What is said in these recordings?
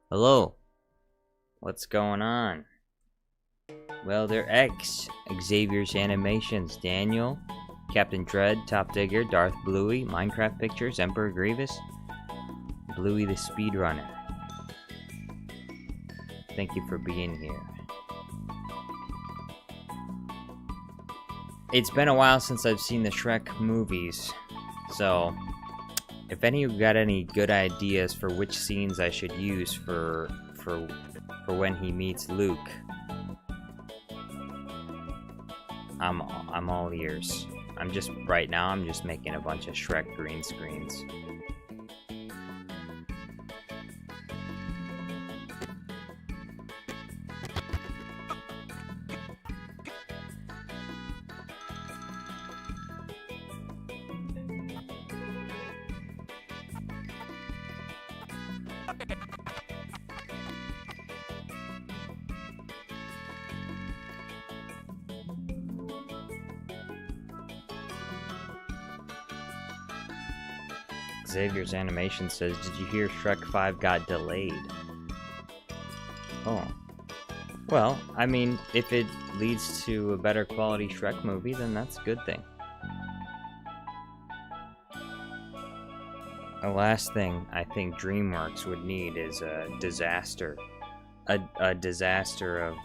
Hello. What's going on? Well, they're Xavier's Animations, Daniel, Captain Dread, Top Digger, Darth Bluey, Minecraft Pictures, Emperor Grievous, Bluey the Speedrunner. Thank you for being here. It's been a while since I've seen the Shrek movies, so if any of you got any good ideas for which scenes I should use for when he meets Luke, I'm all ears. Right now I'm just making a bunch of Shrek green screens. Xavier's Animation says, did you hear Shrek 5 got delayed? Oh. Well, I mean, if it leads to a better quality Shrek movie, then that's a good thing. The last thing I think DreamWorks would need is a disaster. A disaster of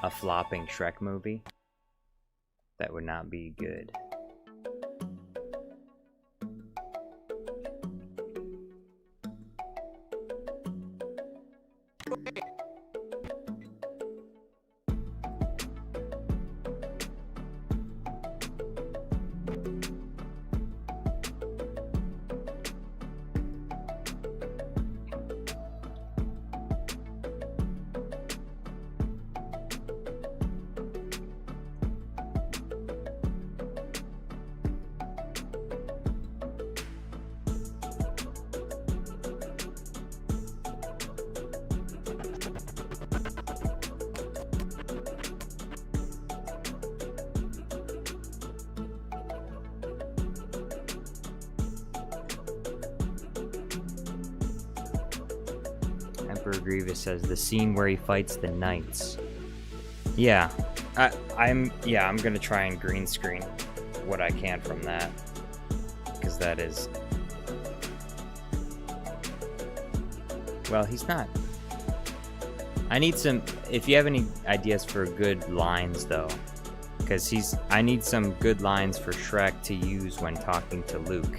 a flopping Shrek movie. That would not be good. Emperor Grievous says the scene where he fights the knights. Yeah, I'm gonna try and green screen what I can from that, because that is. Well, he's not. I need some. If you have any ideas for good lines, though, because I need some good lines for Shrek to use when talking to Luke.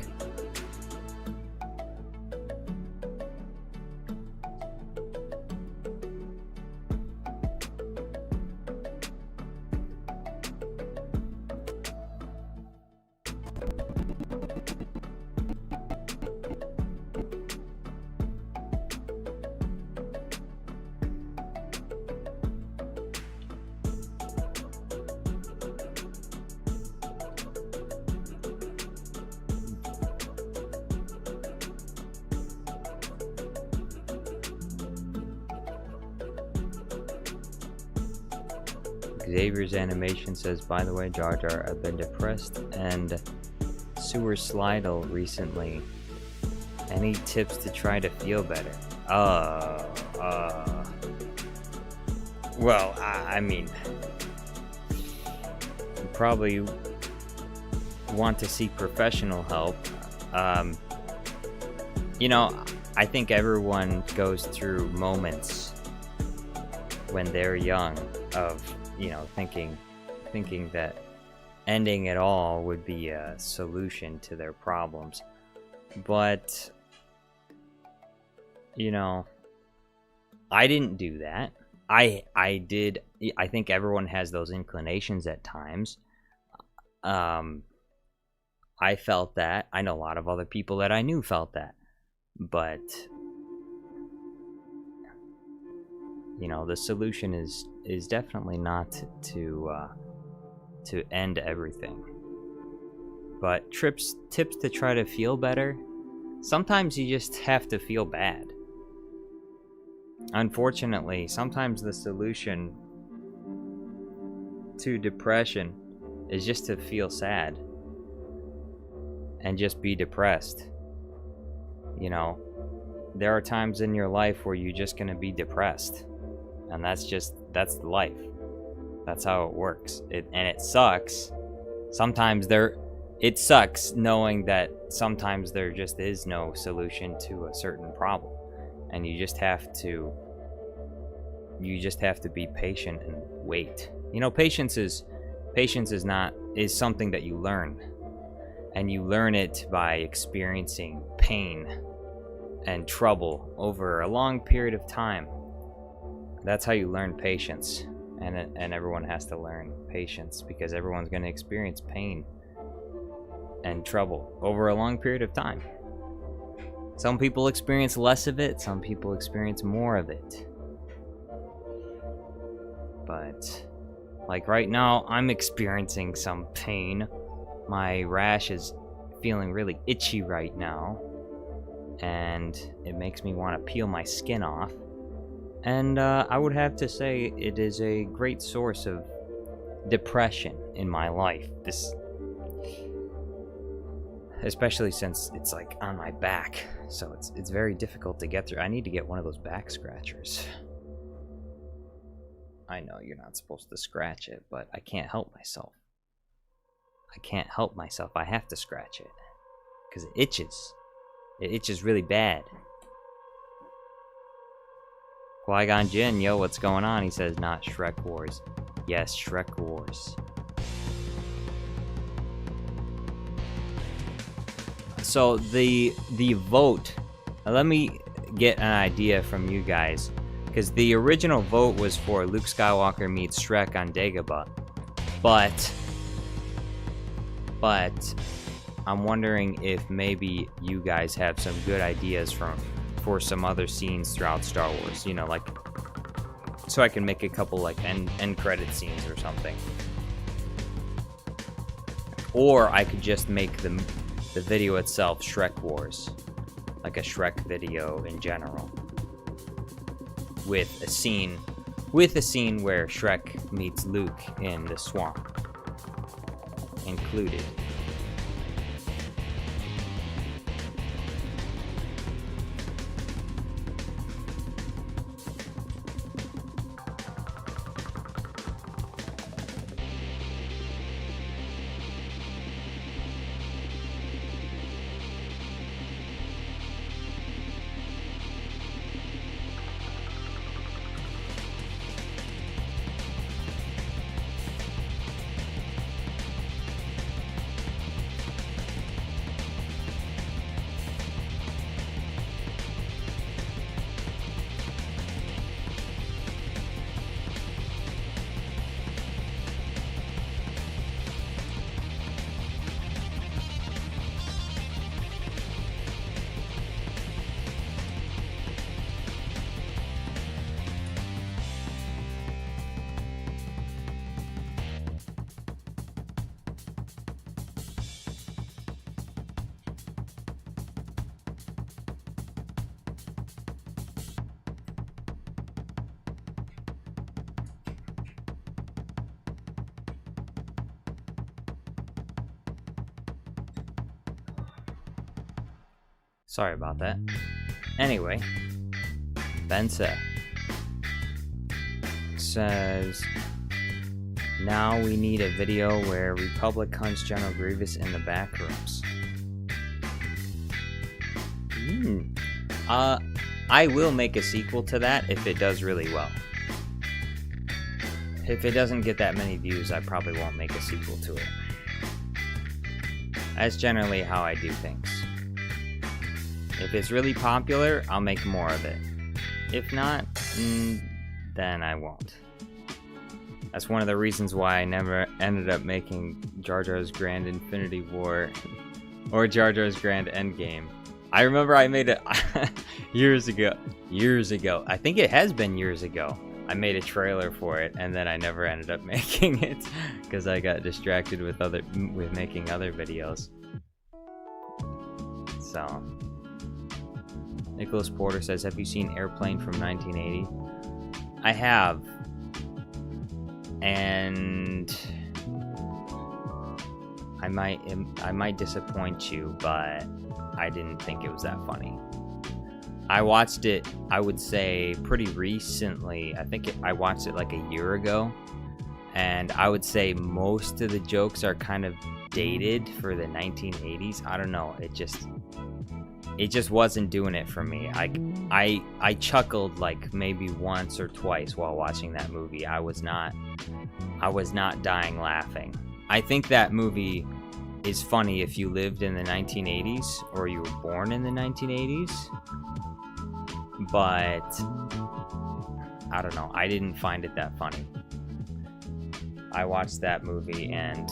Xavier's Animation says, by the way, Jar Jar, I've been depressed and sewer slidle recently. Any tips to try to feel better? Well, I mean, you probably want to seek professional help. You know, I think everyone goes through moments when they're young of, you know, thinking that ending it all would be a solution to their problems. But, you know, I didn't do that. I think everyone has those inclinations at times. I felt that. I know a lot of other people that I knew felt that. But, you know, the solution is definitely not to end everything. But tips to try to feel better. Sometimes you just have to feel bad. Unfortunately, sometimes the solution to depression is just to feel sad and just be depressed. You know, there are times in your life where you're just going to be depressed. And that's life. That's how it works. And it sucks. Sometimes it sucks knowing that sometimes there just is no solution to a certain problem. And you just have to be patient and wait. You know, patience is something that you learn. And you learn it by experiencing pain and trouble over a long period of time. That's how you learn patience. And everyone has to learn patience because everyone's going to experience pain and trouble over a long period of time. Some people experience less of it, some people experience more of it. But, like right now, I'm experiencing some pain. My rash is feeling really itchy right now, and it makes me want to peel my skin off. And I would have to say it is a great source of depression in my life. Especially since it's like on my back, so it's very difficult to get through. I need to get one of those back scratchers. I know you're not supposed to scratch it, but I can't help myself. I have to scratch it because it itches. It itches really bad. Qui-Gon Jinn, yo, what's going on? He says, not Shrek Wars. Yes, Shrek Wars. So the vote, let me get an idea from you guys, because the original vote was for Luke Skywalker meets Shrek on Dagobah, but I'm wondering if maybe you guys have some good ideas for some other scenes throughout Star Wars, you know, like, so I can make a couple like end credit scenes or something, or I could just make the video itself Shrek Wars, like a Shrek video in general, with a scene where Shrek meets Luke in the swamp included. Sorry about that. Anyway, Bensa says, now we need a video where Republic hunts General Grievous in the back rooms. I will make a sequel to that if it does really well. If it doesn't get that many views, I probably won't make a sequel to it. That's generally how I do things. If it's really popular, I'll make more of it. If not, then I won't. That's one of the reasons why I never ended up making Jar Jar's Grand Infinity War or Jar Jar's Grand Endgame. I remember I made it years ago. I think it has been years ago. I made a trailer for it, and then I never ended up making it because I got distracted with making other videos. So, Nicholas Porter says, "Have you seen Airplane from 1980?" I have, and I might disappoint you, but I didn't think it was that funny. I watched it, I would say, pretty recently. I watched it like a year ago, and I would say most of the jokes are kind of dated for the 1980s. I don't know. It just wasn't doing it for me. I chuckled like maybe once or twice while watching that movie. I was not dying laughing. I think that movie is funny if you lived in the 1980s or you were born in the 1980s. But I don't know. I didn't find it that funny. I watched that movie and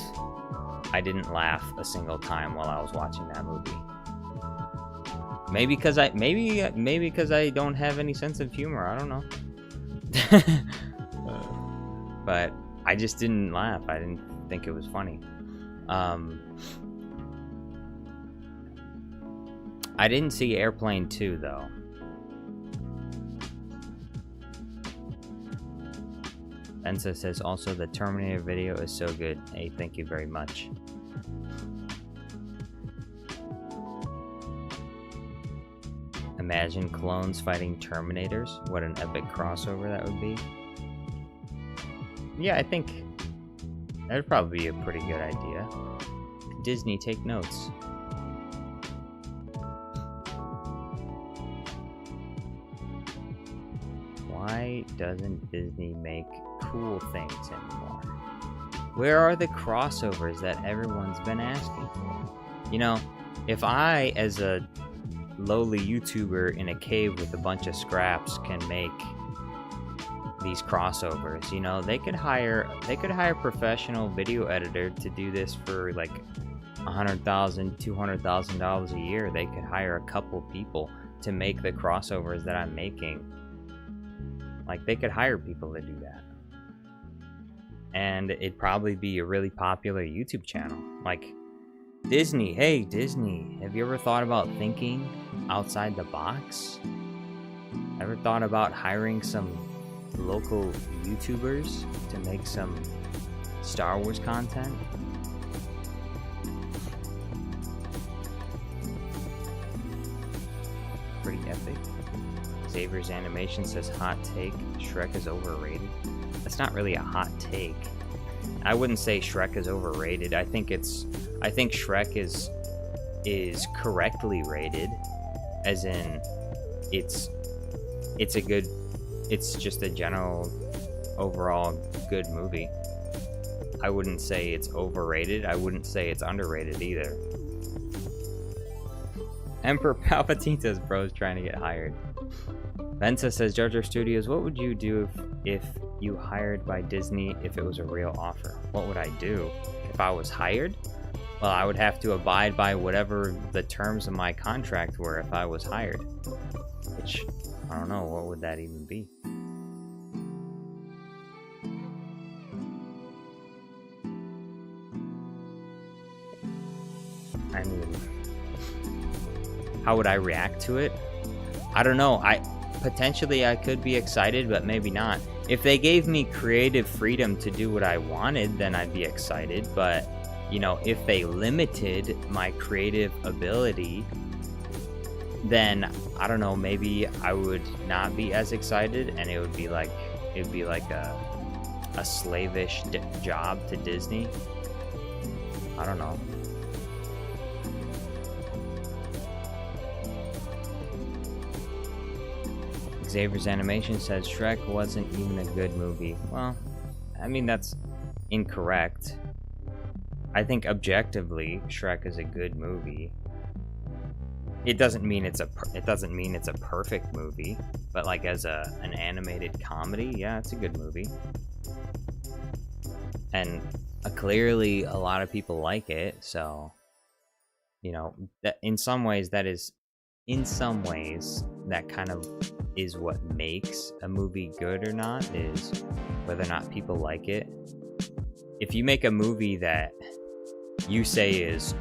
I didn't laugh a single time while I was watching that movie. Maybe because I don't have any sense of humor. I don't know. But I just didn't laugh. I didn't think it was funny. I didn't see Airplane 2 though. Benza says also the Terminator video is so good. Hey, thank you very much. Imagine clones fighting Terminators. What an epic crossover that would be. Yeah, I think that'd probably be a pretty good idea. Disney, take notes. Why doesn't Disney make cool things anymore? Where are the crossovers that everyone's been asking for? You know, if I, as a lowly YouTuber in a cave with a bunch of scraps, can make these crossovers, you know, they could hire a professional video editor to do this for like $100,000, $200,000 a year. They could hire a couple people to make the crossovers that I'm making. Like, they could hire people to do that. And it'd probably be a really popular YouTube channel. Like, Disney, hey, Disney, have you ever thought about thinking outside the box? Ever thought about hiring some local YouTubers to make some Star Wars content? Pretty epic. Xavier's Animation says hot take, Shrek is overrated. That's not really a hot take. I wouldn't say Shrek is overrated. I think Shrek is correctly rated, as in it's just a general overall good movie. I wouldn't say it's overrated. I wouldn't say it's underrated either. Emperor Palpatine says bro's trying to get hired. Venza says, Jar Jar Studios, what would you do if you hired by Disney if it was a real offer? What would I do if I was hired? Well, I would have to abide by whatever the terms of my contract were if I was hired. Which, I don't know, what would that even be? I mean, how would I react to it? I don't know. Potentially I could be excited, but maybe not. If they gave me creative freedom to do what I wanted, then I'd be excited. But, you know, if they limited my creative ability, then I don't know, maybe I would not be as excited, and it'd be like a slavish job to Disney. I don't know. Xavier's Animation says Shrek wasn't even a good movie. Well, I mean, that's incorrect. I think objectively Shrek is a good movie. It doesn't mean it's a perfect movie, but like as an animated comedy, yeah, it's a good movie. And clearly a lot of people like it, so you know, that in some ways that kind of is what makes a movie good or not, is whether or not people like it. If you make a movie that you say is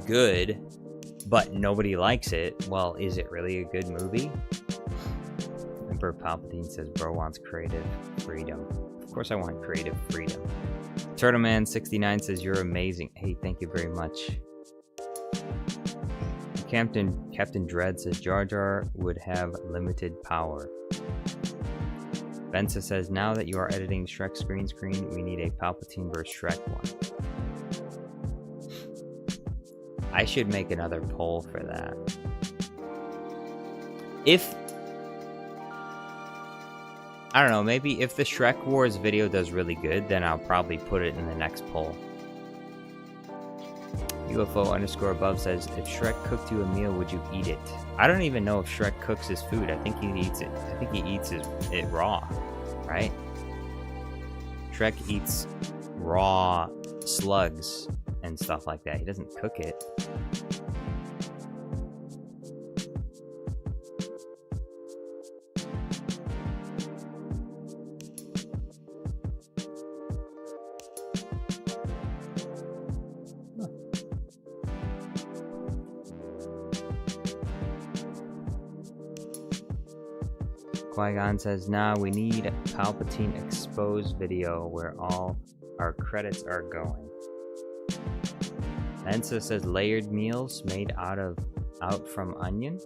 good but nobody likes it, well, is it really a good movie? Emperor Palpatine says bro wants creative freedom. Of course I want creative freedom. Turtleman69 says you're amazing. Hey, thank you very much. Captain Dread says Jar Jar would have limited power. Benza says, now that you are editing Shrek screen, we need a Palpatine vs. Shrek one. I should make another poll for that. If... I don't know, maybe if the Shrek Wars video does really good, then I'll probably put it in the next poll. UFO_above says, if Shrek cooked you a meal, would you eat it? I don't even know if Shrek cooks his food. I think he eats it. I think he eats it raw, right? Shrek eats raw slugs and stuff like that. He doesn't cook it. Qui-Gon says, nah, we need a Palpatine exposed video where all our credits are going. Ensa says, layered meals made out from onion.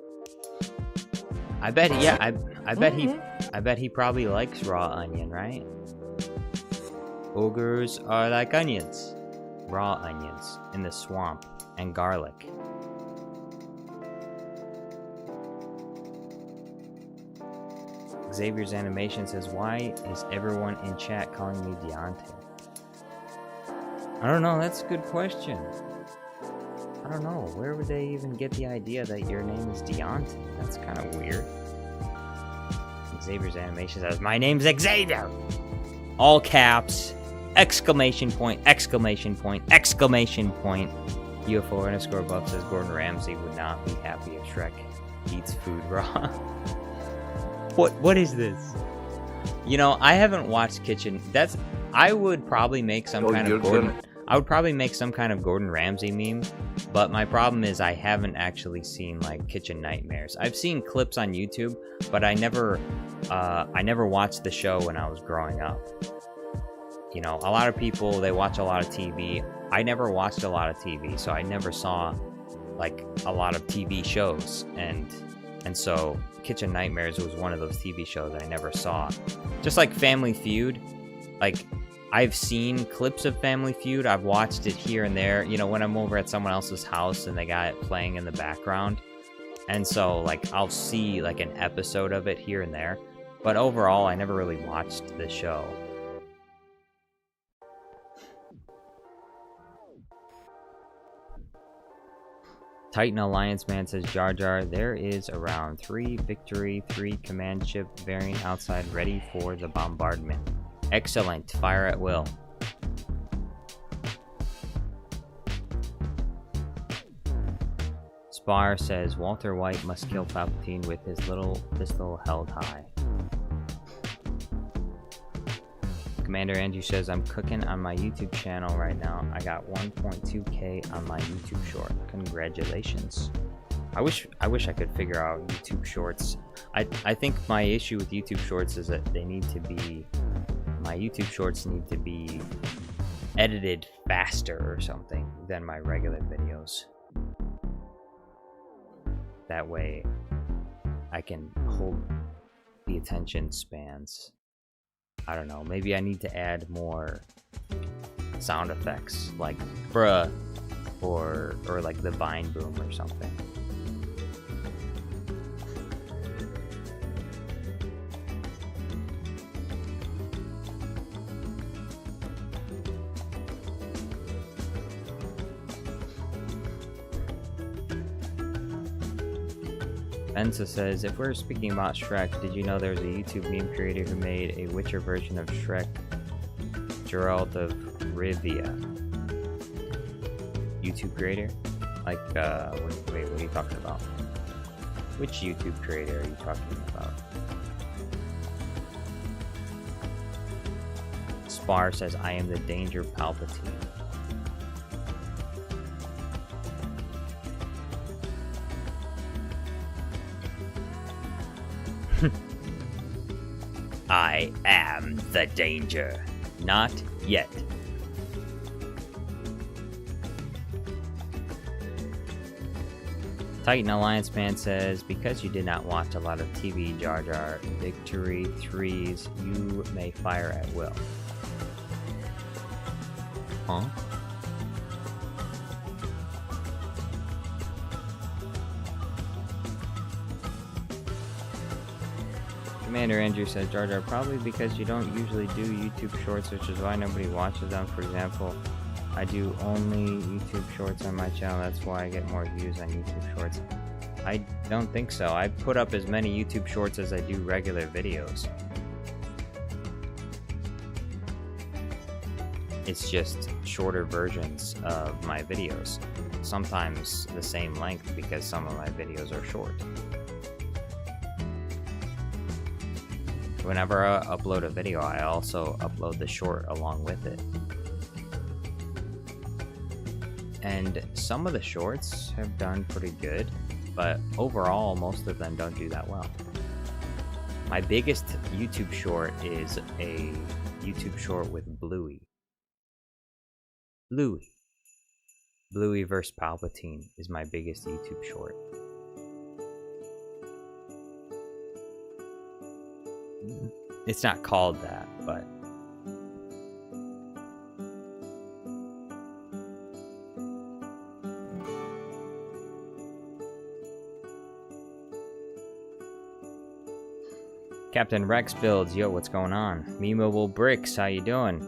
I bet, yeah, I bet he probably likes raw onion, right? Ogres are like onions. Raw onions in the swamp and garlic. Xavier's Animation says, why is everyone in chat calling me Deontay? I don't know, that's a good question. I don't know, where would they even get the idea that your name is Deontay? That's kind of weird. Xavier's Animation says, my name's Xavier! All caps, exclamation point, exclamation point, exclamation point. UFO_above says, Gordon Ramsay would not be happy if Shrek eats food raw. What is this? You know, I haven't watched Kitchen. I would probably make some kind of Gordon. I would probably make some kind of Gordon Ramsay meme, but my problem is I haven't actually seen like Kitchen Nightmares. I've seen clips on YouTube, but I never watched the show when I was growing up. You know, a lot of people, they watch a lot of TV. I never watched a lot of TV, so I never saw like a lot of TV shows, and so Kitchen Nightmares was one of those TV shows I never saw. Just like Family Feud, like I've seen clips of Family Feud. I've watched it here and there, you know, when I'm over at someone else's house and they got it playing in the background. And so like I'll see like an episode of it here and there, but overall I never really watched the show. Titan Alliance Man says, Jar Jar, there is around 3 Victory 3 command ship variant outside ready for the bombardment. Excellent. Fire at will. Spar says, Walter White must kill Palpatine with his little pistol held high. Commander Andrew says, I'm cooking on my YouTube channel right now. I got 1.2K on my YouTube short. Congratulations. I wish I could figure out YouTube shorts. I think my issue with YouTube shorts is that my YouTube shorts need to be edited faster or something than my regular videos. That way I can hold the attention spans. I don't know, maybe I need to add more sound effects, like bruh, or like the Vine Boom or something. Ensa says, if we're speaking about Shrek, did you know there's a YouTube meme creator who made a Witcher version of Shrek, Geralt of Rivia? YouTube creator? Like, wait, what are you talking about? Which YouTube creator are you talking about? Spar says, I am the danger Palpatine. I am the danger. Not yet. Titan Alliance Man says, because you did not watch a lot of TV, Jar Jar, victory threes, you may fire at will. Huh? Commander Andrew says, Jar Jar, probably because you don't usually do YouTube shorts, which is why nobody watches them. For example, I do only YouTube shorts on my channel. That's why I get more views on YouTube shorts. I don't think so. I put up as many YouTube shorts as I do regular videos. It's just shorter versions of my videos. Sometimes the same length because some of my videos are short. Whenever I upload a video, I also upload the short along with it. And some of the shorts have done pretty good, but overall, most of them don't do that well. My biggest YouTube short is a YouTube short with Bluey. Bluey vs. Palpatine is my biggest YouTube short. It's not called that, but Captain Rex builds, yo, what's going on? Memeable Bricks, how you doing?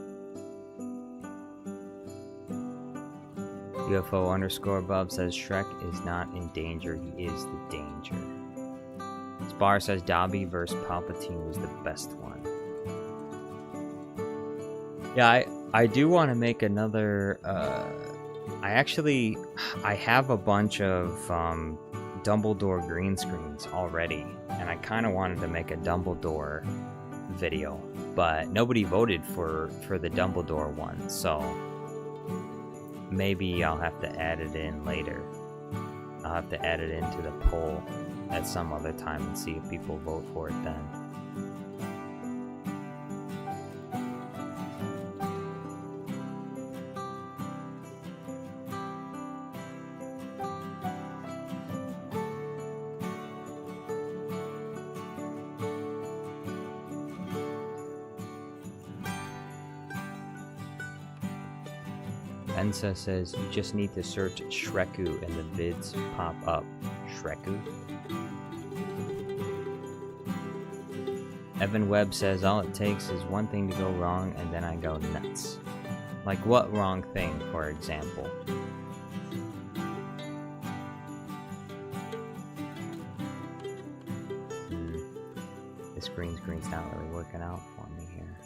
UFO_Bub says Shrek is not in danger, he is the danger. Spar says Dobby vs. Palpatine was the best one. Yeah, I do want to make another, I have a bunch of Dumbledore green screens already, and I kind of wanted to make a Dumbledore video, but nobody voted for the Dumbledore one, so maybe I'll have to add it in later. I'll have to add it into the poll at some other time and see if people vote for it then. Ensa says you just need to search Shreku and the vids pop up. Shreku? Evan Webb says all it takes is one thing to go wrong and then I go nuts. Like what wrong thing, for example? This green screen's not really working out for me here.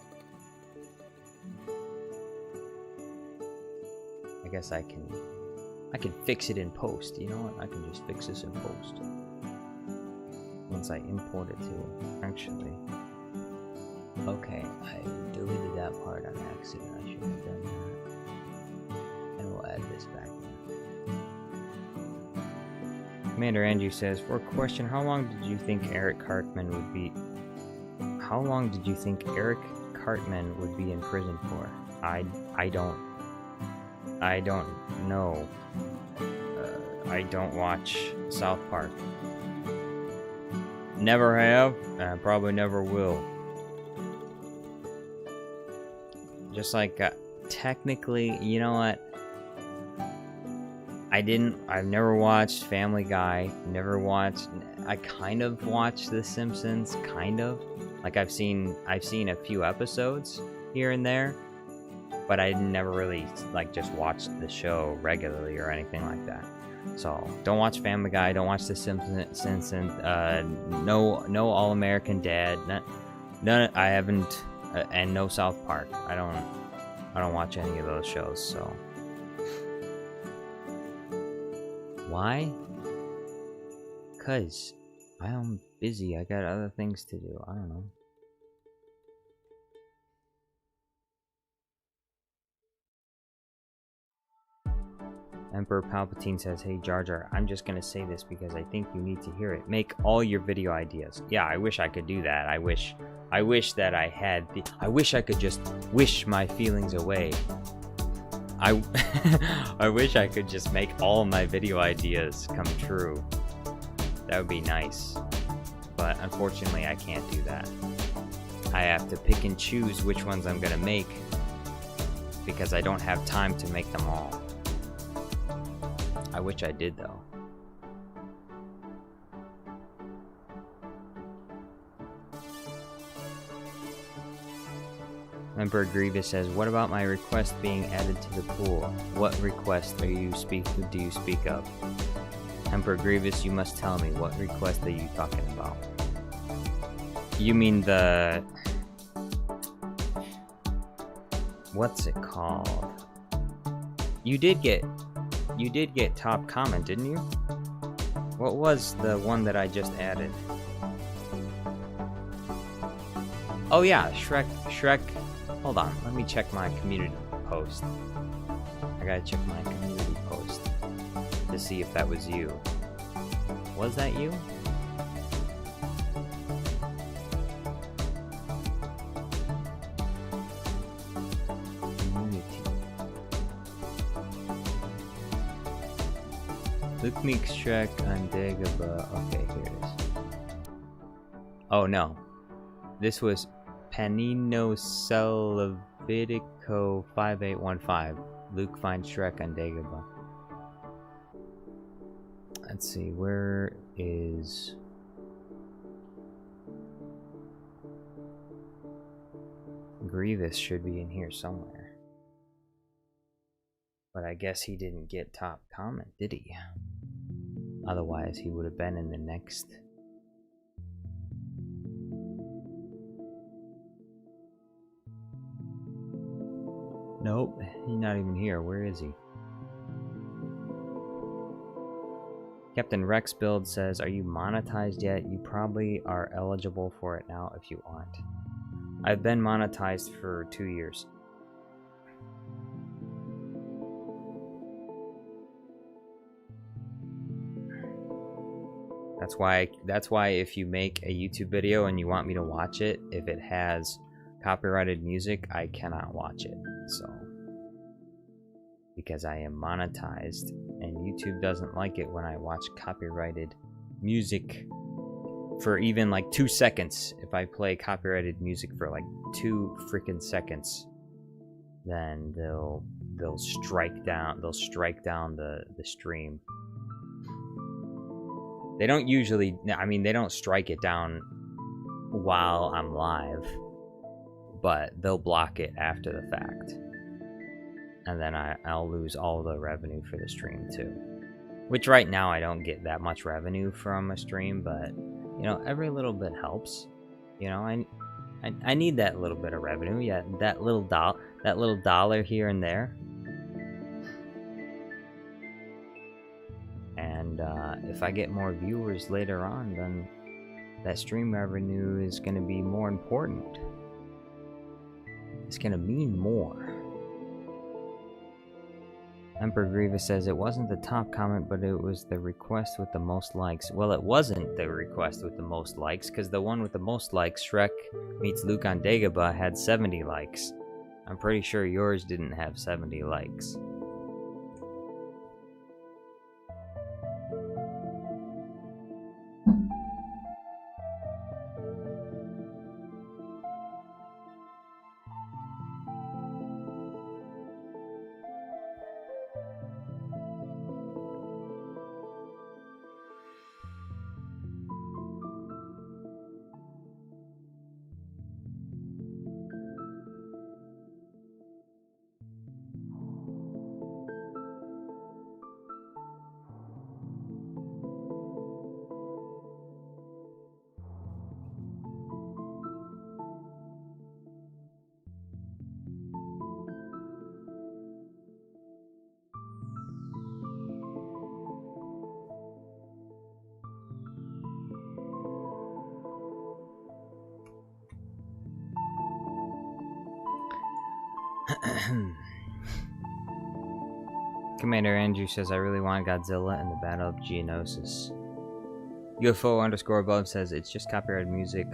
I guess I can fix it in post. You know what? I can just fix this in post. Once I import it to actually. Okay, I deleted that part on accident. I should have done that. And we'll add this back in. Commander Andrew says, for a question, how long did you think Eric Cartman would be in prison for? I don't know. I don't watch South Park. Never have, and probably never will. Just like, technically, you know what? I've never watched Family Guy, I kind of watched The Simpsons, kind of. Like, I've seen a few episodes here and there, but I never really, like, just watched the show regularly or anything like that. So, don't watch Family Guy, don't watch The Simpsons, no All-American Dad, none, I haven't, and no South Park. I don't watch any of those shows, so. Why? 'Cause I'm busy, I got other things to do, I don't know. Emperor Palpatine says, hey Jar Jar, I'm just gonna say this because I think you need to hear it. Make all your video ideas. Yeah, I wish I could do that. I wish that I had I wish I could just wish my feelings away. I wish I could just make all my video ideas come true. That would be nice. But unfortunately, I can't do that. I have to pick and choose which ones I'm gonna make because I don't have time to make them all. I wish I did, though. Emperor Grievous says, "What about my request being added to the pool? What request do you speak of?" Emperor Grievous, you must tell me, what request are you talking about? You mean the... what's it called? You did get top comment, didn't you? What was the one that I just added? Oh yeah, Shrek. Hold on, let me check my community post. I gotta check my community post to see if that was you. Was that you? Community. Luke Meek Shrek on Dagobah. Okay, here it is. Oh no. This was Panino Celevitico 5815. Luke finds Shrek on Dagobah. Let's see, where is... Grievous should be in here somewhere. But I guess he didn't get top comment, did he? Otherwise, he would have been in the next... Nope, he's not even here. Where is he? Captain Rex Build says, "Are you monetized yet? You probably are eligible for it now if you aren't." I've been monetized for 2 years. That's why if you make a YouTube video and you want me to watch it, if it has copyrighted music, I cannot watch it. So, because I am monetized and YouTube doesn't like it when I watch copyrighted music for even like 2 seconds. If I play copyrighted music for like 2 freaking seconds, then they'll strike down the stream. They don't usually, I mean, they don't strike it down while I'm live, but they'll block it after the fact. And then I'll lose all the revenue for the stream too. Which right now I don't get that much revenue from a stream, but you know, every little bit helps. You know, I need that little bit of revenue. Yeah, that little dollar here and there. And if I get more viewers later on, then that stream revenue is going to be more important. It's going to mean more. Emperor Grievous says, "It wasn't the top comment, but it was the request with the most likes." Well, it wasn't the request with the most likes, because the one with the most likes, Shrek Meets Luke on Dagobah, had 70 likes. I'm pretty sure yours didn't have 70 likes. Commander Andrew says, "I really want Godzilla and the Battle of Geonosis." UFO_above says, "It's just copyrighted music.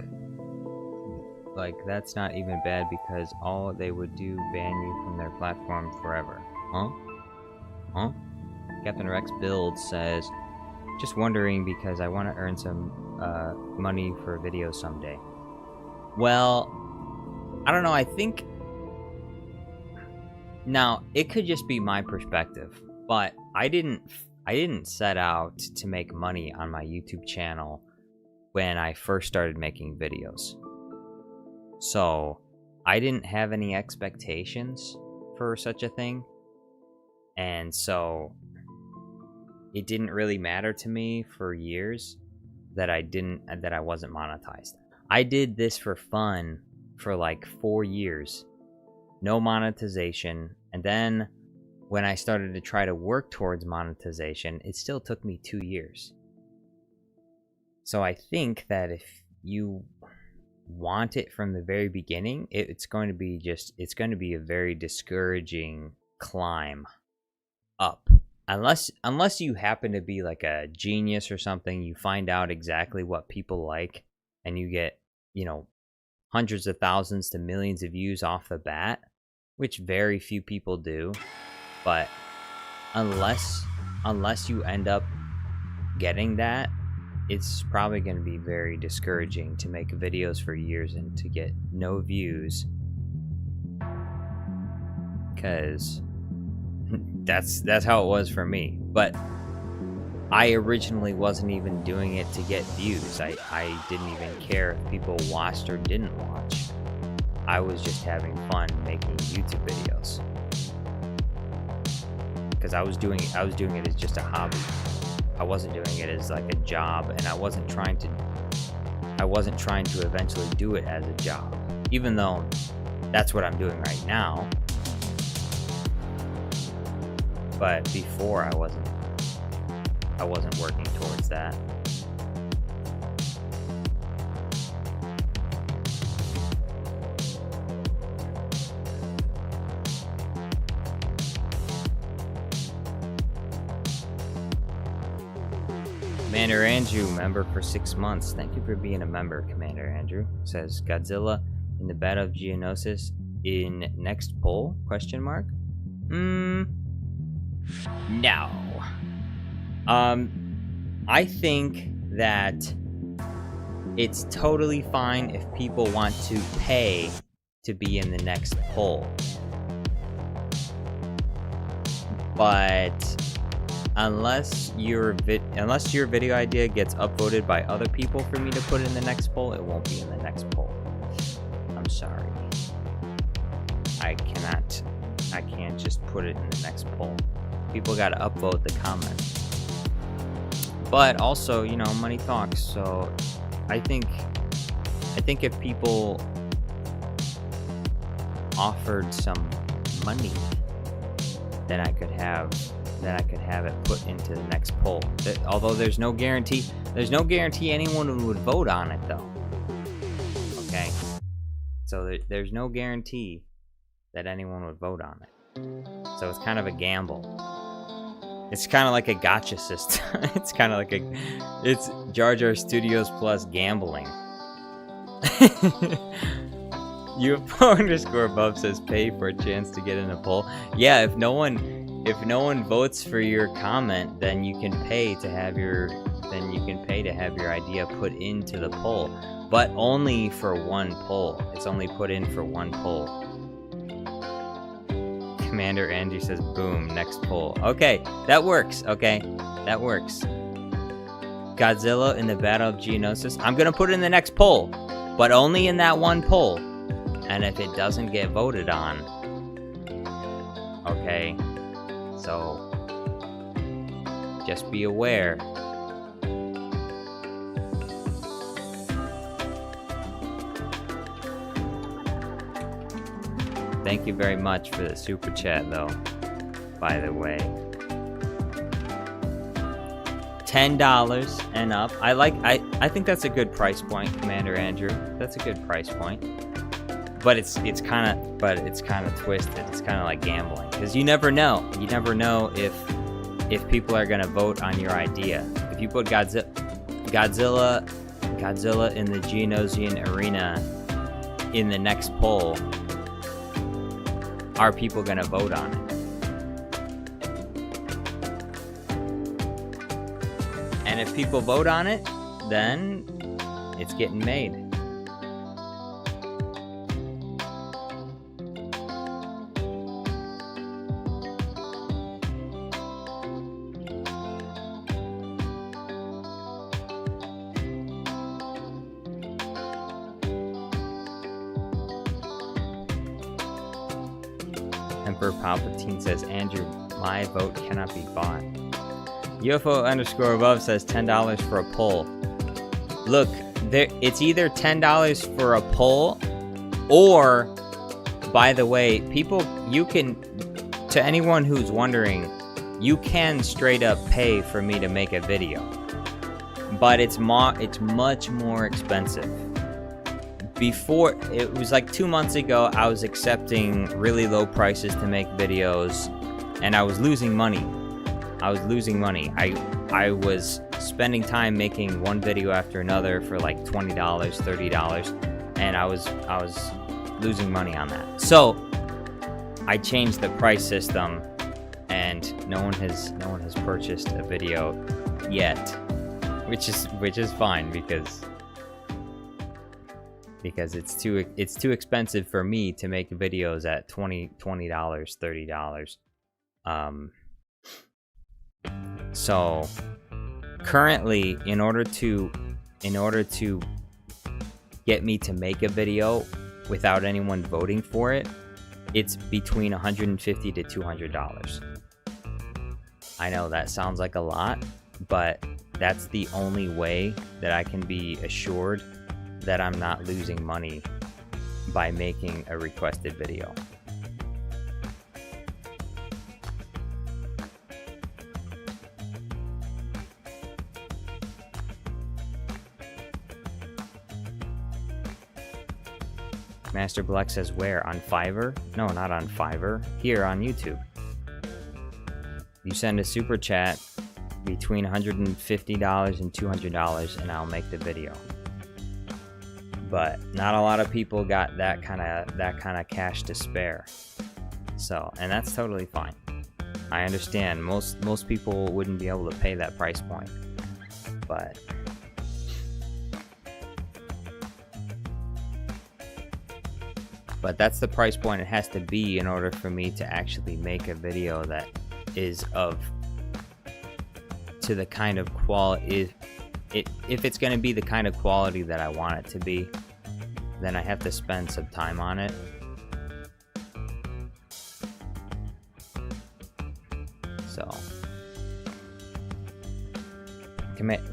Like, that's not even bad because all they would do ban you from their platform forever." Huh? Huh? Captain Rex Build says, Just wondering because I want to earn some money for videos someday. Well, I don't know. I think now it could just be my perspective, but I didn't set out to make money on my YouTube channel when I first started making videos. So I didn't have any expectations for such a thing. And so it didn't really matter to me for years that I wasn't monetized. I did this for fun for like 4 years. No monetization. And then when I started to try to work towards monetization, it still took me 2 years. So I think that if you want it from the very beginning, it's going to be a very discouraging climb up. Unless you happen to be like a genius or something, you find out exactly what people like and you get, hundreds of thousands to millions of views off the bat, which very few people do. But unless you end up getting that, it's probably going to be very discouraging to make videos for years and to get no views, because that's how it was for me. But I originally wasn't even doing it to get views. I didn't even care if people watched or didn't watch. I was just having fun making YouTube videos, because I was doing it as just a hobby. I wasn't doing it as like a job, and I wasn't trying to eventually do it as a job, even though that's what I'm doing right now. But before I wasn't working towards that. Commander Andrew, member for 6 months. Thank you for being a member, Commander Andrew. Says Godzilla in the Battle of Geonosis in next poll? ? No. I think that it's totally fine if people want to pay to be in the next poll. But unless your video idea gets upvoted by other people for me to put in the next poll, it won't be in the next poll. I'm sorry. I can't just put it in the next poll. People gotta upvote the comment. But also, money talks, so I think if people offered some money, then I could have it put into the next poll. Although there's no guarantee anyone would vote on it, though. Okay? So there's no guarantee that anyone would vote on it. So it's kind of a gamble. It's kind of like a gotcha system. It's Jar Jar Studios plus gambling. UFO_above says pay for a chance to get in a poll. Yeah, if no one votes for your comment, then you can pay to have your idea put into the poll, but only for one poll. It's only put in for one poll. Commander Andrew says, boom, next poll. Okay, that works. Okay, that works. Godzilla in the Battle of Geonosis. I'm gonna put it in the next poll, but only in that one poll. And if it doesn't get voted on, okay, so just be aware. Thank you very much for the super chat, though, by the way. $10 and up. I think that's a good price point, Commander Andrew. That's a good price point. But it's kind of twisted. It's kind of like gambling, because you never know. You never know if people are gonna vote on your idea. If you put Godzilla in the Geonosian arena in the next poll, are people gonna vote on it? And if people vote on it, then it's getting made. Emperor Palpatine says, Andrew, my vote cannot be bought. UFO_above says $10 for a poll. Look, it's either $10 for a poll, or, by the way, people, you can, to anyone who's wondering, you can straight up pay for me to make a video, but it's much more expensive. Before, it was like 2 months ago, I was accepting really low prices to make videos, and I was losing money. I was spending time making one video after another for like $20, $30, and I was losing money on that. So I changed the price system, and no one has purchased a video yet, which is fine because it's too expensive for me to make videos at $20, $30. So currently, in order to get me to make a video without anyone voting for it, it's between $150 to $200. I know that sounds like a lot, but that's the only way that I can be assured that I'm not losing money by making a requested video. Master Black says, where? On Fiverr? No, not on Fiverr. Here on YouTube. You send a super chat between $150 and $200 and I'll make the video. But not a lot of people got that kind of cash to spare. So, and that's totally fine. I understand most people wouldn't be able to pay that price point. But that's the price point it has to be in order for me to actually make a video that is to the kind of quality. If it's going to be the kind of quality that I want it to be, then I have to spend some time on it. So,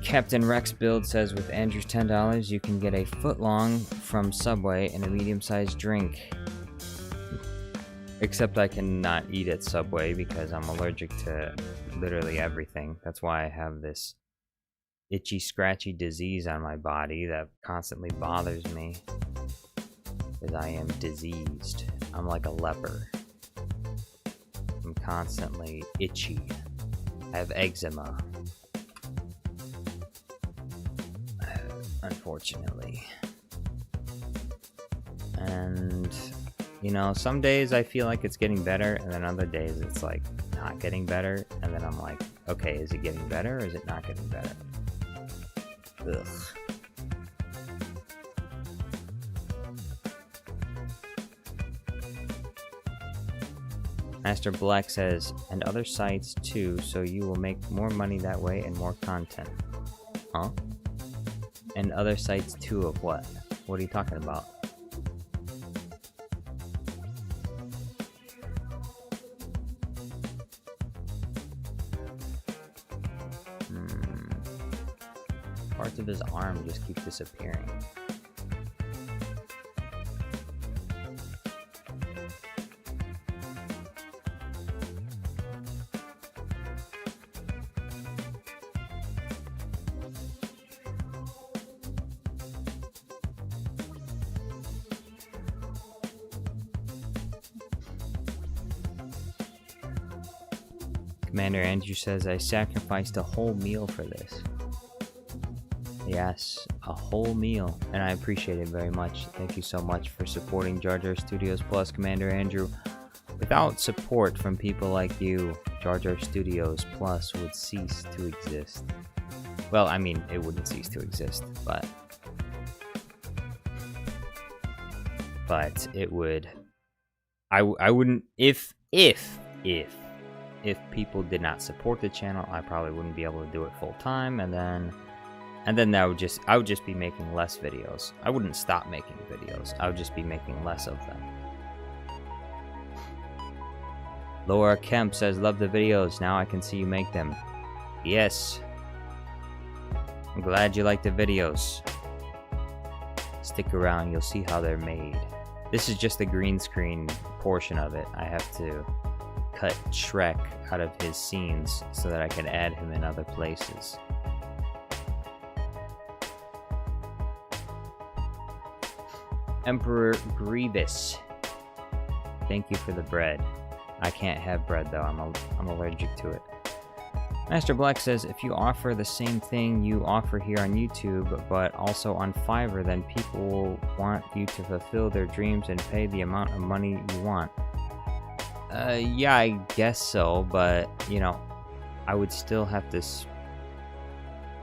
Captain Rex Build says, with Andrew's $10, you can get a footlong from Subway and a medium-sized drink. Except I cannot eat at Subway because I'm allergic to literally everything. That's why I have this itchy, scratchy disease on my body that constantly bothers me. Because I am diseased. I'm like a leper. I'm constantly itchy. I have eczema. Unfortunately. And, you know, some days I feel like it's getting better, and then other days it's like not getting better, and then I'm like, okay, is it getting better or is it not getting better? Ugh. Master Black says, and other sites too, so you will make more money that way and more content. Huh? And other sites too of what? What are you talking about? Parts of his arm just keep disappearing. Commander Andrew says, I sacrificed a whole meal for this. Yes, a whole meal, and I appreciate it very much. Thank you so much for supporting Jar Jar Studios Plus, Commander Andrew. Without support from people like you, Jar Jar Studios Plus would cease to exist. Well, I mean, it wouldn't cease to exist, but it would. I wouldn't if people did not support the channel, I probably wouldn't be able to do it full time, and then I would just be making less videos. I wouldn't stop making videos. I would just be making less of them. Laura Kemp says, "Love the videos. Now I can see you make them." Yes. I'm glad you like the videos. Stick around, you'll see how they're made. This is just the green screen portion of it. I have to cut Shrek out of his scenes so that I can add him in other places. Emperor Grievous, thank you for the bread. I can't have bread though, I'm allergic to it. Master Black says, if you offer the same thing you offer here on YouTube, but also on Fiverr, then people will want you to fulfill their dreams and pay the amount of money you want. Yeah, I guess so, but, you know, I would still have to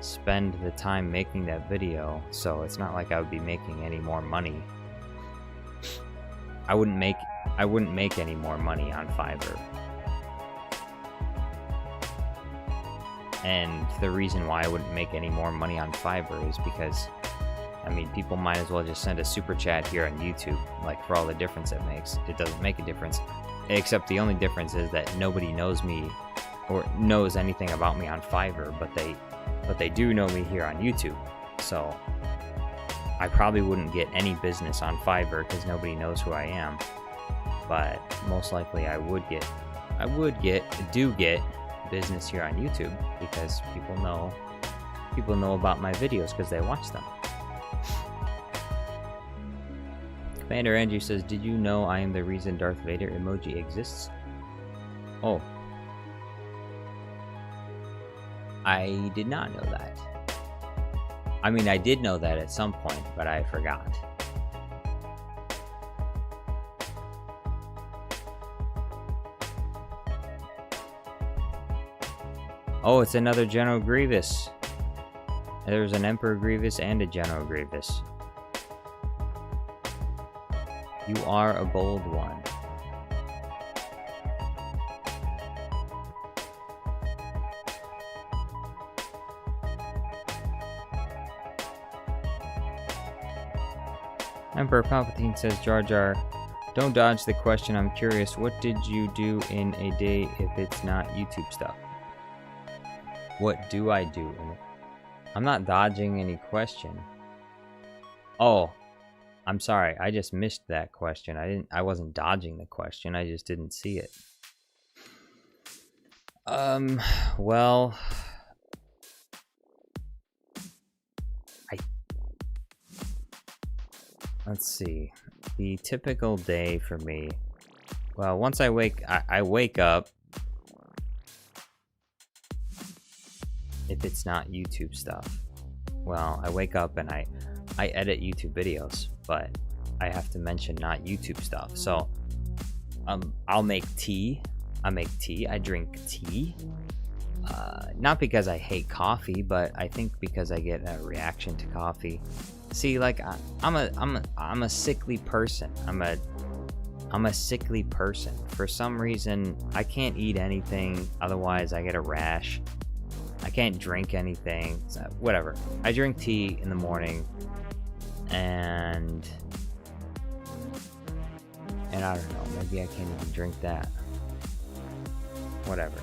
spend the time making that video, so it's not like I would be making any more money. I wouldn't make any more money on Fiverr. And the reason why I wouldn't make any more money on Fiverr is because, I mean, people might as well just send a super chat here on YouTube, like, for all the difference it makes. It doesn't make a difference, except the only difference is that nobody knows me or knows anything about me on Fiverr, but they do know me here on YouTube. So I probably wouldn't get any business on Fiverr because nobody knows who I am. But most likely I do get business here on YouTube because people know about my videos because they watch them. Commander Andrew says, did you know I am the reason Darth Vader emoji exists? Oh, I did not know that. I mean, I did know that at some point, but I forgot. Oh, it's another General Grievous. There's an Emperor Grievous and a General Grievous. You are a bold one. Emperor Palpatine says, Jar Jar, don't dodge the question. I'm curious, what did you do in a day if it's not YouTube stuff? What do I do? I'm not dodging any question. Oh, I'm sorry. I just missed that question. I wasn't dodging the question. I just didn't see it. Well, let's see. The typical day for me. Well, once I wake up. If it's not YouTube stuff, well, I wake up and I edit YouTube videos, but I have to mention not YouTube stuff. So I'll make tea. I drink tea. Not because I hate coffee, but I think because I get a reaction to coffee. See, like I'm a sickly person. I'm a sickly person. For some reason, I can't eat anything. Otherwise, I get a rash. I can't drink anything. So whatever. I drink tea in the morning, and I don't know. Maybe I can't even drink that. Whatever.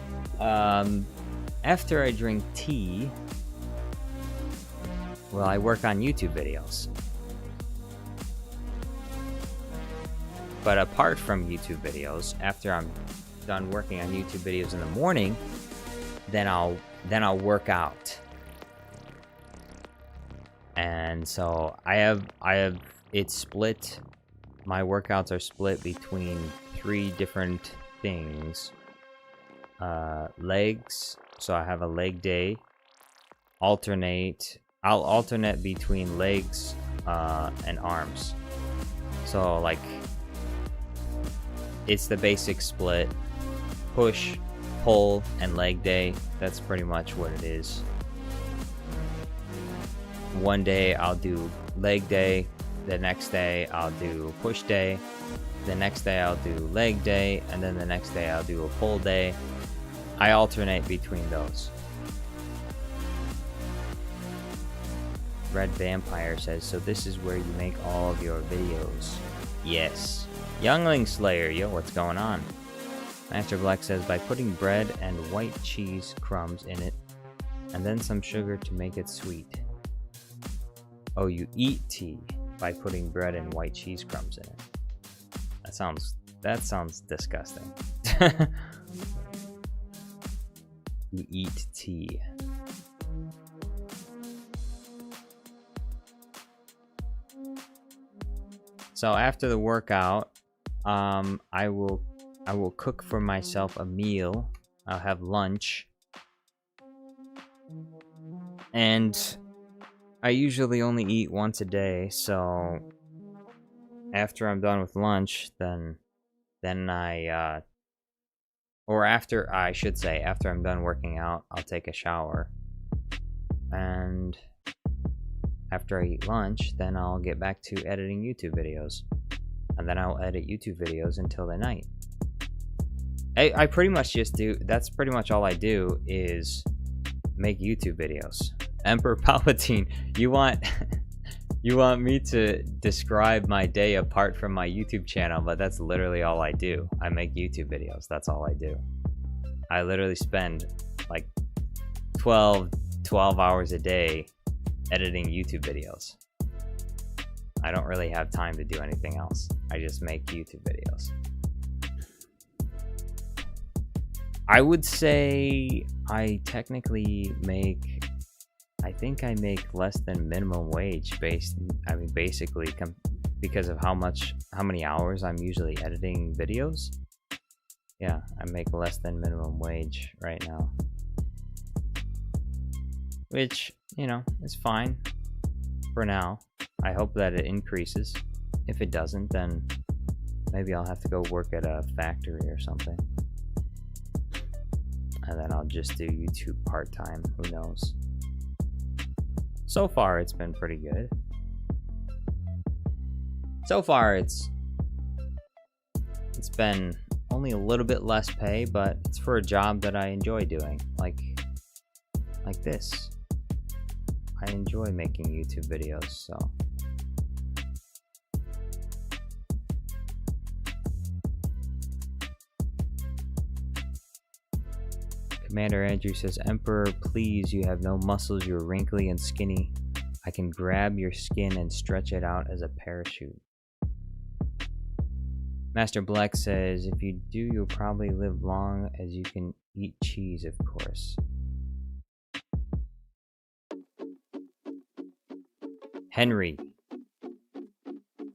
After I drink tea, well, I work on YouTube videos. But apart from YouTube videos, after I'm done working on YouTube videos in the morning, then I'll work out. And so I have it split. My workouts are split between 3 different things. Legs, so I have a leg day. I'll alternate between legs and arms. So like it's the basic split: push, pull, and leg day. That's pretty much what it is. one day I'll do leg day, the next day I'll do push day, the next day I'll do leg day, and then the next day I'll do a pull day. I alternate between those. Red Vampire says, so this is where you make all of your videos. Yes. Youngling Slayer, yo, what's going on? Master Black says, by putting bread and white cheese crumbs in it, and then some sugar to make it sweet. Oh, you eat tea by putting bread and white cheese crumbs in it. That sounds disgusting. You eat tea. So after the workout, I will cook for myself a meal. I'll have lunch. And I usually only eat once a day, so after I'm done with lunch, then after I'm done working out, I'll take a shower. And after I eat lunch, then I'll get back to editing YouTube videos. And then I'll edit YouTube videos until the night. I pretty much just do, that's pretty much all I do is make YouTube videos. Emperor Palpatine, you want me to describe my day apart from my YouTube channel, but that's literally all I do. I make YouTube videos, that's all I do. I literally spend like 12 hours a day editing YouTube videos. I don't really have time to do anything else. I just make YouTube videos. I would say I technically make, I think I make less than minimum wage basically because of how many hours I'm usually editing videos. Yeah, I make less than minimum wage right now. Which, you know, is fine for now. I hope that it increases. If it doesn't, then maybe I'll have to go work at a factory or something. And then I'll just do YouTube part-time, who knows. So far, it's been pretty good. So far, it's been only a little bit less pay, but it's for a job that I enjoy doing, like this. I enjoy making YouTube videos, so. Commander Andrew says, Emperor, please, you have no muscles, you're wrinkly and skinny. I can grab your skin and stretch it out as a parachute. Master Black says, if you do, you'll probably live long as you can eat cheese, of course. Henry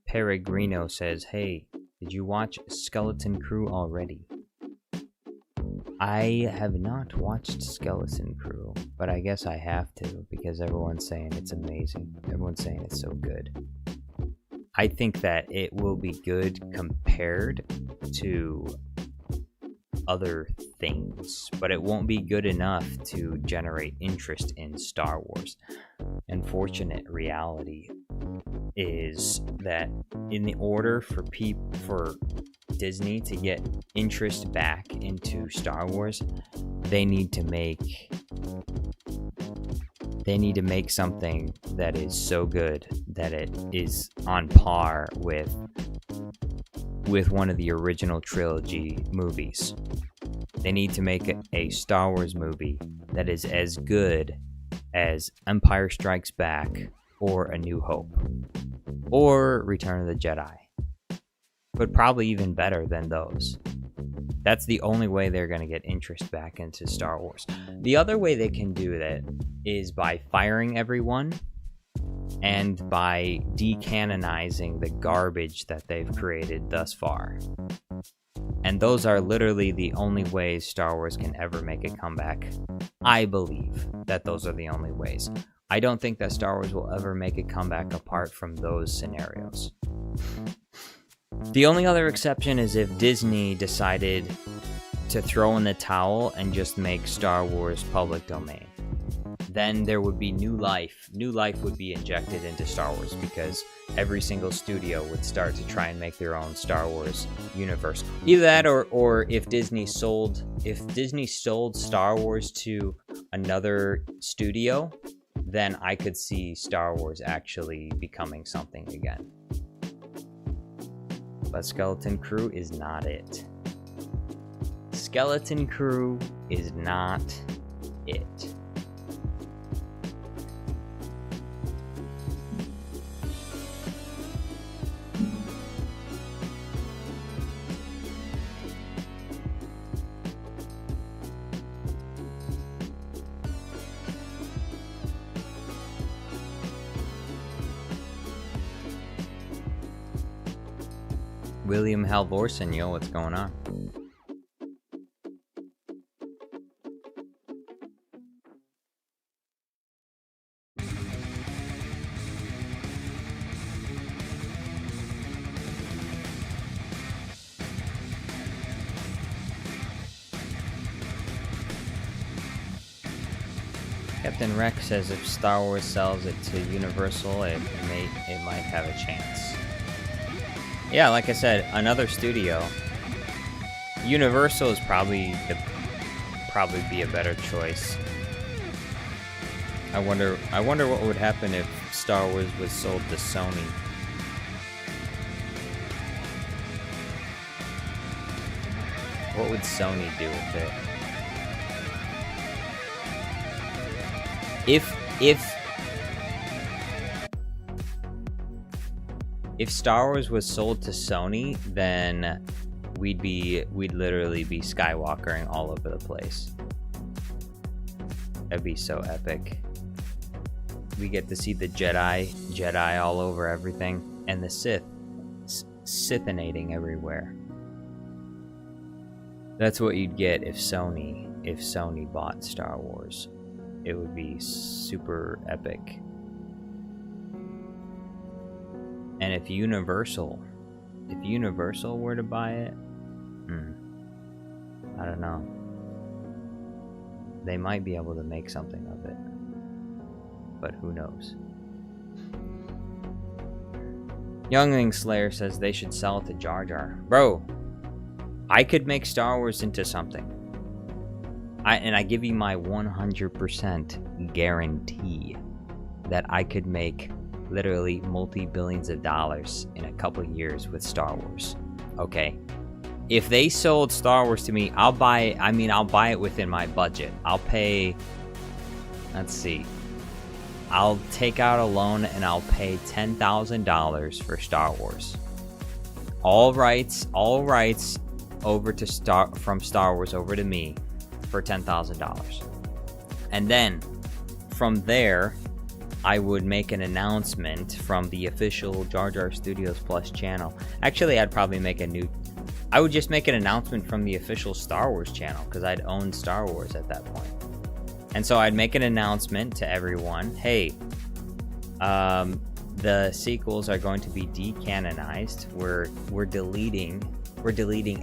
Peregrino says, hey, did you watch Skeleton Crew already? I have not watched Skeleton Crew, but I guess I have to because everyone's saying it's amazing. Everyone's saying it's so good. I think that it will be good compared to other things, but it won't be good enough to generate interest in Star Wars. Unfortunate reality is that in the order for Disney to get interest back into Star Wars, they need to make something that is so good that it is on par with one of the original trilogy movies. They need to make a Star Wars movie that is as good as Empire Strikes Back or A New Hope or Return of the Jedi, but probably even better than those. That's the only way they're going to get interest back into Star Wars. The other way they can do that is by firing everyone and by decanonizing the garbage that they've created thus far. And those are literally the only ways Star Wars can ever make a comeback. I believe that those are the only ways. I don't think that Star Wars will ever make a comeback apart from those scenarios. The only other exception is if Disney decided to throw in the towel and just make Star Wars public domain. then there would be new life. New life would be injected into Star Wars because every single studio would start to try and make their own Star Wars universe. Either that, or if Disney sold Star Wars to another studio, then I could see Star Wars actually becoming something again. But Skeleton Crew is not it. Skeleton Crew is not it. William Halvorsen, yo, what's going on? Captain Rex says if Star Wars sells it to Universal, it might have a chance. Yeah, like I said, another studio. Universal is probably be a better choice. I wonder what would happen if Star Wars was sold to Sony. What would Sony do with it? If Star Wars was sold to Sony, then we'd literally be Skywalkering all over the place. That'd be so epic. We get to see the Jedi all over everything, and the Sithinating everywhere. That's what you'd get if Sony bought Star Wars. It would be super epic. And if Universal were to buy it, I don't know. They might be able to make something of it, but who knows? Youngling Slayer says they should sell it to Jar Jar. Bro, I could make Star Wars into something. I give you my 100% guarantee that I could make literally multi-billions of dollars in a couple years with Star Wars. Okay, if they sold Star Wars to me, I'll buy it within my budget. I'll pay, let's see, I'll take out a loan and I'll pay $10,000 for Star Wars. All rights over to from Star Wars over to me for $10,000. And then from there, I would make an announcement from the official Jar Jar Studios Plus channel. Actually, I would just make an announcement from the official Star Wars channel, because I'd owned Star Wars at that point. And so I'd make an announcement to everyone, hey, the sequels are going to be decanonized. We're deleting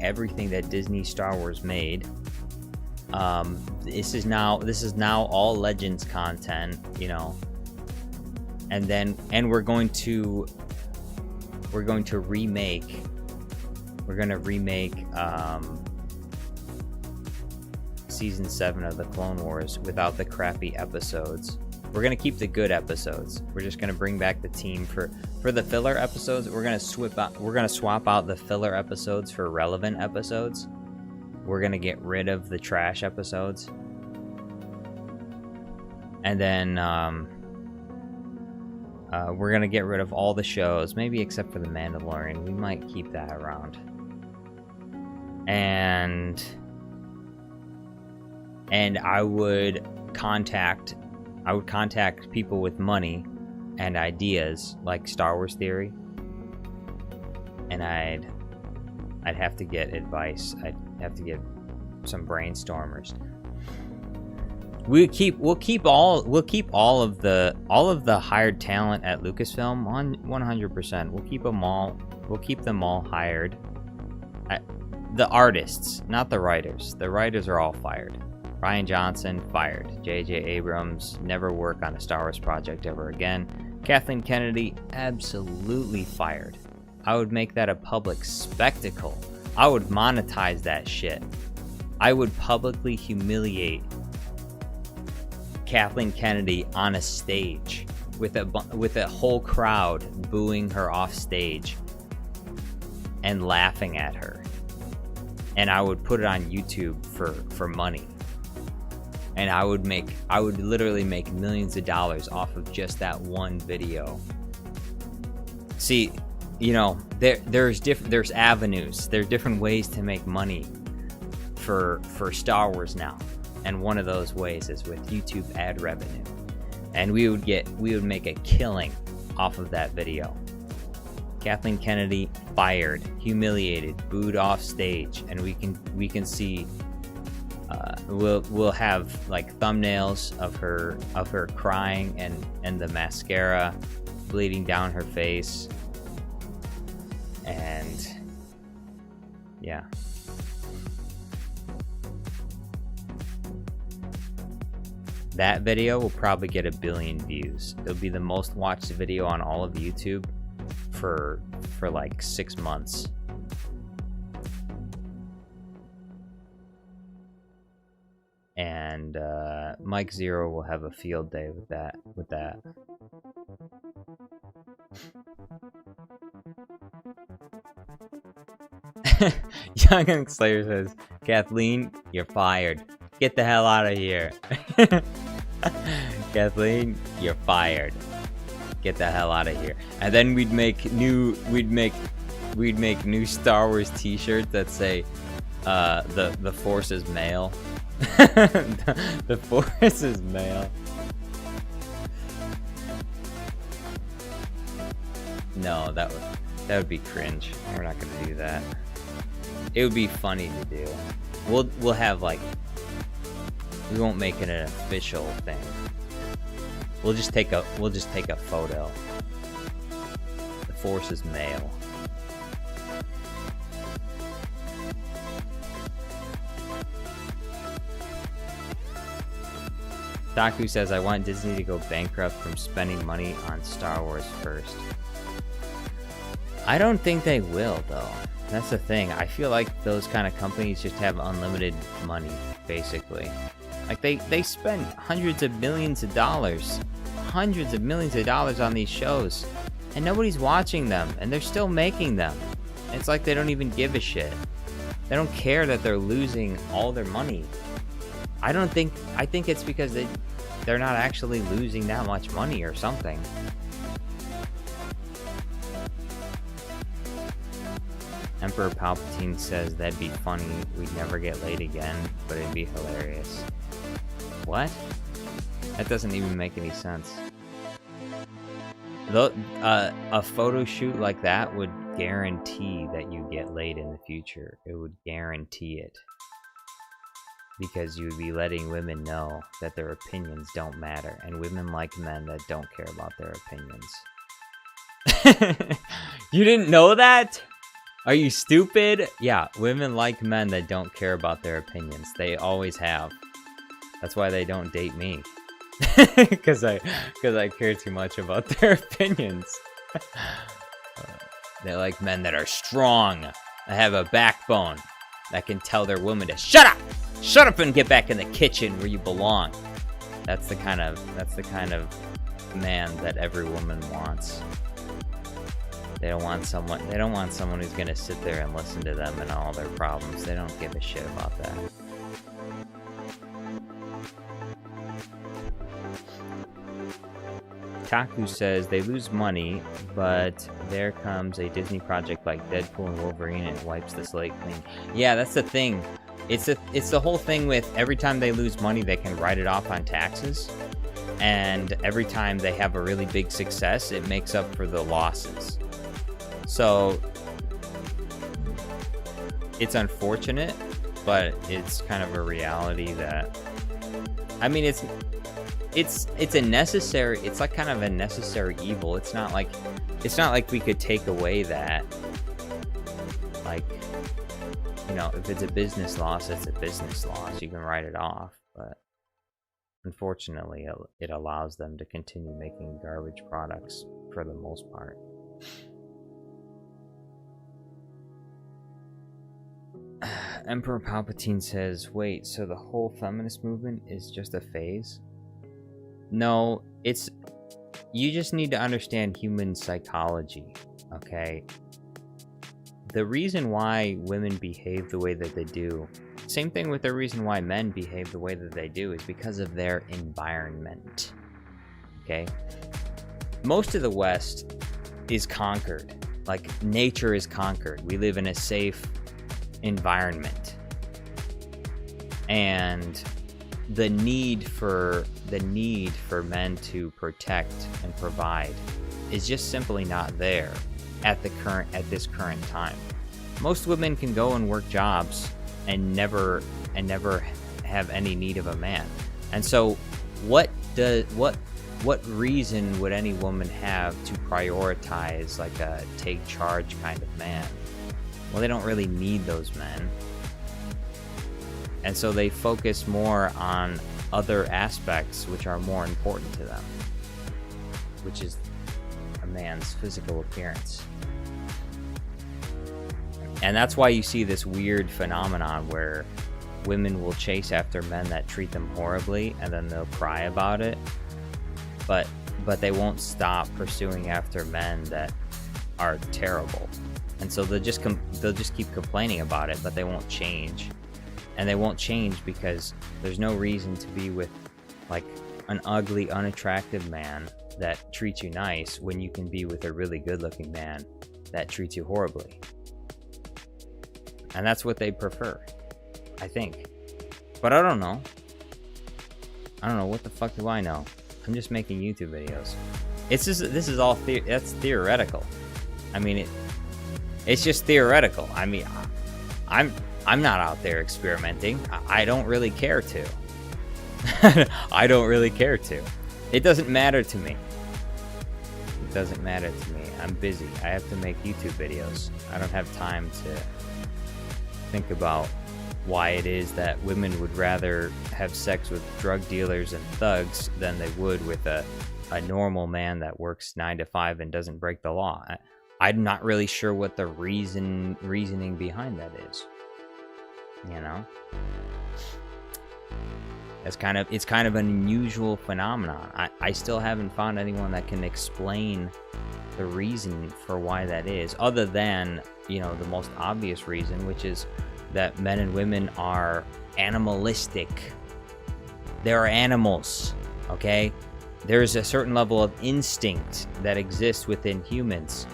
everything that Disney Star Wars made. This is now all Legends content, you know. And we're going to remake season 7 of the Clone Wars without the crappy episodes. We're gonna keep the good episodes. We're just gonna bring back the team for the filler episodes. We're gonna swap out the filler episodes for relevant episodes. We're gonna get rid of the trash episodes, and then we're gonna get rid of all the shows, maybe except for the Mandalorian. We might keep that around. And I would contact people with money and ideas like Star Wars Theory, and I'd have to get advice. I'd have to get some brainstormers. We'll keep all of the hired talent at Lucasfilm on 100%. We'll keep them all hired. The artists, not the writers. The writers are all fired. Rian Johnson, fired. J.J. Abrams, never work on a Star Wars project ever again. Kathleen Kennedy, absolutely fired. I would make that a public spectacle. I would monetize that shit. I would publicly humiliate Kathleen Kennedy on a stage with a whole crowd booing her off stage and laughing at her. And I would put it on YouTube for money. And I would literally make millions of dollars off of just that one video. See, you know, there's avenues. There are different ways to make money for Star Wars now. And one of those ways is with YouTube ad revenue. And we would make a killing off of that video. Kathleen Kennedy fired, humiliated, booed off stage, and we can see we'll have like thumbnails of her crying and the mascara bleeding down her face, and yeah. That video will probably get 1 billion views. It'll be the most watched video on all of YouTube for like 6 months. And Mike Zero will have a field day with that. Young and Slayer says, Kathleen, you're fired. Get the hell out of here. Kathleen, you're fired. Get the hell out of here. And then we'd make new Star Wars t-shirts that say the Force is male. The Force is male. No, that would be cringe. We're not gonna do that. It would be funny to do. We'll have like, we won't make it an official thing. We'll just take a photo. The Force is male. Daku says, I want Disney to go bankrupt from spending money on Star Wars first. I don't think they will, though. That's the thing. I feel like those kind of companies just have unlimited money, basically. Like, they spend hundreds of millions of dollars on these shows, and nobody's watching them, and they're still making them. It's like they don't even give a shit. They don't care that they're losing all their money. I think it's because they're not actually losing that much money or something. Emperor Palpatine says that'd be funny. We'd never get laid again, but it'd be hilarious. What? That doesn't even make any sense. Though, a photo shoot like that would guarantee that you get laid in the future. It would guarantee it. Because you would be letting women know that their opinions don't matter, and women like men that don't care about their opinions. You didn't know that? Are you stupid? Yeah, women like men that don't care about their opinions. They always have. That's why they don't date me. Because I care too much about their opinions. They like men that are strong, that have a backbone, that can tell their woman to shut up! Shut up and get back in the kitchen where you belong. That's the kind of man that every woman wants. They don't want someone who's gonna sit there and listen to them and all their problems. They don't give a shit about that. Taku says they lose money, but there comes a Disney project like Deadpool and Wolverine and it wipes the slate clean. Yeah, that's the thing. It's the whole thing with every time they lose money, they can write it off on taxes. And every time they have a really big success, it makes up for the losses. So it's unfortunate, but it's kind of a reality that, I mean, it's a necessary, it's like kind of a necessary evil. It's not like we could take away that, like, you know, if it's a business loss, it's a business loss. You can write it off. but unfortunately, it allows them to continue making garbage products for the most part. Emperor Palpatine says, wait, so the whole feminist movement is just a phase? No, you just need to understand human psychology, okay? The reason why women behave the way that they do, same thing with the reason why men behave the way that they do, is because of their environment, okay? Most of the West is conquered. Like, nature is conquered. We live in a safe environment, and the need for men to protect and provide is just simply not there at this current time. Most women can go and work jobs and never have any need of a man. And so what reason would any woman have to prioritize like a take charge kind of man? Well, they don't really need those men. And so they focus more on other aspects which are more important to them, which is a man's physical appearance. And that's why you see this weird phenomenon where women will chase after men that treat them horribly, and then they'll cry about it, but they won't stop pursuing after men that are terrible. And so they'll just keep complaining about it, but they won't change. And they won't change because there's no reason to be with like an ugly, unattractive man that treats you nice when you can be with a really good-looking man that treats you horribly. And that's what they prefer, I think. But I don't know. What the fuck do I know? I'm just making YouTube videos. This is all that's theoretical. I mean, it's just theoretical. I mean, I'm not out there experimenting. I don't really care to. I don't really care to. It doesn't matter to me. It doesn't matter to me. I'm busy. I have to make YouTube videos. I don't have time to think about why it is that women would rather have sex with drug dealers and thugs than they would with a normal man that works 9 to 5 and doesn't break the law. I'm not really sure what the reasoning behind that is. You know, it's kind of an unusual phenomenon. I still haven't found anyone that can explain the reason for why that is, other than, you know, the most obvious reason, which is that men and women are animalistic. They're animals, okay? There's a certain level of instinct that exists within humans,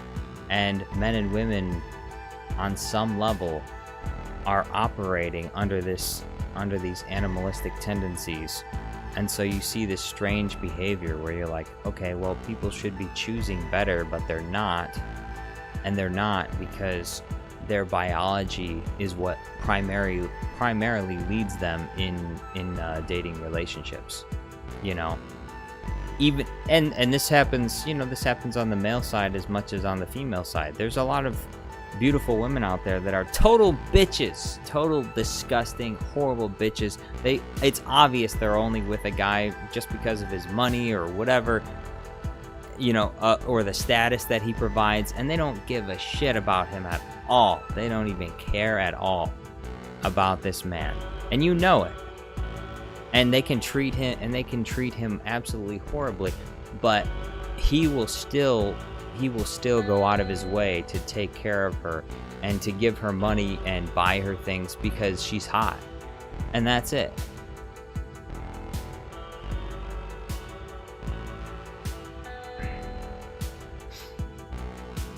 and men and women on some level are operating under these animalistic tendencies. And so you see this strange behavior where you're like, okay, well, people should be choosing better, but they're not. And they're not because their biology is what primarily leads them in dating relationships, you know. Even and this happens, you know, this happens on the male side as much as on the female side. There's a lot of beautiful women out there that are total bitches, total disgusting, horrible bitches. It's obvious they're only with a guy just because of his money or whatever, you know, or the status that he provides, and they don't give a shit about him at all. They don't even care at all about this man, and you know it. And they can treat him absolutely horribly, but he will still go out of his way to take care of her and to give her money and buy her things because she's hot. And that's it.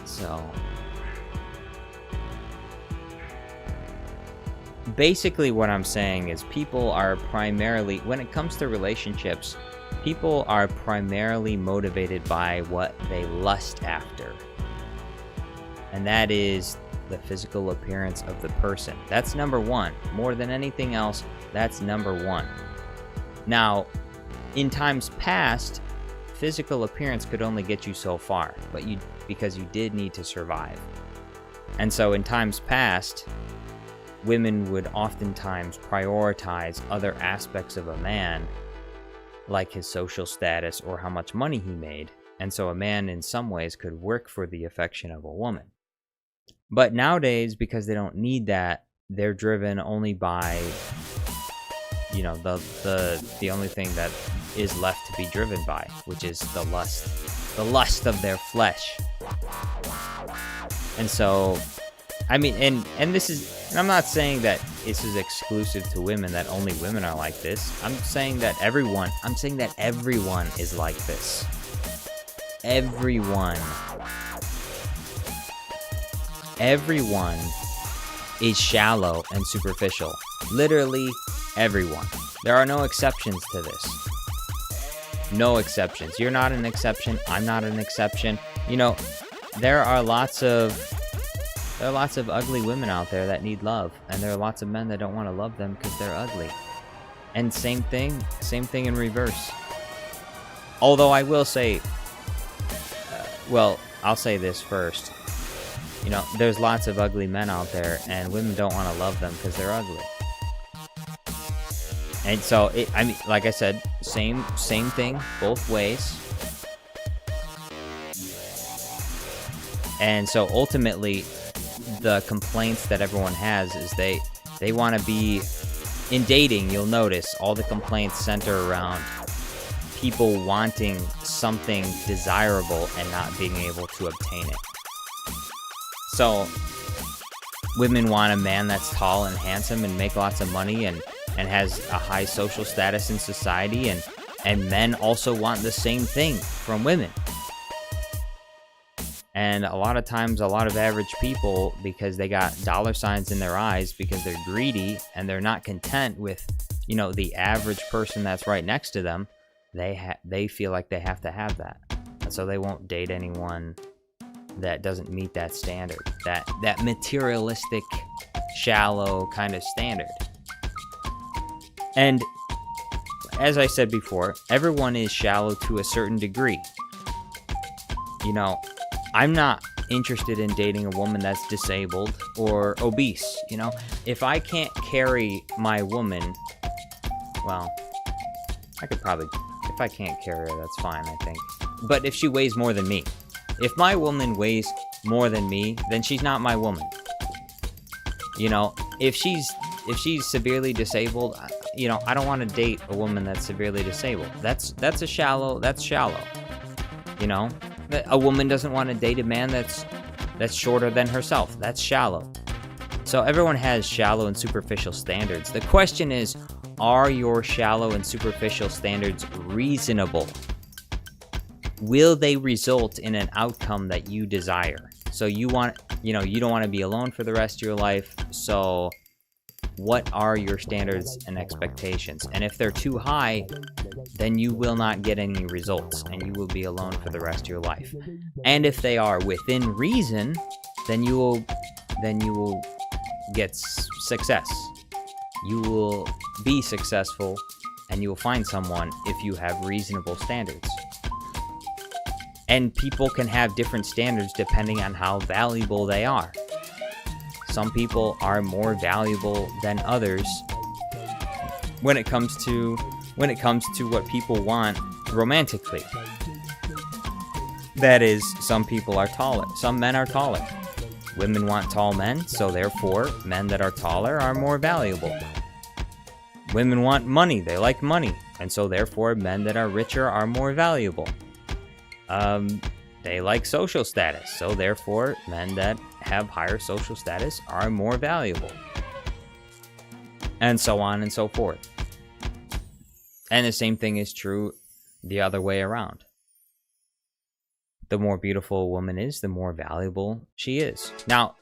So basically what I'm saying is people are primarily, when it comes to relationships, people are primarily motivated by what they lust after. And that is the physical appearance of the person. That's number one. More than anything else, that's number one. Now, in times past, physical appearance could only get you so far, because you did need to survive. And so in times past, women would oftentimes prioritize other aspects of a man, like his social status or how much money he made. And so a man in some ways could work for the affection of a woman. But nowadays, because they don't need that, they're driven only by, you know, the only thing that is left to be driven by, which is the lust of their flesh. And so, I mean, and this is, and I'm not saying that this is exclusive to women, that only women are like this. I'm saying that everyone is like this. Everyone is shallow and superficial. Literally everyone. There are no exceptions to this. No exceptions. You're not an exception. I'm not an exception. You know, there are lots of ugly women out there that need love, and there are lots of men that don't want to love them because they're ugly. And same thing in reverse. Although I will say, well, I'll say this first. You know, there's lots of ugly men out there, and women don't want to love them because they're ugly. And so, I mean, like I said, same thing, both ways. And so, ultimately, the complaints that everyone has is they want to be, in dating, you'll notice all the complaints center around people wanting something desirable and not being able to obtain it. So, women want a man that's tall and handsome and make lots of money and has a high social status in society, and men also want the same thing from women. And a lot of times, a lot of average people, because they got dollar signs in their eyes, because they're greedy and they're not content with, you know, the average person that's right next to them, they feel like they have to have that. And so they won't date anyone that doesn't meet that standard, that materialistic, shallow kind of standard. And as I said before, everyone is shallow to a certain degree. You know, I'm not interested in dating a woman that's disabled or obese. You know, if I can't carry my woman, well, I could probably, if I can't carry her, that's fine, I think. But if she weighs more than me, if my woman weighs more than me, then she's not my woman. You know, if she's severely disabled, you know, I don't want to date a woman that's severely disabled. That's shallow. You know, a woman doesn't want to date a man that's shorter than herself. That's shallow. So everyone has shallow and superficial standards. The question is, are your shallow and superficial standards reasonable? Will they result in an outcome that you desire? So you don't want to be alone for the rest of your life. So what are your standards and expectations? And if they're too high, then you will not get any results and you will be alone for the rest of your life. And if they are within reason, then you will get success. You will be successful and you will find someone if you have reasonable standards. And people can have different standards depending on how valuable they are. Some people are more valuable than others when it comes to what people want romantically. That is, some people are taller. Some men are taller. Women want tall men, so therefore, men that are taller are more valuable. Women want money. They like money, and so therefore, men that are richer are more valuable. They like social status, so therefore, men that have higher social status are more valuable. And so on and so forth. And the same thing is true the other way around. The more beautiful a woman is, the more valuable she is. Now,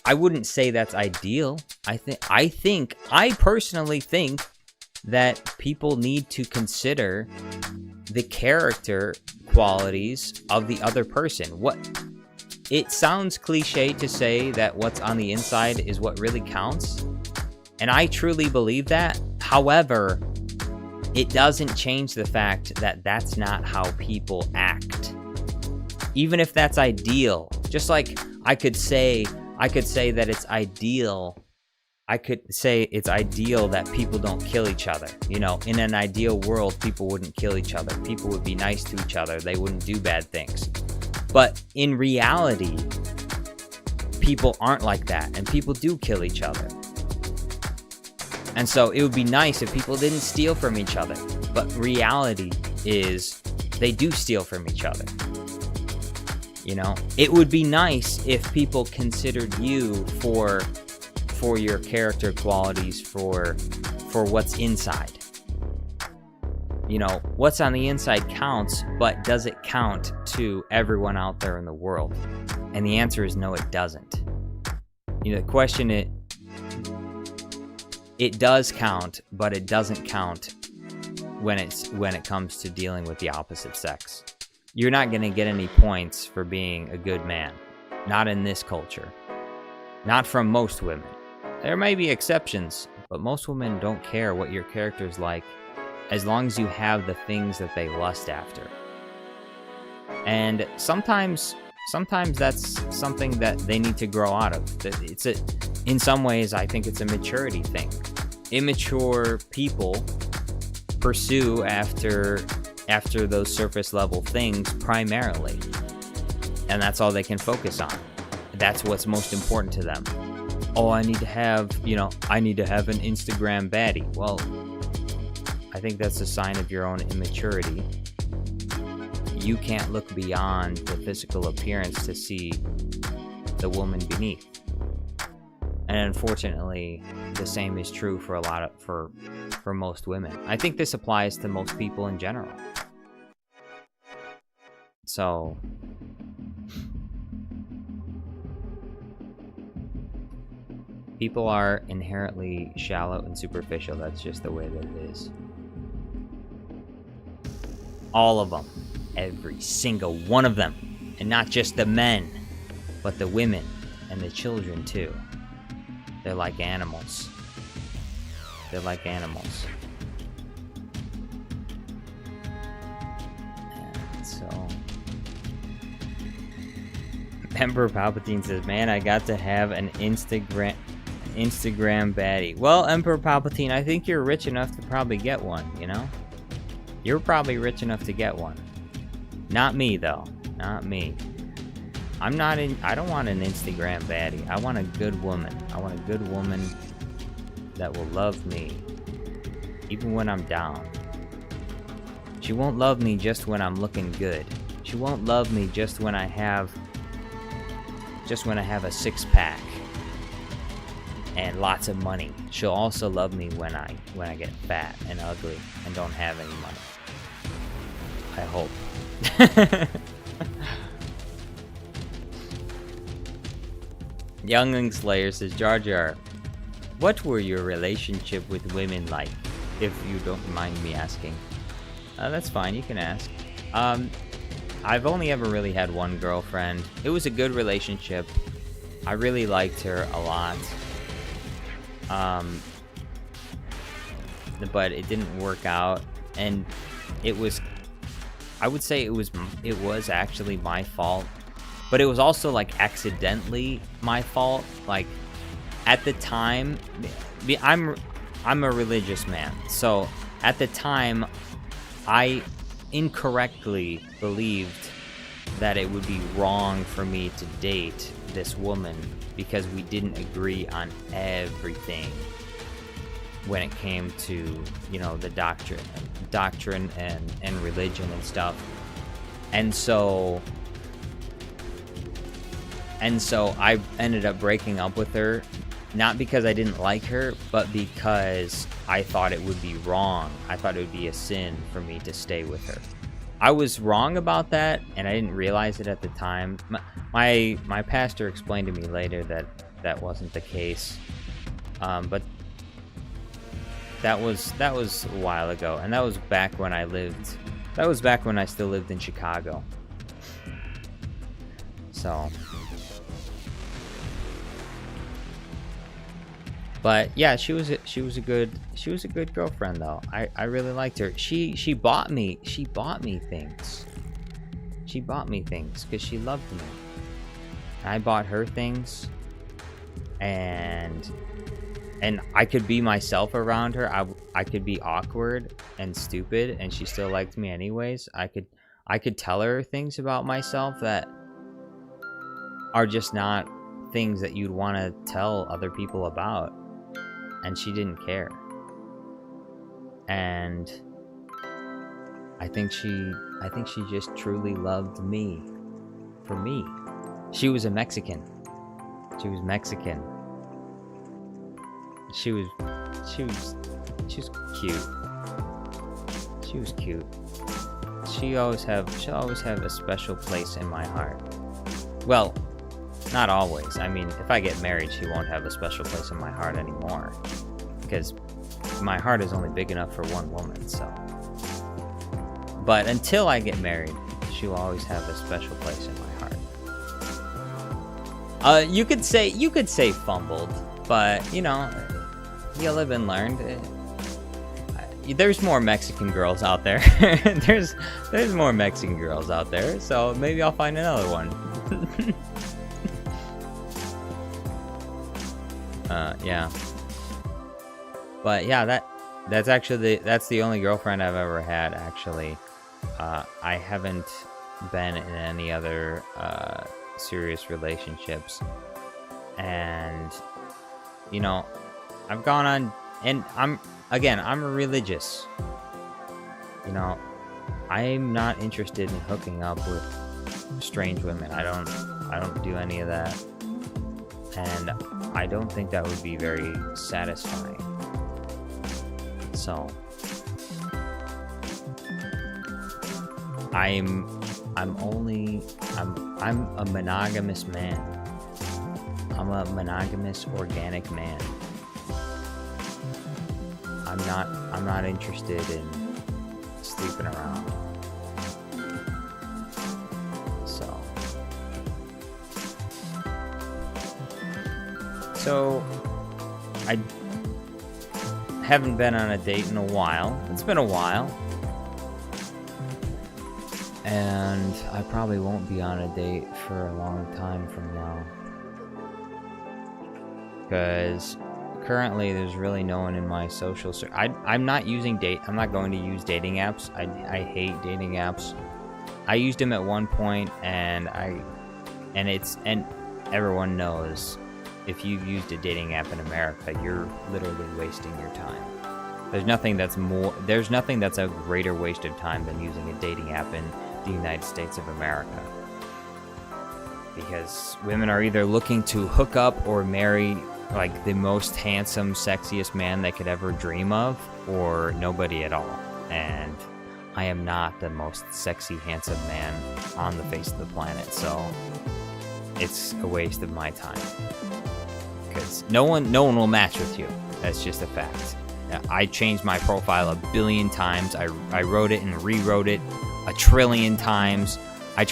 I wouldn't say that's ideal. I personally think that people need to consider the character qualities of the other person. It sounds cliche to say that what's on the inside is what really counts, and I truly believe that. However, it doesn't change the fact that that's not how people act. Even if that's ideal, just like I could say that it's ideal I could say it's ideal that people don't kill each other. You know, in an ideal world, people wouldn't kill each other. People would be nice to each other. They wouldn't do bad things. But in reality, people aren't like that, and people do kill each other. And so it would be nice if people didn't steal from each other. But reality is they do steal from each other. You know, it would be nice if people considered you for your character qualities, for what's inside. You know, what's on the inside counts, but does it count to everyone out there in the world? And the answer is no, it doesn't. You know, the question is, it does count, but it doesn't count when it comes to dealing with the opposite sex. You're not going to get any points for being a good man. Not in this culture. Not from most women. There may be exceptions, but most women don't care what your character's like as long as you have the things that they lust after. And sometimes that's something that they need to grow out of. In some ways, I think it's a maturity thing. Immature people pursue after those surface level things primarily. And that's all they can focus on. That's what's most important to them. Oh, I need to have an Instagram baddie. Well, I think that's a sign of your own immaturity. You can't look beyond the physical appearance to see the woman beneath. And unfortunately, the same is true for for most women. I think this applies to most people in general. So people are inherently shallow and superficial. That's just the way that it is. All of them. Every single one of them. And not just the men, but the women and the children too. They're like animals. They're like animals. And so Emperor Palpatine says, man, I got to have an Instagram baddie. Well, Emperor Palpatine, I think you're rich enough to probably get one, you know? You're probably rich enough to get one. Not me, though. Not me. I don't want an Instagram baddie. I want a good woman. I want a good woman that will love me, even when I'm down. She won't love me just when I'm looking good. She won't love me just when I have a six-pack and lots of money. She'll also love me when I get fat and ugly and don't have any money. I hope. Youngling Slayer says, Jar Jar, what were your relationship with women like, if you don't mind me asking? That's fine, you can ask. I've only ever really had one girlfriend. It was a good relationship. I really liked her a lot. But it didn't work out, and I would say it was actually my fault, but it was also like accidentally my fault. Like at the time, I'm a religious man, so at the time I incorrectly believed that it would be wrong for me to date this woman because we didn't agree on everything when it came to, you know, the doctrine and religion and stuff. And so I ended up breaking up with her, not because I didn't like her, but because I thought it would be wrong. I thought it would be a sin for me to stay with her. I was wrong about that, and I didn't realize it at the time. My pastor explained to me later that wasn't the case, but that was a while ago, and that was back when I still lived in Chicago. So, but yeah, she was a good girlfriend though. I really liked her. She bought me things. She bought me things because she loved me. I bought her things, and and I could be myself around her. I could be awkward and stupid, and she still liked me anyways. I could tell her things about myself that are just not things that you'd want to tell other people about, and she didn't care. And I think she just truly loved me for me. She was a Mexican. She was Mexican. She was cute. She was cute. She'll always have a special place in my heart. Well, not always. I mean, if I get married, she won't have a special place in my heart anymore, because my heart is only big enough for one woman. So, but until I get married, she will always have a special place in my heart. You could say fumbled, but you know, you live and learn. There's more Mexican girls out there. there's more Mexican girls out there, so maybe I'll find another one. Yeah. But yeah, that's the only girlfriend I've ever had, actually. I haven't been in any other serious relationships, and you know, I've gone on, and I'm religious. You know, I'm not interested in hooking up with strange women. I don't do any of that, and I don't think that would be very satisfying. So I'm a monogamous man. I'm a monogamous organic man. I'm not interested in sleeping around. So I haven't been on a date in a while. It's been a while. And I probably won't be on a date for a long time from now. Because currently there's really no one in my social circle. I'm not going to use dating apps. I hate dating apps. I used them at one point, and everyone knows, if you've used a dating app in America, you're literally wasting your time. There's nothing that's a greater waste of time than using a dating app in the United States of America. Because women are either looking to hook up or marry like the most handsome, sexiest man they could ever dream of, or nobody at all. And I am not the most sexy, handsome man on the face of the planet, so it's a waste of my time. Because no one will match with you. That's just a fact. I changed my profile a billion times. I wrote it and rewrote it a trillion times. I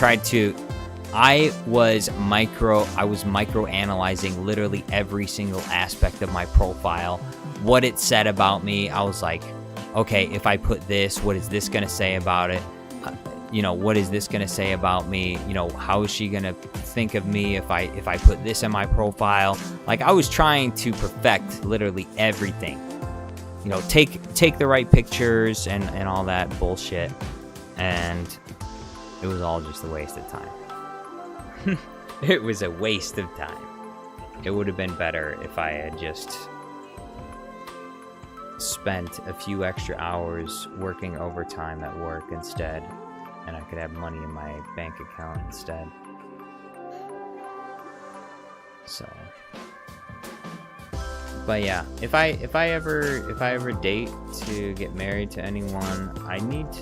was micro-analyzing literally every single aspect of my profile, what it said about me. I was like, okay, if I put this, what is this gonna say about it? What is this gonna say about me? How is she gonna think of me if I put this in my profile? Like, I was trying to perfect literally everything. Take the right pictures and all that bullshit, and it was all just a waste of time. It was a waste of time. It would have been better if I had just spent a few extra hours working overtime at work instead, and I could have money in my bank account instead. So, but yeah, if I ever date to get married to anyone, I need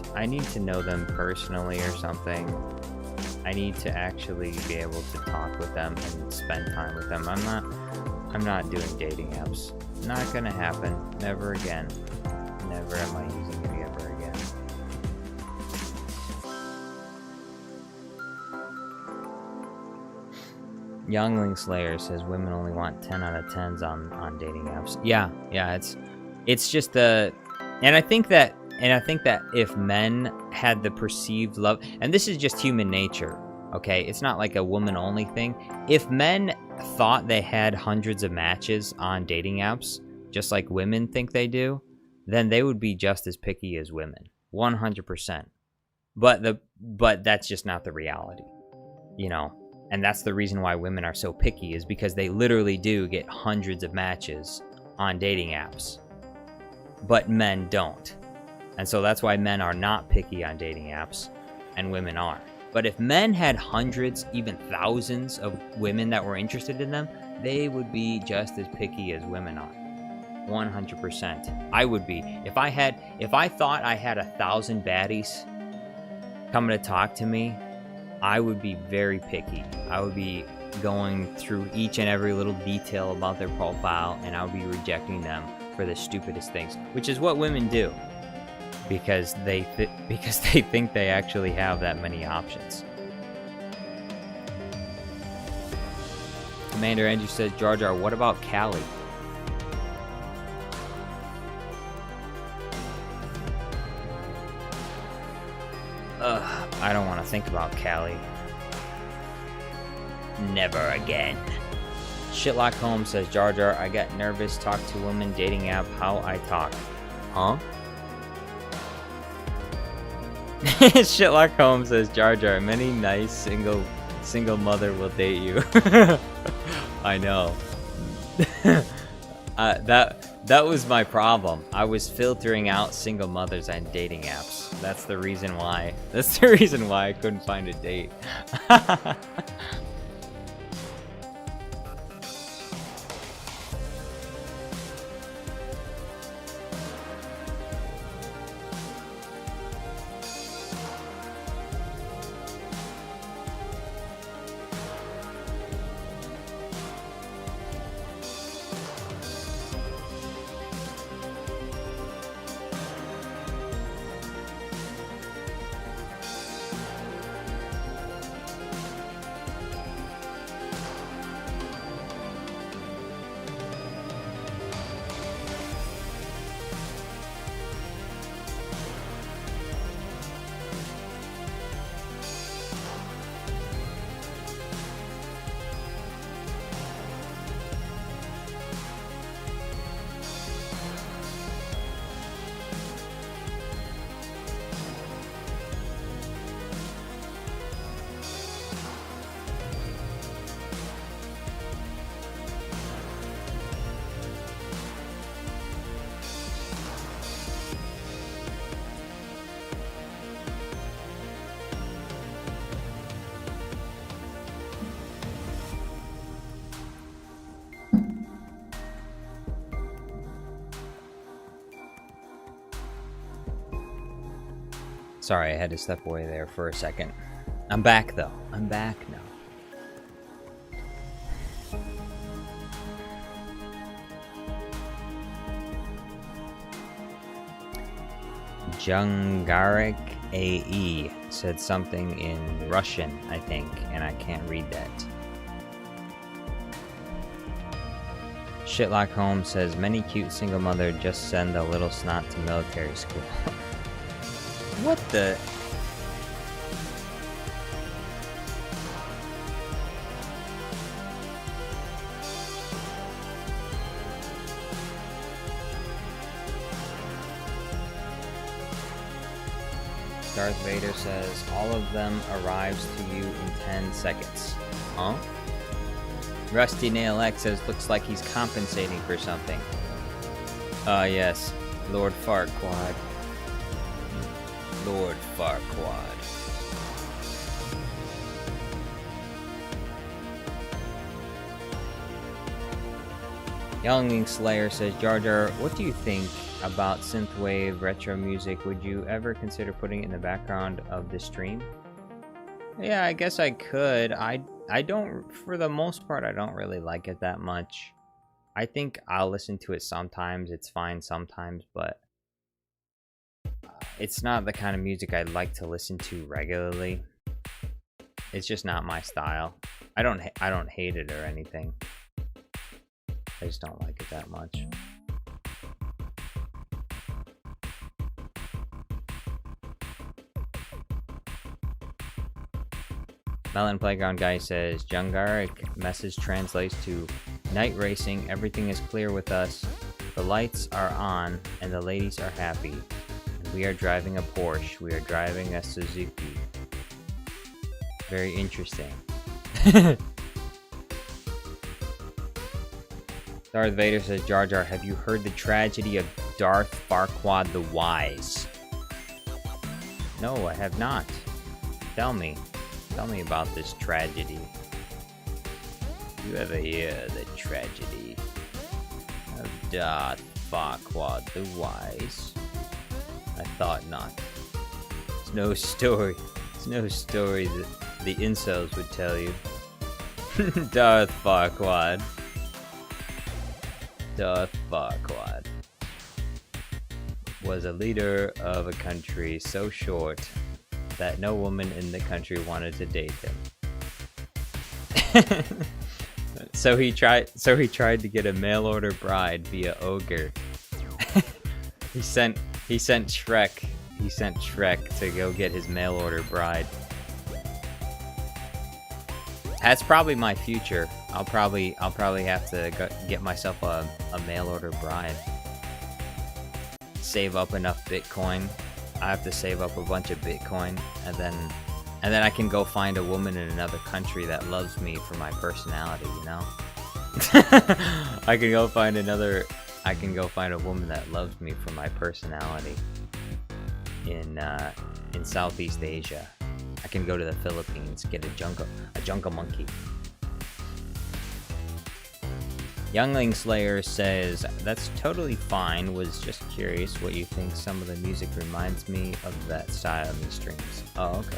to know them personally or something. I need to actually be able to talk with them and spend time with them. I'm not doing dating apps. Not gonna happen. Never again. Never am I using it ever again. Youngling Slayer says women only want 10 out of 10s on dating apps. Yeah, it's just and I think that if men had the perceived love, and this is just human nature, okay? It's not like a woman-only thing. If men thought they had hundreds of matches on dating apps, just like women think they do, then they would be just as picky as women, 100%. But that's just not the reality, you know. And that's the reason why women are so picky, is because they literally do get hundreds of matches on dating apps, but men don't. And so that's why men are not picky on dating apps and women are. But if men had hundreds, even thousands of women that were interested in them, they would be just as picky as women are. 100%. I would be. If I thought I had 1,000 baddies coming to talk to me, I would be very picky. I would be going through each and every little detail about their profile, and I would be rejecting them for the stupidest things, which is what women do, because they think they actually have that many options. Commander Andrew says, Jar Jar, what about Callie? I don't want to think about Callie. Never again. Shitlock Holmes says, Jar Jar, I got nervous, talk to women, dating app, how I talk. Huh? Shitlock Holmes says, Jar Jar, many nice single mother will date you. I know. That was my problem. I was filtering out single mothers on dating apps. That's the reason why. That's the reason why I couldn't find a date. Sorry, I had to step away there for a second. I'm back, though. I'm back now. Jungarik AE said something in Russian, I think, and I can't read that. Shitlock Holmes says, many cute single mother just send a little snot to military school. What the? Darth Vader says, all of them arrives to you in 10 seconds. Huh? Rusty Nail X says, looks like he's compensating for something. Yes. Lord Farquaad. Lord Farquaad. Youngling Slayer says, Jar Jar, what do you think about synthwave retro music? Would you ever consider putting it in the background of the stream? Yeah, I guess I could. I don't, for the most part, I don't really like it that much. I think I'll listen to it sometimes. It's fine sometimes, but it's not the kind of music I'd like to listen to regularly. It's just not my style. I don't hate it or anything. I just don't like it that much. Melon Playground Guy says, Jungaric message translates to night racing. Everything is clear with us. The lights are on and the ladies are happy. And we are driving a Porsche. We are driving a Suzuki. Very interesting. Darth Vader says, Jar Jar, have you heard the tragedy of Darth Farquaad the Wise? No, I have not. Tell me. Tell me about this tragedy. You ever hear the tragedy of Darth Farquaad the Wise? I thought not. It's no story. It's no story that the incels would tell you. Darth Farquaad. Darth Farquaad was a leader of a country so short that no woman in the country wanted to date him. So he tried to get a mail order bride via Ogre. he sent Shrek to go get his mail order bride. That's probably my future. I'll probably have to get myself a mail order bride. Save up enough Bitcoin. I have to save up a bunch of Bitcoin, and then I can go find a woman in another country that loves me for my personality, you know? I can go find a woman that loves me for my personality in Southeast Asia. I can go to the Philippines, get a jungle monkey. Youngling Slayer says, that's totally fine, was just curious what you think. Some of the music reminds me of that style in these streams. Oh, okay.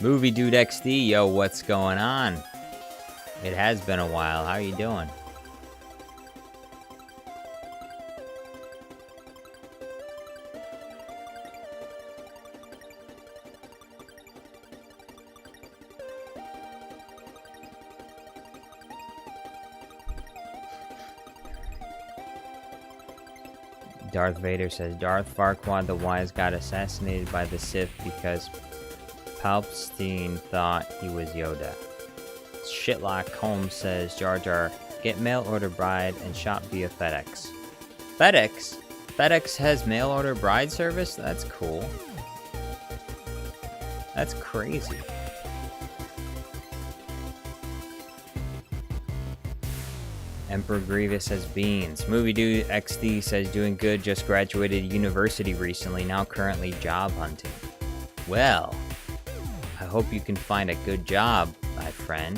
Movie Dude XD, yo, what's going on? It has been a while, how you doing? Darth Vader says, Darth Farquaad the Wise got assassinated by the Sith because Palpatine thought he was Yoda. Shitlock Holmes says, Jar Jar, get mail order bride and shop via FedEx. FedEx? FedEx has mail order bride service? That's cool. That's crazy. Emperor Grievous says beans. Movie Dude XD says doing good, just graduated university recently, now currently job hunting. Well, I hope you can find a good job, my friend.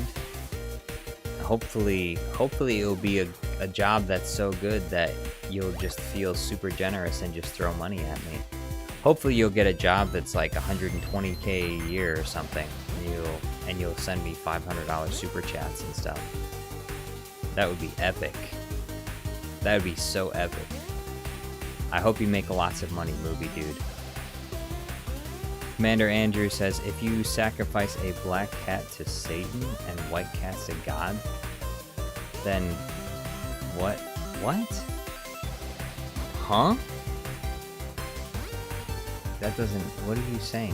Hopefully it'll be a job that's so good that you'll just feel super generous and just throw money at me. Hopefully you'll get a job that's like $120K a year or something, and you'll send me $500 super chats and stuff. That would be epic. That would be so epic. I hope you make lots of money, Movie Dude. Commander Andrew says, if you sacrifice a black cat to Satan and white cats to God, then what? What? Huh? That doesn't... What are you saying?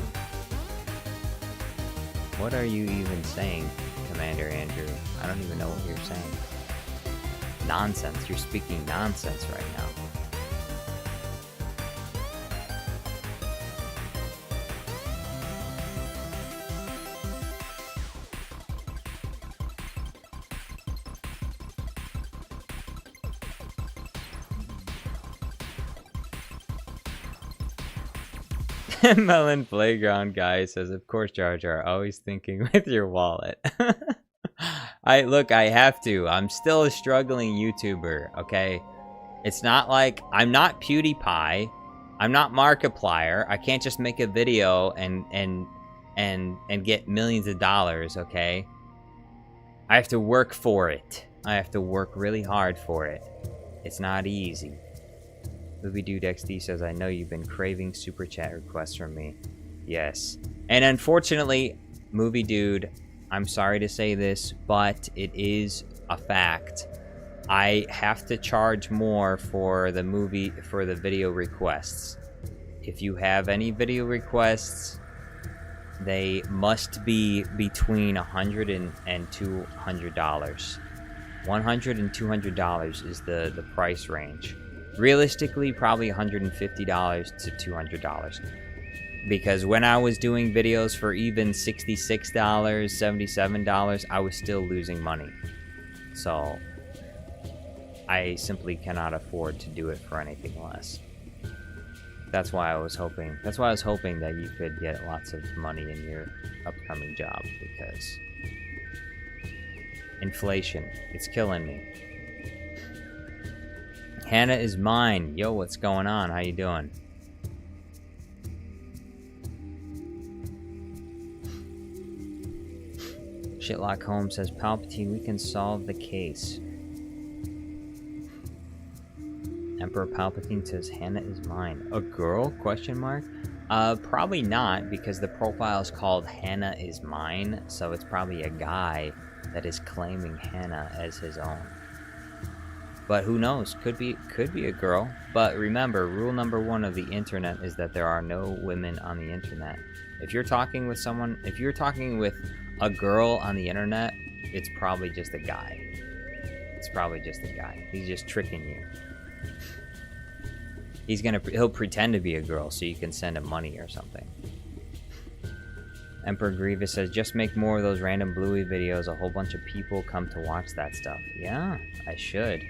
What are you even saying, Commander Andrew? I don't even know what you're saying. Nonsense. You're speaking nonsense right now. Melon Playground guy says, of course, Jar Jar, always thinking with your wallet. I have to. I'm still a struggling YouTuber, okay? It's not like I'm not PewDiePie. I'm not Markiplier. I can't just make a video and get millions of dollars, okay? I have to work for it. I have to work really hard for it. It's not easy. Movie Dude XD says, I know you've been craving super chat requests from me. Yes. And unfortunately, Movie Dude, I'm sorry to say this, but it is a fact. I have to charge more for the video requests. If you have any video requests, They must be between $100 and $200. $100 and $200 is the price range. Realistically, probably $150 to $200. Because when I was doing videos for even $66, $77, I was still losing money. So I simply cannot afford to do it for anything less. That's why I was hoping that you could get lots of money in your upcoming job, because inflation, it's killing me. Hannah is mine. Yo, what's going on? How you doing? Shitlock Holmes says, Palpatine, we can solve the case. Emperor Palpatine says, Hannah is mine. A girl? Question mark? Probably not, because the profile is called Hannah is mine, so it's probably a guy that is claiming Hannah as his own. But who knows? Could be a girl. But remember, rule number 1 of the internet is that there are no women on the internet. If you're talking with a girl on the internet, it's probably just a guy. It's probably just a guy. He's just tricking you. He'll pretend to be a girl so you can send him money or something. Emperor Grievous says, just make more of those random Bluey videos. A whole bunch of people come to watch that stuff. Yeah, I should.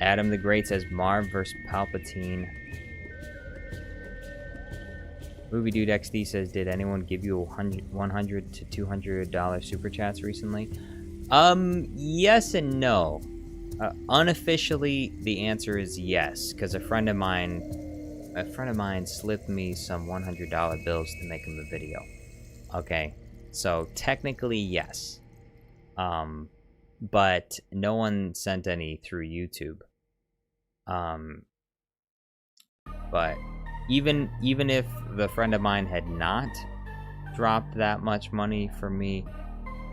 Adam the Great says, Marv vs. Palpatine. Movie Dude XD says, did anyone give you $100 to $200 super chats recently? Yes and no. Unofficially, the answer is yes, because a friend of mine slipped me some $100 bills to make him a video. Okay, so technically yes, but no one sent any through YouTube. But even if the friend of mine had not dropped that much money for me,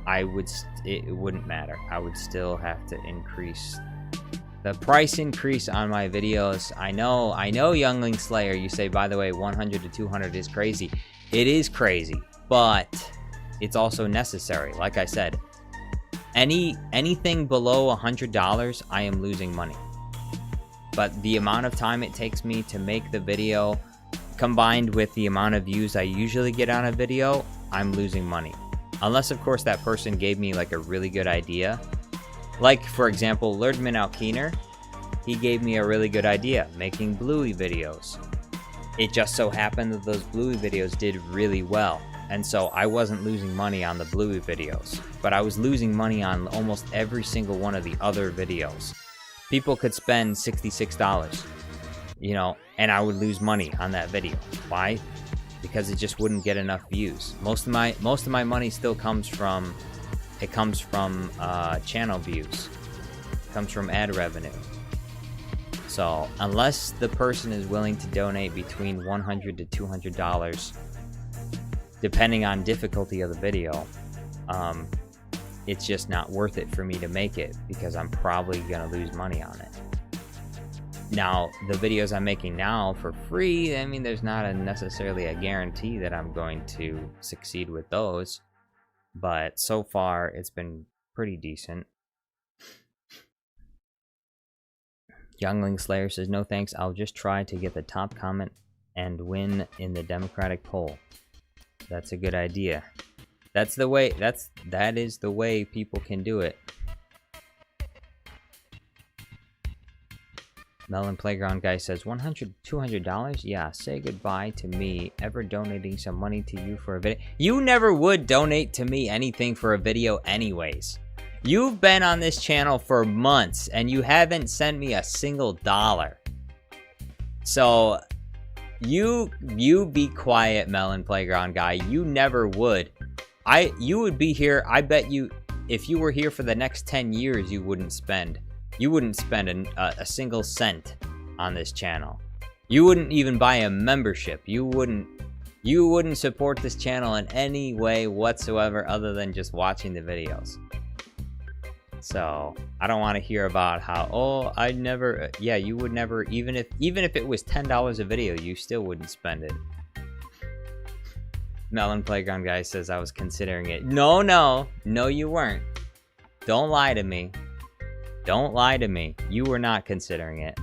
it wouldn't matter. I would still have to increase the price increase on my videos. I know, Youngling Slayer, you say, by the way, 100 to 200 is crazy. It is crazy, but it's also necessary. Like I said, anything below $100, I am losing money. But the amount of time it takes me to make the video, combined with the amount of views I usually get on a video, I'm losing money. Unless, of course, that person gave me, like, a really good idea. Like, for example, Lerdman Alkeener, he gave me a really good idea, making Bluey videos. It just so happened that those Bluey videos did really well. And so I wasn't losing money on the Bluey videos, but I was losing money on almost every single one of the other videos. People could spend $66, you know, and I would lose money on that video. Why? Because it just wouldn't get enough views. Most of my money still comes from channel views. It comes from ad revenue. So unless the person is willing to donate between $100 to $200, depending on difficulty of the video, it's just not worth it for me to make it, because I'm probably gonna lose money on it. Now, the videos I'm making now for free, I mean, there's not necessarily a guarantee that I'm going to succeed with those, but so far it's been pretty decent. Youngling Slayer says, no thanks, I'll just try to get the top comment and win in the Democratic poll. That's a good idea. That's the way, that is the way people can do it. Melon Playground Guy says, $100, $200? Yeah, say goodbye to me ever donating some money to you for a video. You never would donate to me anything for a video anyways. You've been on this channel for months and you haven't sent me a single dollar. So, you be quiet, Melon Playground Guy. You never would. You would be here, I bet you, if you were here for the next 10 years, you wouldn't spend a single cent on this channel. You wouldn't even buy a membership. You wouldn't support this channel in any way whatsoever other than just watching the videos. So I don't want to hear about how, oh, I never, yeah, you would never, even if it was $10 a video, you still wouldn't spend it. Melon Playground guy says I was considering it. No, no. No, you weren't. Don't lie to me. Don't lie to me. You were not considering it.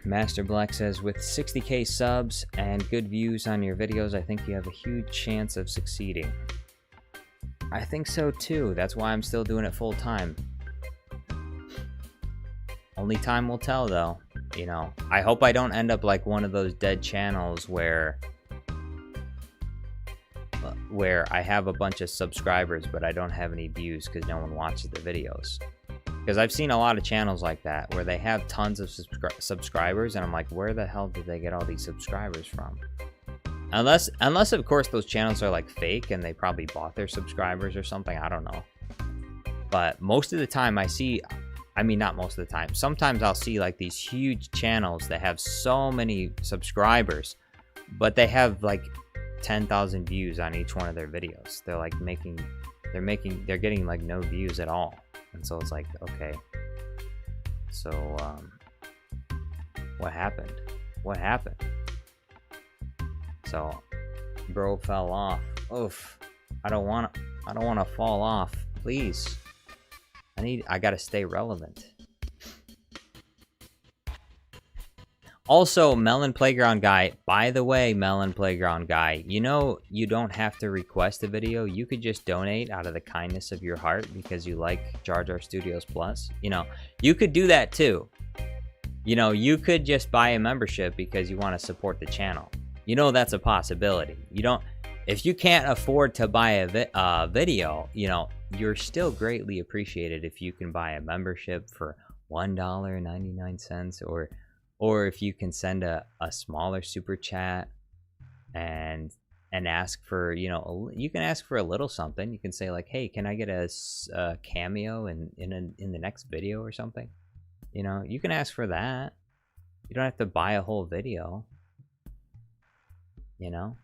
Master Black says, with 60k subs and good views on your videos, I think you have a huge chance of succeeding. I think so too. That's why I'm still doing it full time. Only time will tell though. You know, I hope I don't end up like one of those dead channels where I have a bunch of subscribers but I don't have any views because no one watches the videos. Because I've seen a lot of channels like that where they have tons of subscribers and I'm like, where the hell did they get all these subscribers from? Unless of course those channels are like fake and they probably bought their subscribers or something, I don't know. But most of the time I mean not most of the time, sometimes I'll see like these huge channels that have so many subscribers, but they have like 10,000 views on each one of their videos. They're like they're getting like no views at all. And so it's like, okay, so what happened? What happened? So bro fell off. Oof. I don't want to fall off. Please. I gotta stay relevant. Also, Melon Playground guy, by the way, Melon Playground guy, you know, you don't have to request a video. You could just donate out of the kindness of your heart because you like Jar Jar Studios Plus. You know, you could do that too. You know, you could just buy a membership because you want to support the channel. You know, that's a possibility. You don't, if you can't afford to buy a video, you know, you're still greatly appreciated if you can buy a membership for $1.99 or if you can send a smaller super chat and ask for, you know, you can ask for a little something. You can say like, hey, can I get a cameo in the next video or something? You know, you can ask for that. You don't have to buy a whole video. You know,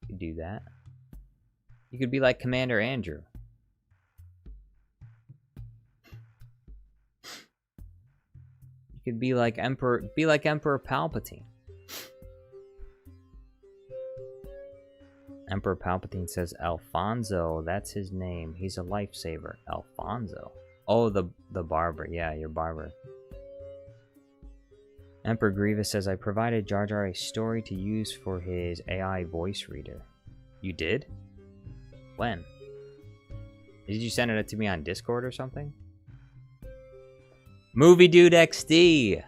you could do that. You could be like Commander Andrew. You could be like Emperor Palpatine. Emperor Palpatine says Alfonso, that's his name. He's a lifesaver. Alfonso. Oh, the barber. Yeah, your barber. Emperor Grievous says, I provided Jar Jar a story to use for his AI voice reader. You did? When? Did you send it to me on Discord or something? Movie Dude XD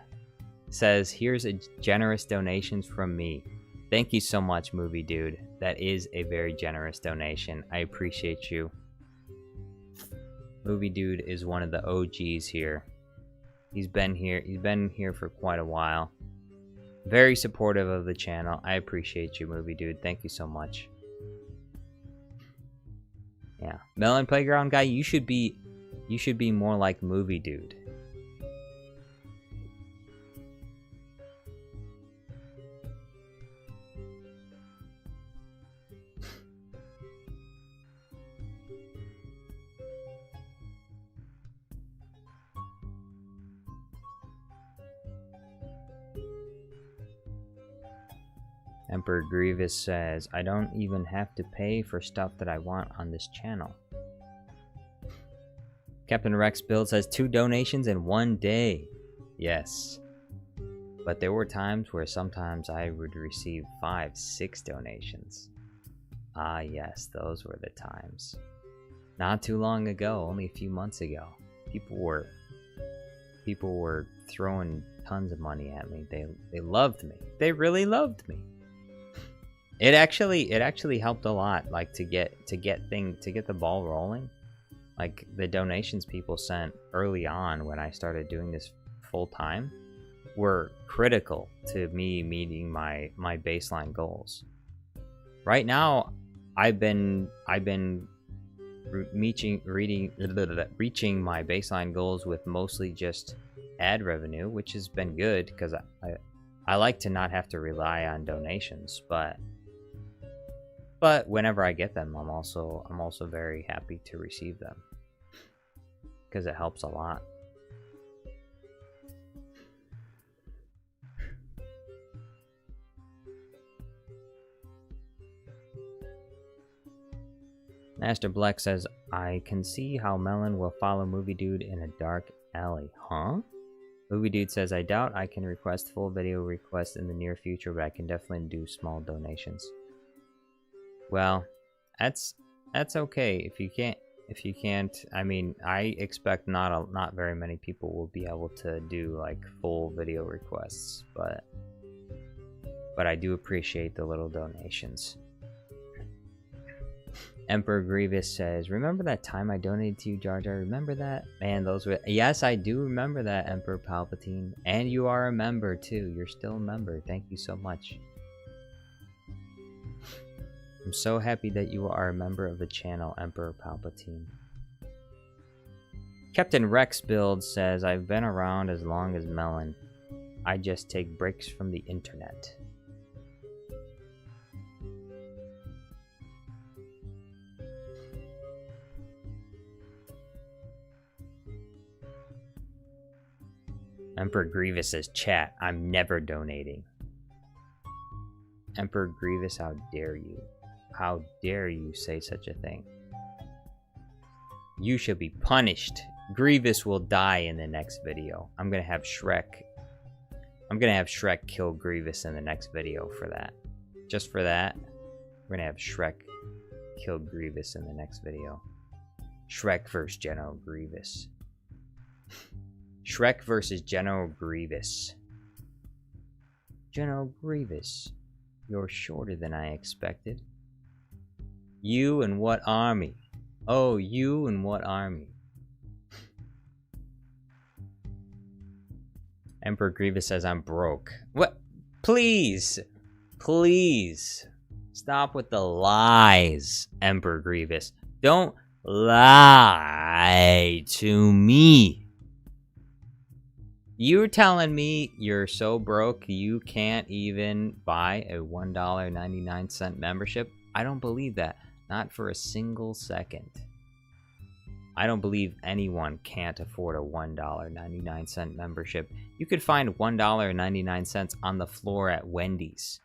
says, here's a generous donations from me. Thank you so much, Movie Dude. That is a very generous donation. I appreciate you. Movie Dude is one of the OGs here. He's been here for quite a while. Very supportive of the channel. I appreciate you, Movie Dude. Thank you so much. Yeah. Melon Playground guy, you should be more like Movie Dude. Emperor Grievous says, I don't even have to pay for stuff that I want on this channel. Captain Rex Build says, 2 donations in 1 day. Yes. But there were times where sometimes I would receive 5, 6 donations. Ah yes, those were the times. Not too long ago, only a few months ago. People were throwing tons of money at me. They loved me. They really loved me. It actually helped a lot, like to get the ball rolling. Like the donations people sent early on when I started doing this full time were critical to me meeting my baseline goals. Right now, I've been reaching my baseline goals with mostly just ad revenue, which has been good because I like to not have to rely on donations, but whenever I get them, I'm also very happy to receive them because it helps a lot. Master Black says, I can see how Melon will follow Movie Dude in a dark alley. Huh? Movie Dude says, I doubt I can request full video requests in the near future, but I can definitely do small donations. Well, that's okay. If you can't, I mean, I expect not very many people will be able to do like full video requests, but I do appreciate the little donations. Emperor Grievous says, remember that time I donated to you, Jar Jar? Remember that? Man, those were... Yes, I do remember that, Emperor Palpatine. And you are a member, too. You're still a member. Thank you so much. I'm so happy that you are a member of the channel, Emperor Palpatine. Captain Rex Build says, I've been around as long as Melon. I just take breaks from the internet. Emperor Grievous says, chat, I'm never donating. Emperor Grievous, how dare you? How dare you say such a thing? You should be punished. Grievous will die in the next video. I'm gonna have Shrek kill Grievous in the next video for that. Just for that, we're gonna have Shrek kill Grievous in the next video. Shrek versus General Grievous. Shrek versus General Grievous. General Grievous, you're shorter than I expected. You and what army? Oh, you and what army? Emperor Grievous says I'm broke. What? Please! Please! Stop with the lies, Emperor Grievous. Don't lie to me. You're telling me you're so broke you can't even buy a $1.99 membership? I don't believe that. Not for a single second. I don't believe anyone can't afford a $1.99 membership. You could find $1.99 on the floor at Wendy's.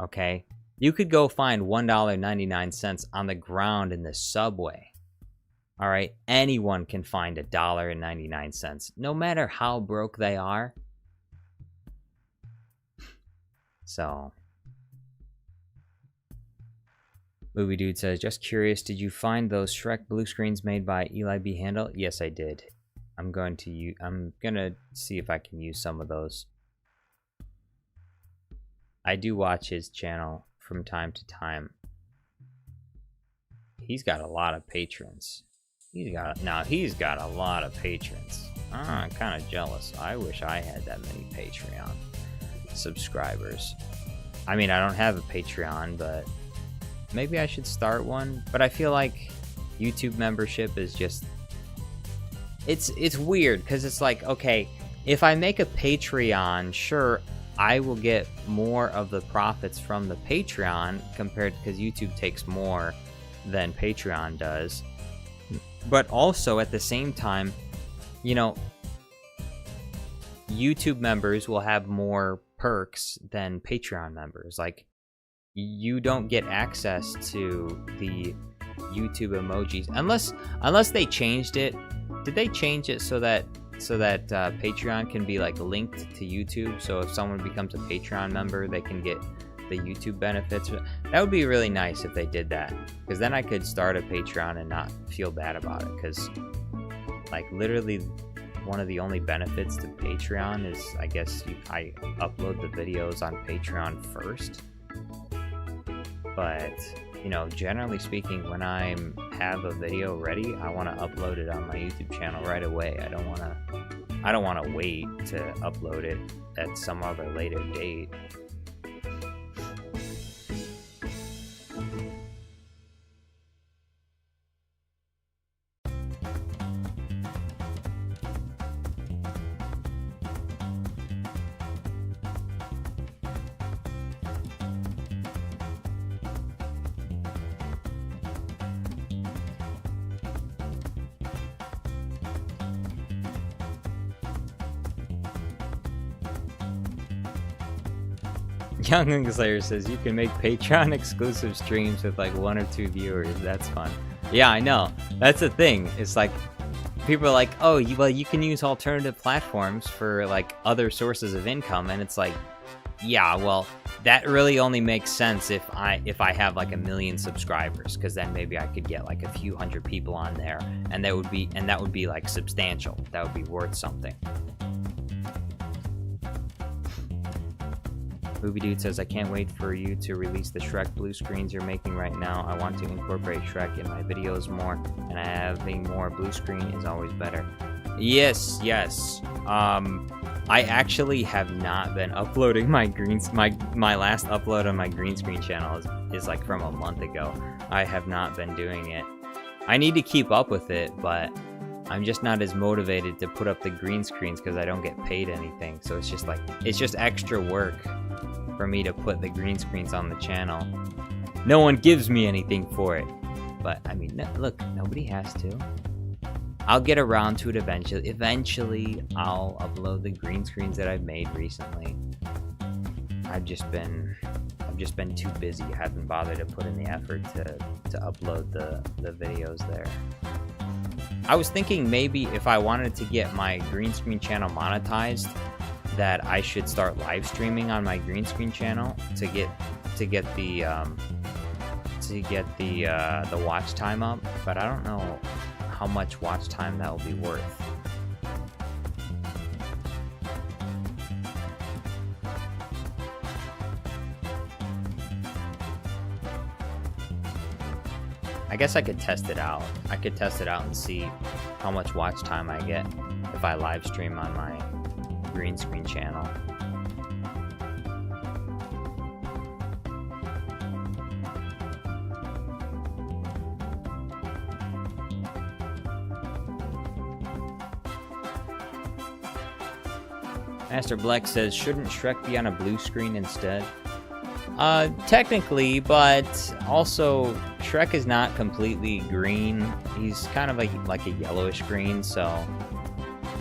Okay? You could go find $1.99 on the ground in the subway. Alright? Anyone can find $1.99, no matter how broke they are. So... Movie Dude says, just curious, did you find those Shrek blue screens made by Eli B. Handel? Yes, I did. I'm gonna see if I can use some of those. I do watch his channel from time to time. He's got a lot of patrons. He's got a lot of patrons. I'm kind of jealous. I wish I had that many Patreon subscribers. I mean, I don't have a Patreon, but maybe I should start one. But I feel like YouTube membership is just... It's weird, because it's like, okay, if I make a Patreon, sure, I will get more of the profits from the Patreon compared, because YouTube takes more than Patreon does. But also, at the same time, you know, YouTube members will have more perks than Patreon members. Like, you don't get access to the YouTube emojis unless they changed it. Did they change it so that Patreon can be like linked to YouTube? So if someone becomes a Patreon member, they can get the YouTube benefits. That would be really nice if they did that, because then I could start a Patreon and not feel bad about it. Because like literally one of the only benefits to Patreon is, I guess, I upload the videos on Patreon first. But, you know, generally speaking, when I have a video ready, I want to upload it on my YouTube channel right away. I don't want to wait to upload it at some other later date. Young Slayer says you can make Patreon exclusive streams with like 1 or 2 viewers. That's fun. Yeah, I know. That's the thing. It's like people are like, oh, you can use alternative platforms for like other sources of income, and it's like, yeah, well, that really only makes sense if I have like 1 million subscribers, because then maybe I could get like a few hundred people on there, and that would be like substantial. That would be worth something. Movie Dude says, I can't wait for you to release the Shrek blue screens you're making right now. I want to incorporate Shrek in my videos more, and having more blue screen is always better. Yes. I actually have not been uploading my my last upload on my green screen channel is like from a month ago. I have not been doing it. I need to keep up with it, but I'm just not as motivated to put up the green screens because I don't get paid anything. So it's just extra work for me to put the green screens on the channel. No one gives me anything for it. But I mean, look, nobody has to. I'll get around to it eventually. Eventually, I'll upload the green screens that I've made recently. I've just been too busy. I haven't bothered to put in the effort to upload the videos there. I was thinking maybe if I wanted to get my green screen channel monetized, that I should start live streaming on my green screen channel to get the watch time up, but I don't know how much watch time that will be worth. I guess I could test it out. I could test it out and see how much watch time I get if I live stream on my green screen channel. Master Black says, shouldn't Shrek be on a blue screen instead? Technically, but also Shrek is not completely green. He's kind of like a yellowish green, so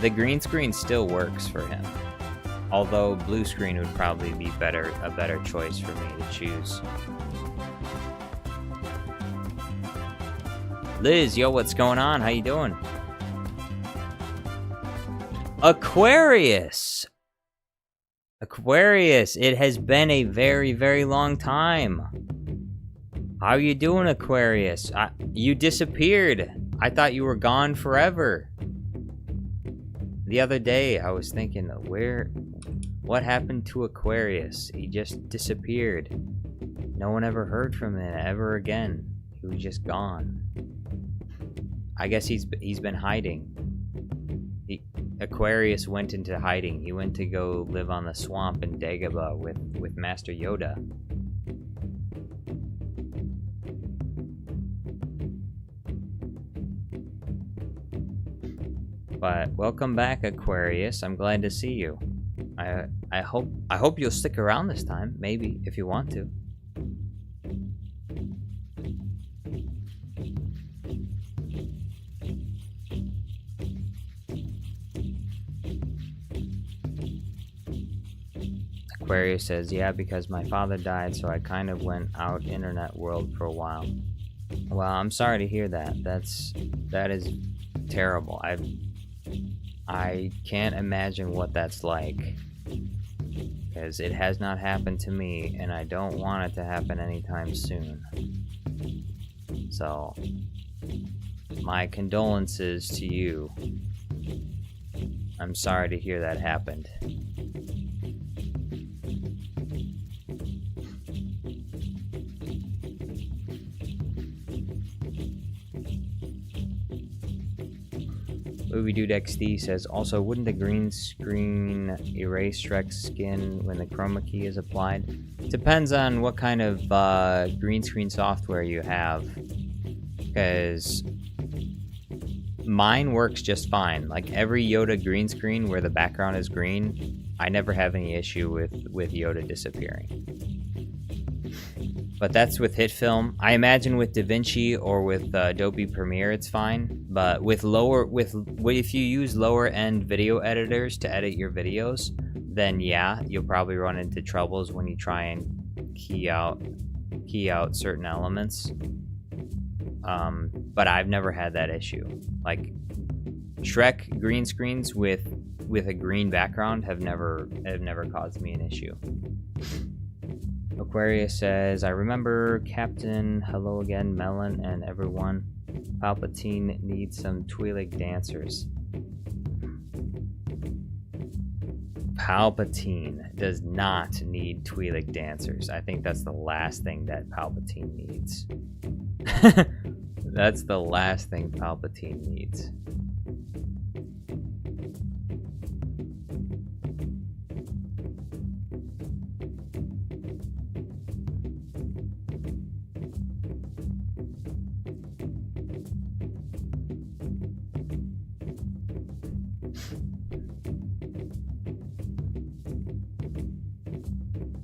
the green screen still works for him. Although blue screen would probably be a better choice for me to choose. Liz, yo, what's going on? How you doing? Aquarius, it has been a very, very long time. How you doing, Aquarius? You disappeared. I thought you were gone forever. The other day, I was thinking, what happened to Aquarius? He just disappeared. No one ever heard from him ever again. He was just gone. I guess he's been hiding. Aquarius went into hiding. He went to go live on the swamp in Dagobah with Master Yoda. But welcome back, Aquarius. I'm glad to see you. I hope you'll stick around this time, maybe, if you want to. Aquarius says, yeah, because my father died, so I kind of went out internet world for a while. Well, I'm sorry to hear that. That is terrible. I can't imagine what that's like, because it has not happened to me, and I don't want it to happen anytime soon. So, my condolences to you. I'm sorry to hear that happened. Movie Dude XD says, also, wouldn't the green screen erase Shrek's skin when the chroma key is applied? Depends on what kind of green screen software you have, because mine works just fine. Like every Yoda green screen where the background is green, I never have any issue with Yoda disappearing. But that's with HitFilm. I imagine with DaVinci or with Adobe Premiere, it's fine. But if you use lower end video editors to edit your videos, then yeah, you'll probably run into troubles when you try and key out certain elements. But I've never had that issue. Like Shrek green screens with a green background have never caused me an issue. Aquarius says, I remember Captain, hello again, Melon, and everyone. Palpatine needs some Twi'lek dancers. Palpatine does not need Twi'lek dancers. I think that's the last thing that Palpatine needs. That's the last thing Palpatine needs.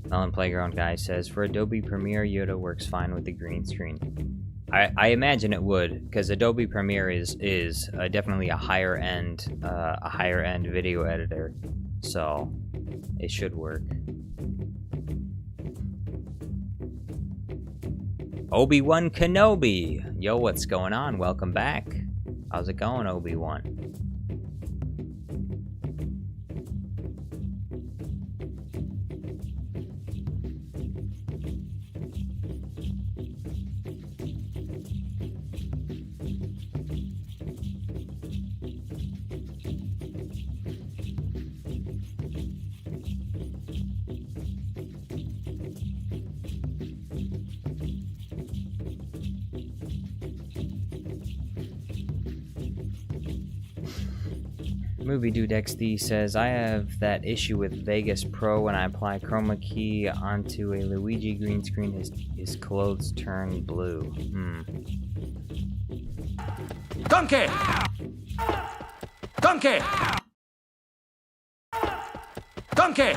Melon Playground Guy says, for Adobe Premiere, Yoda works fine with the green screen. I imagine it would, because Adobe Premiere is definitely a higher end video editor, so it should work. Obi-Wan Kenobi, yo, what's going on? Welcome back. How's it going, Obi-Wan? Movie Dude XD says, I have that issue with Vegas Pro when I apply chroma key onto a Luigi green screen, his clothes turn blue. Donkey! Donkey! Donkey!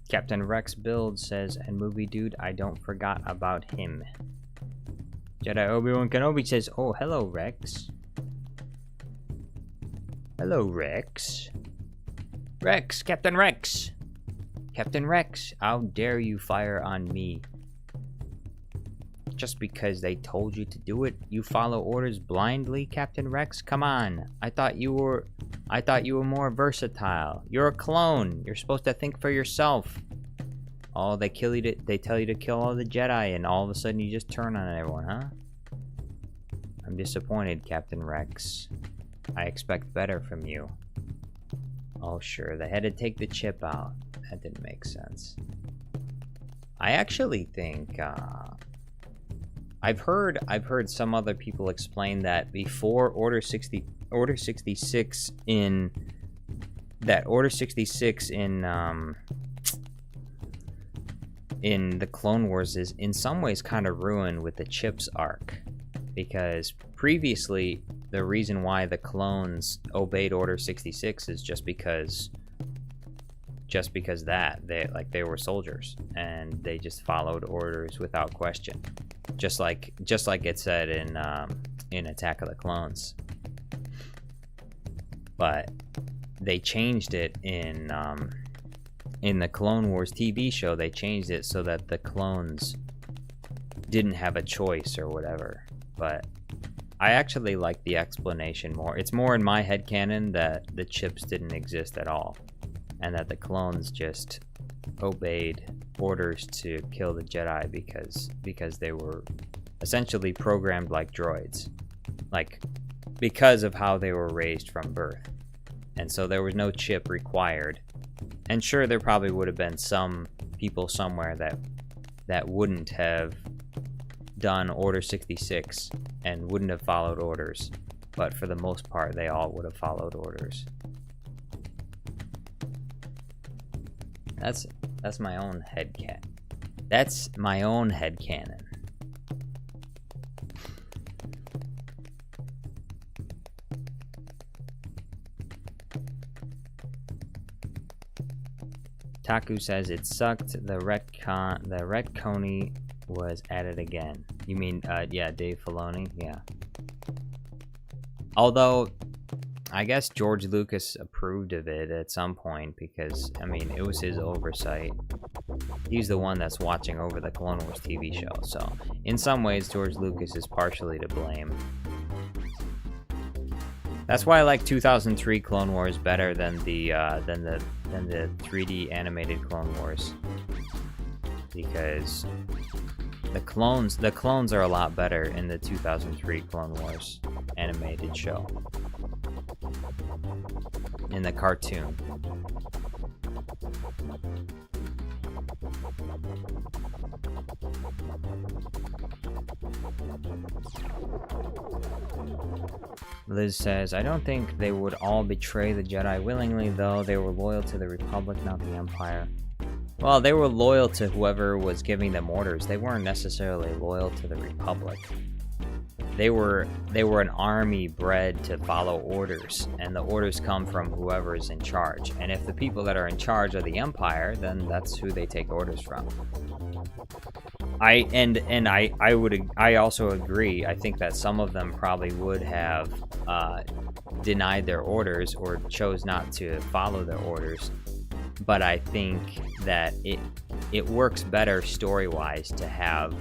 Captain Rex Build says, and Movie Dude, I don't forgot about him. Jedi Obi-Wan Kenobi says, oh, hello, Rex. Hello, Rex. Rex, Captain Rex. Captain Rex, how dare you fire on me? Just because they told you to do it, you follow orders blindly, Captain Rex? Come on. I thought you were more versatile. You're a clone. You're supposed to think for yourself. Oh, they tell you to kill all the Jedi, and all of a sudden you just turn on everyone, huh? I'm disappointed, Captain Rex. I expect better from you. Oh, sure, they had to take the chip out. That didn't make sense. I actually think, I've heard some other people explain that before Order 66 in the Clone Wars is in some ways kind of ruined with the chips arc, because previously the reason why the clones obeyed Order 66 is just because they were soldiers and they just followed orders without question, just like it said in Attack of the Clones. But they changed it in the Clone Wars TV show. They changed it so that the clones didn't have a choice or whatever. But I actually like the explanation more. It's more in my headcanon that the chips didn't exist at all, and that the clones just obeyed orders to kill the Jedi because they were essentially programmed like droids, like because of how they were raised from birth. And so there was no chip required. And sure, there probably would have been some people somewhere that wouldn't have done Order 66 and wouldn't have followed orders, but for the most part they all would have followed orders. That's my own headcanon. That's my own headcanon. Taku says it sucked. The retconny was added again. You mean, yeah, Dave Filoni? Yeah. Although, I guess George Lucas approved of it at some point because, I mean, it was his oversight. He's the one that's watching over the Clone Wars TV show, so in some ways, George Lucas is partially to blame. That's why I like 2003 Clone Wars better than the 3D animated Clone Wars, because the clones are a lot better in the 2003 Clone Wars animated show. In the cartoon. Liz says, I don't think they would all betray the Jedi willingly, though. They were loyal to the Republic, not the Empire. Well, they were loyal to whoever was giving them orders. They weren't necessarily loyal to the Republic. They were an army bred to follow orders, and the orders come from whoever is in charge. And if the people that are in charge are the Empire, then that's who they take orders from. I also agree. I think that some of them probably would have denied their orders or chose not to follow their orders. But I think that it works better story-wise to have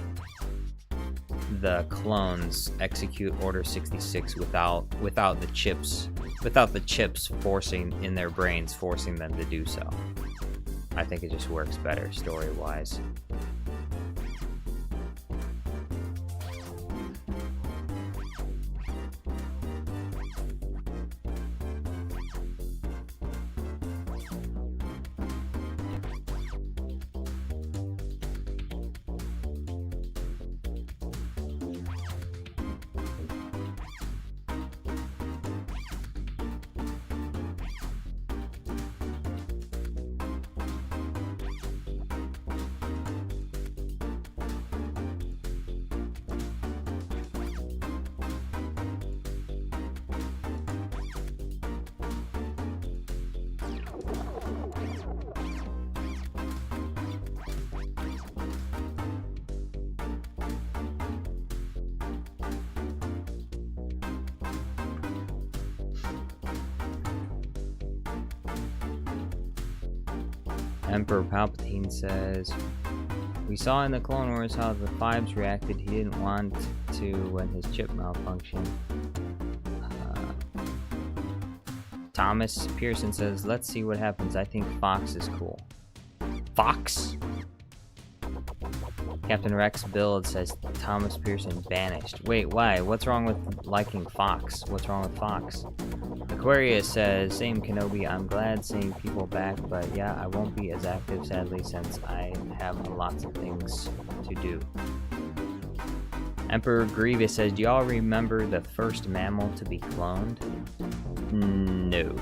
the clones execute Order 66 without the chips forcing in their brains, forcing them to do so. I think it just works better story-wise. Emperor Palpatine says, we saw in the Clone Wars how the Fibes reacted. He didn't want to when his chip malfunctioned. Thomas Pearson says, let's see what happens. I think Fox is cool. Fox? Captain Rex Build says, Thomas Pearson banished. Wait, why? What's wrong with liking Fox? What's wrong with Fox? Aquarius says, same Kenobi, I'm glad seeing people back, but yeah, I won't be as active, sadly, since I have lots of things to do. Emperor Grievous says, do y'all remember the first mammal to be cloned? No.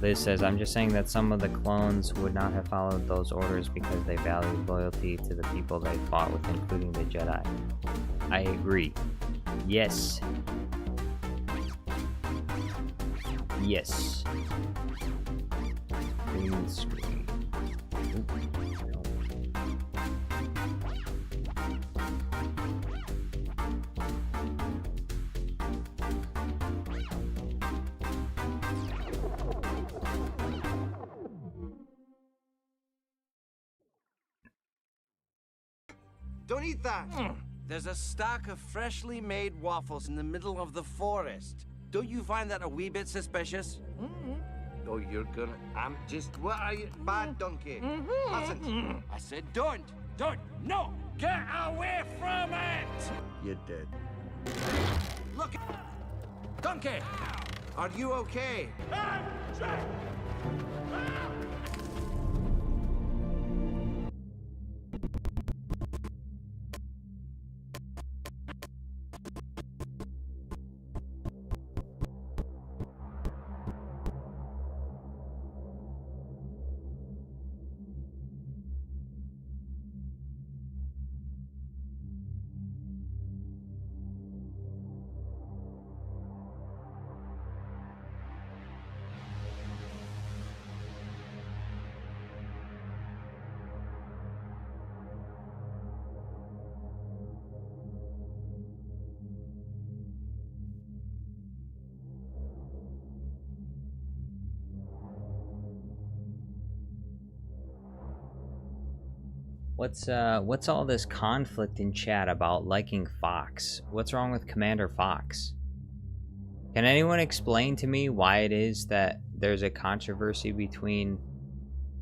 Liz says, I'm just saying that some of the clones would not have followed those orders because they valued loyalty to the people they fought with, including the Jedi. I agree. Yes. Yes. Green screen. Don't eat that! There's a stack of freshly made waffles in the middle of the forest. Don't you find that a wee bit suspicious? Oh, you're gonna... I'm just... What are you... Bad donkey. Listen. I said don't. Don't! No! Get away from it! You're dead. Look! Donkey! Are you okay? What's all this conflict in chat about liking Fox? What's wrong with Commander Fox? Can anyone explain to me why it is that there's a controversy between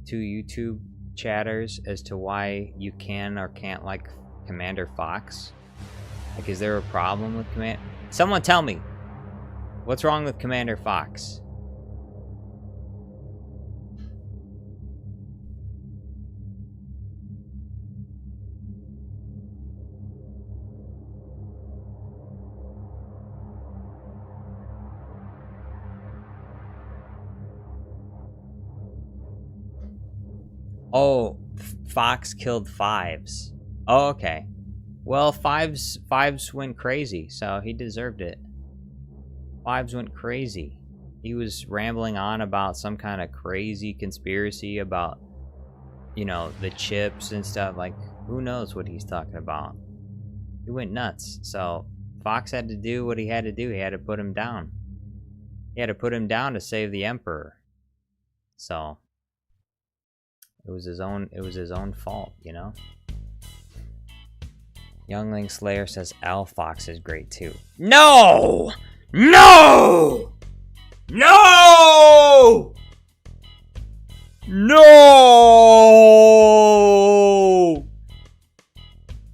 two YouTube chatters as to why you can or can't like Commander Fox? Like, is there a problem with Someone tell me! What's wrong with Commander Fox? Oh, Fox killed Fives. Oh, okay. Well, Fives went crazy, so he deserved it. Fives went crazy. He was rambling on about some kind of crazy conspiracy about, you know, the chips and stuff. Like, who knows what he's talking about? He went nuts. So Fox had to do what he had to do. He had to put him down. He had to put him down to save the Emperor. So it was his own fault, you know? Youngling Slayer says Al Fox is great too. No! No! No! No!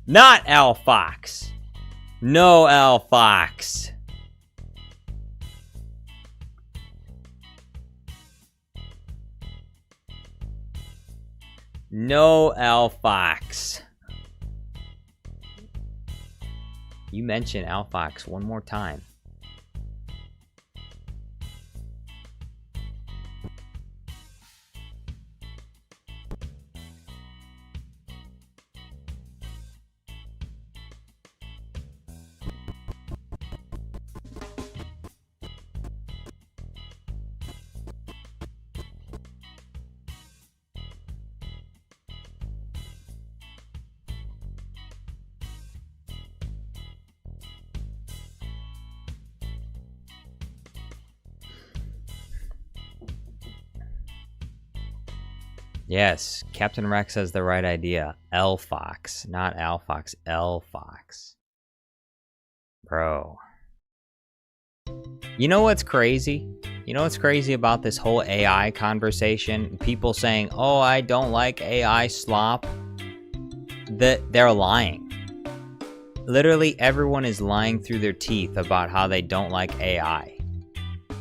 Not Al Fox. No Al Fox. No Al Fox. You mention Al Fox one more time. Yes, Captain Rex has the right idea. L Fox, not Al Fox. L Fox. Bro. You know what's crazy? You know what's crazy about this whole AI conversation? People saying, oh, I don't like AI slop. That they're lying. Literally everyone is lying through their teeth about how they don't like AI.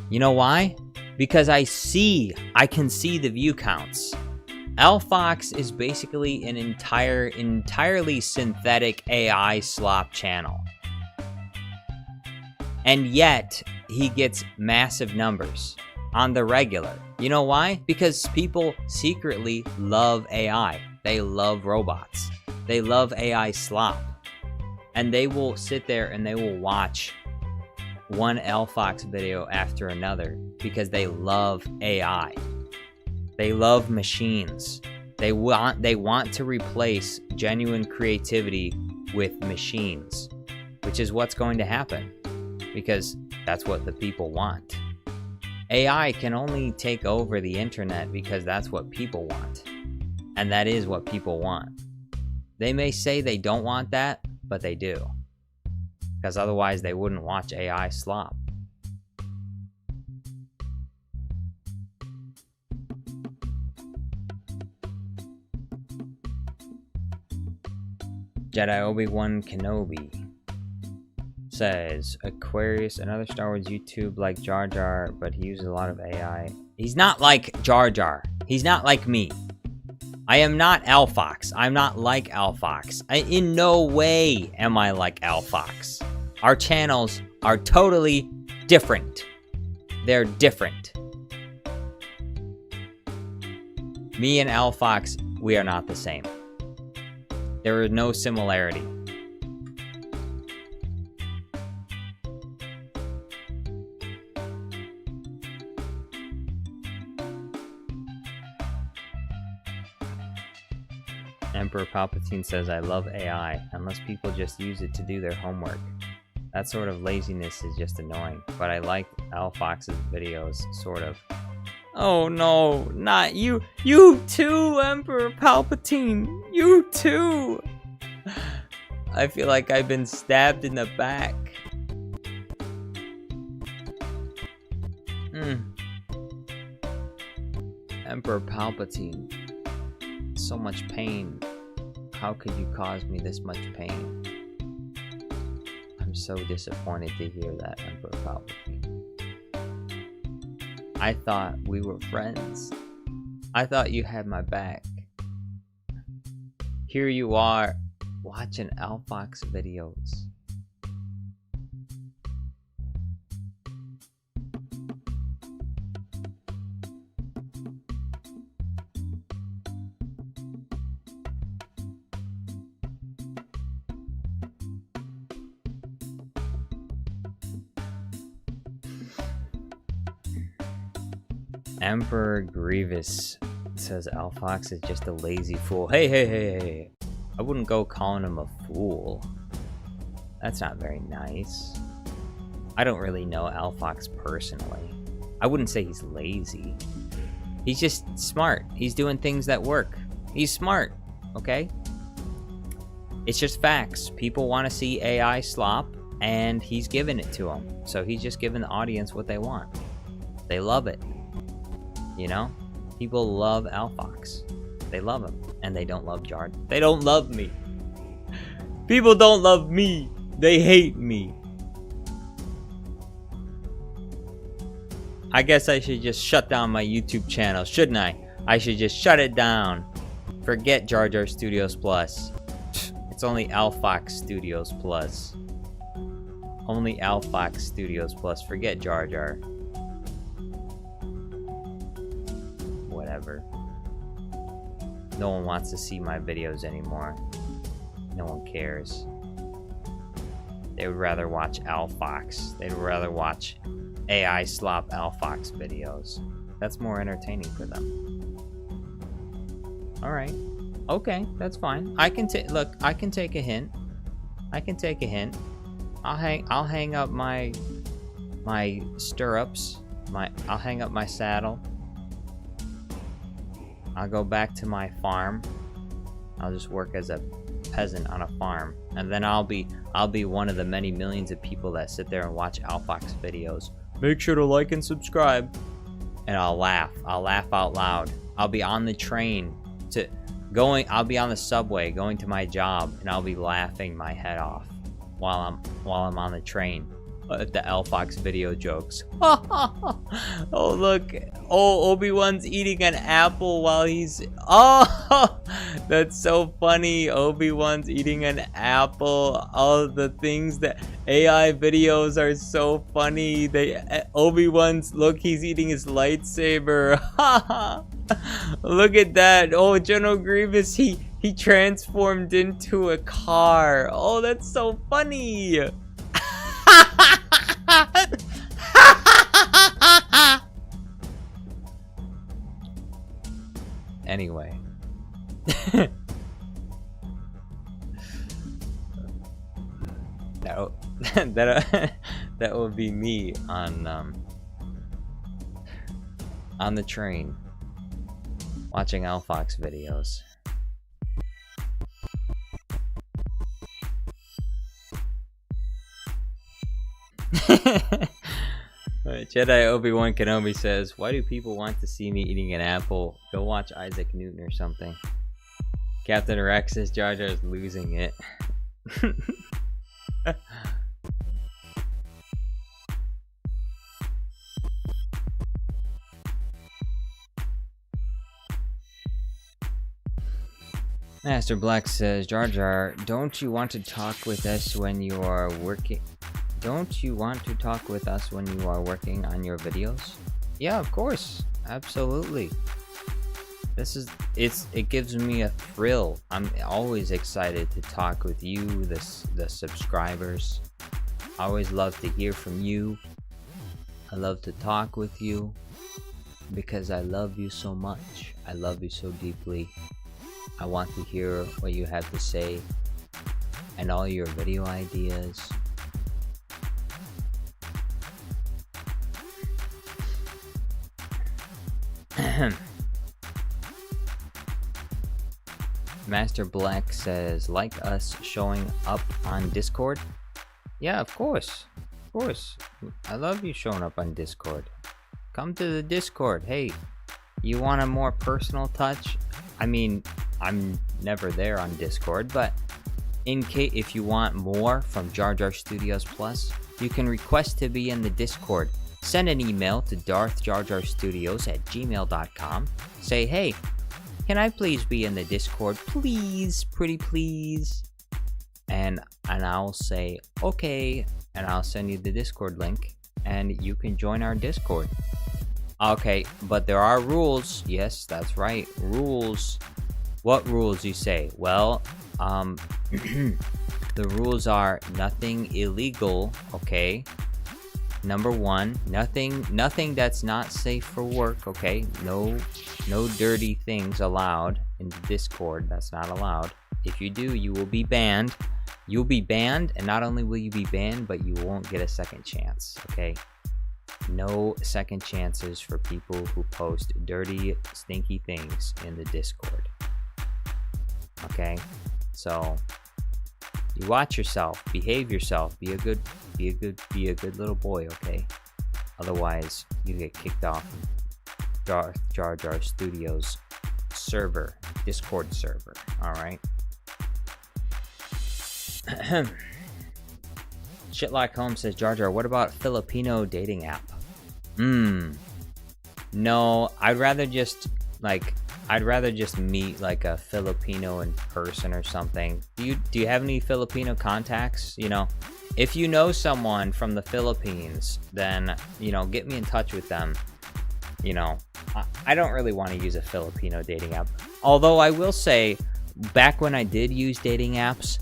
You know why? Because I can see the view counts. L Fox is basically an entirely synthetic AI slop channel. And yet, he gets massive numbers on the regular. You know why? Because people secretly love AI. They love robots. They love AI slop. And they will sit there and they will watch one L Fox video after another because they love AI. They love machines. They want to replace genuine creativity with machines, which is what's going to happen because that's what the people want. AI can only take over the internet because that's what people want. And that is what people want. They may say they don't want that, but they do. Because otherwise they wouldn't watch AI slop. Jedi Obi-Wan Kenobi says, Aquarius, another Star Wars YouTube like Jar Jar, but he uses a lot of AI. He's not like Jar Jar. He's not like me. I am not Al Fox. I'm not like Al Fox. In no way am I like Al Fox. Our channels are totally different. They're different. Me and Al Fox, we are not the same. There is no similarity. Emperor Palpatine says, I love AI, unless people just use it to do their homework. That sort of laziness is just annoying, but I like Al Fox's videos, sort of. Oh no, not you. You too, Emperor Palpatine. You too. I feel like I've been stabbed in the back. Emperor Palpatine. So much pain. How could you cause me this much pain? I'm so disappointed to hear that, Emperor Palpatine. I thought we were friends. I thought you had my back. Here you are, watching Alfox videos. Emperor Grievous says Alfox is just a lazy fool. Hey. I wouldn't go calling him a fool. That's not very nice. I don't really know Alfox personally. I wouldn't say he's lazy. He's just smart. He's doing things that work. He's smart, okay? It's just facts. People want to see AI slop, and he's giving it to them. So he's just giving the audience what they want. They love it. You know? People love Alfox. They love him. And they don't love Jar. They don't love me. People don't love me. They hate me. I guess I should just shut down my YouTube channel, shouldn't I? I should just shut it down. Forget Jar Jar Studios Plus. It's only Alfox Studios Plus. Only Alfox Studios Plus. Forget Jar Jar. Whatever. No one wants to see my videos anymore. No one cares. They would rather watch Alfox. They'd rather watch AI slop Alfox videos. That's more entertaining for them. Alright. Okay, that's fine. I can take look, I can take a hint. I can take a hint. I'll hang up my stirrups. I'll hang up my saddle. I'll go back to my farm. I'll just work as a peasant on a farm, and then I'll be one of the many millions of people that sit there and watch Alfox videos. Make sure to like and subscribe. And I'll laugh out loud. I'll be on the train I'll be on the subway going to my job, and I'll be laughing my head off while I'm on the train at the Alfox video jokes. Oh look, Obi-Wan's eating an apple while he's that's so funny. Obi-Wan's eating an apple. All the things that AI videos are so funny. Obi-Wan's, look, he's eating his lightsaber. Look at that. Oh, General Grievous, he transformed into a car. Oh, that's so funny. Anyway. That would be me on the train watching Alfox videos. Jedi Obi-Wan Kenobi says, why do people want to see me eating an apple? Go watch Isaac Newton or something. Captain Rex says Jar Jar's losing it. Master Black says, Jar Jar, don't you want to talk with us when you are working? Don't you want to talk with us when you are working on your videos? Yeah, of course. Absolutely. It gives me a thrill. I'm always excited to talk with you, the subscribers. I always love to hear from you. I love to talk with you because I love you so much. I love you so deeply. I want to hear what you have to say and all your video ideas. Master Black says, like us showing up on Discord? Yeah, of course. Of course. I love you showing up on Discord. Come to the Discord. Hey, you want a more personal touch? I mean, I'm never there on Discord, but in case if you want more from Jar Jar Studios Plus, you can request to be in the Discord. Send an email to darthjarjarstudios@gmail.com. Say, hey, can I please be in the Discord? Please, pretty please. And I'll say, okay, and I'll send you the Discord link, and you can join our Discord. Okay, but there are rules. Yes, that's right, rules. What rules, you say? Well, the rules are nothing illegal, okay? Number one, nothing that's not safe for work, okay? No dirty things allowed in the Discord. That's not allowed. If you do, you will be banned. You'll be banned, and not only will you be banned, but you won't get a second chance, okay? No second chances for people who post dirty, stinky things in the Discord. Okay? So you watch yourself, behave yourself, be a good little boy, okay? Otherwise, you get kicked off Jar Jar Studios server, Discord server, alright? Shitlock Holmes says, Jar Jar, what about Filipino dating app? No, I'd rather just meet like a Filipino in person or something. Do you have any Filipino contacts? You know, if you know someone from the Philippines, then, you know, get me in touch with them. You know, I don't really want to use a Filipino dating app. Although I will say, back when I did use dating apps,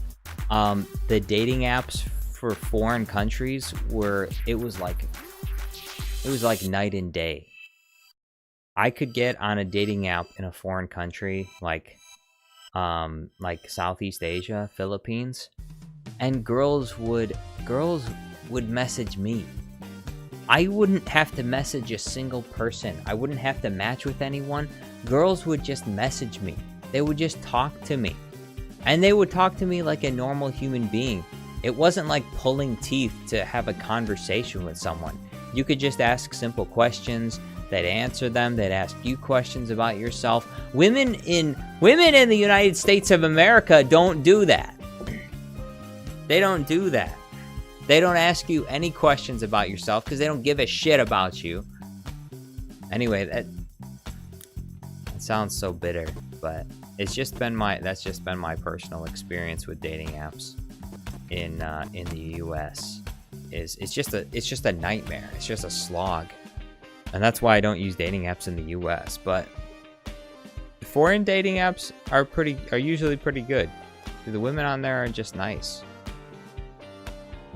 the dating apps for foreign countries it was like night and day. I could get on a dating app in a foreign country like Southeast Asia, Philippines, and girls would message me. I wouldn't have to message a single person. I wouldn't have to match with anyone. Girls would just message me. They would just talk to me. And they would talk to me like a normal human being. It wasn't like pulling teeth to have a conversation with someone. You could just ask simple questions. They'd answer them. They'd ask you questions about yourself. Women in the United States of America don't do that. They don't do that. They don't ask you any questions about yourself because they don't give a shit about you. Anyway, that sounds so bitter, but that's just been my personal experience with dating apps in the US. It's just a nightmare. It's just a slog. And that's why I don't use dating apps in the US, but foreign dating apps are usually pretty good. The women on there are just nice.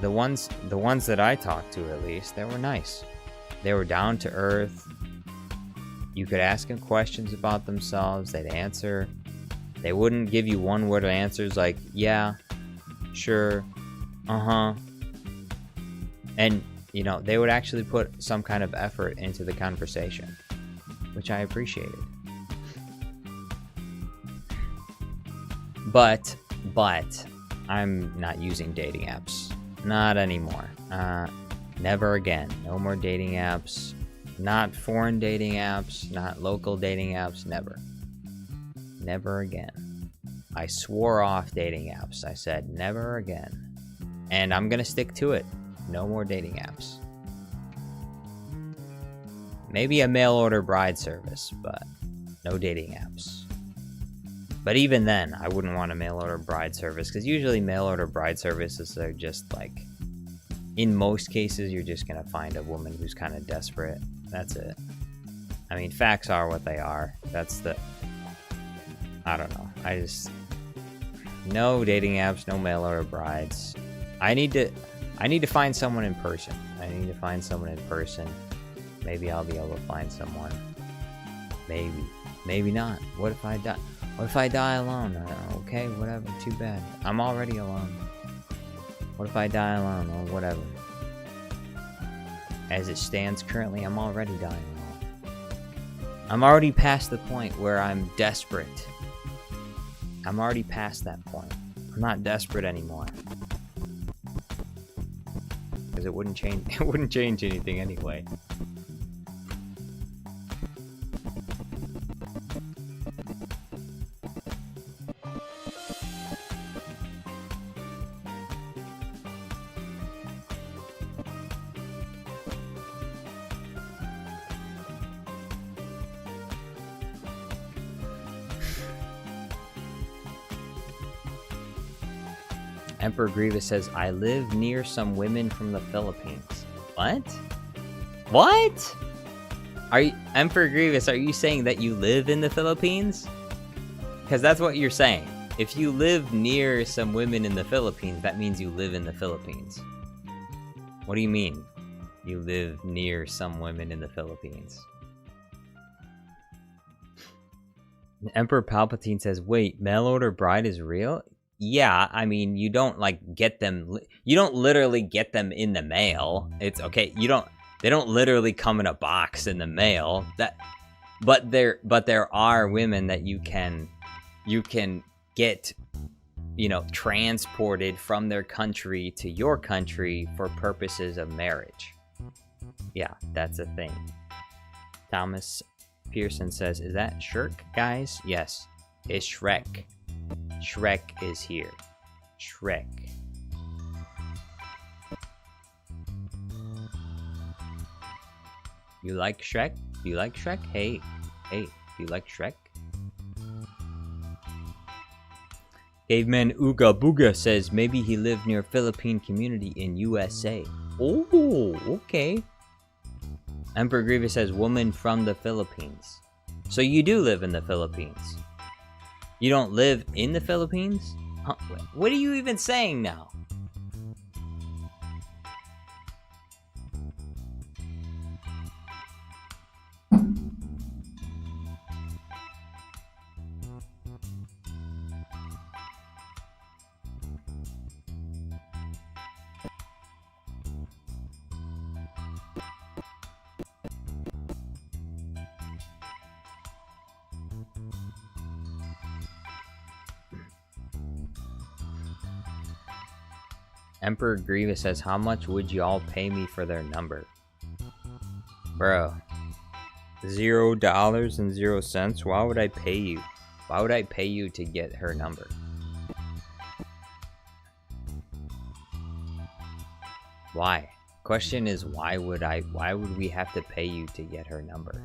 The ones that I talked to, at least, they were nice. They were down to earth. You could ask them questions about themselves, they'd answer. They wouldn't give you one-word answers like, yeah, sure, uh-huh. And, you know, they would actually put some kind of effort into the conversation, which I appreciated. But I'm not using dating apps. Not anymore. Never again. No more dating apps. Not foreign dating apps. Not local dating apps. Never. Never again. I swore off dating apps. I said never again. And I'm gonna stick to it. No more dating apps. Maybe a mail order bride service, but no dating apps. But even then, I wouldn't want a mail order bride service, because usually mail order bride services are just like, in most cases, you're just gonna find a woman who's kind of desperate. That's it. I mean, facts are what they are. I don't know. No dating apps, no mail order brides. I need to find someone in person. Maybe I'll be able to find someone. Maybe not. What if I die? What if I die alone? Okay, whatever. Too bad. I'm already alone. What if I die alone? Or whatever. As it stands currently, I'm already dying alone. I'm already past the point where I'm desperate. I'm already past that point. I'm not desperate anymore. Because it wouldn't change. It wouldn't change anything anyway. Emperor Grievous says, I live near some women from the Philippines. What? What? Are you, Emperor Grievous, are you saying that you live in the Philippines? Because that's what you're saying. If you live near some women in the Philippines, that means you live in the Philippines. What do you mean? You live near some women in the Philippines. Emperor Palpatine says, wait, mail order bride is real? Yeah, I mean, you don't like get them. You don't literally get them in the mail. It's okay. You don't. They don't literally come in a box in the mail. But there are women that you can get, you know, transported from their country to your country for purposes of marriage. Yeah, that's a thing. Thomas Pearson says, "Is that Shrek, guys?" Yes, it's Shrek. Shrek is here. Shrek. You like Shrek? Do you like Shrek? Hey, do you like Shrek? Caveman Ooga Booga says maybe he lived near a Philippine community in USA. Oh, okay. Emperor Grievous says woman from the Philippines. So you do live in the Philippines. You don't live in the Philippines? Huh? What are you even saying now? Emperor Grievous says, how much would y'all pay me for their number? Bro. $0.00. Why would I pay you? Why would I pay you to get her number? Why? Question is, why would we have to pay you to get her number?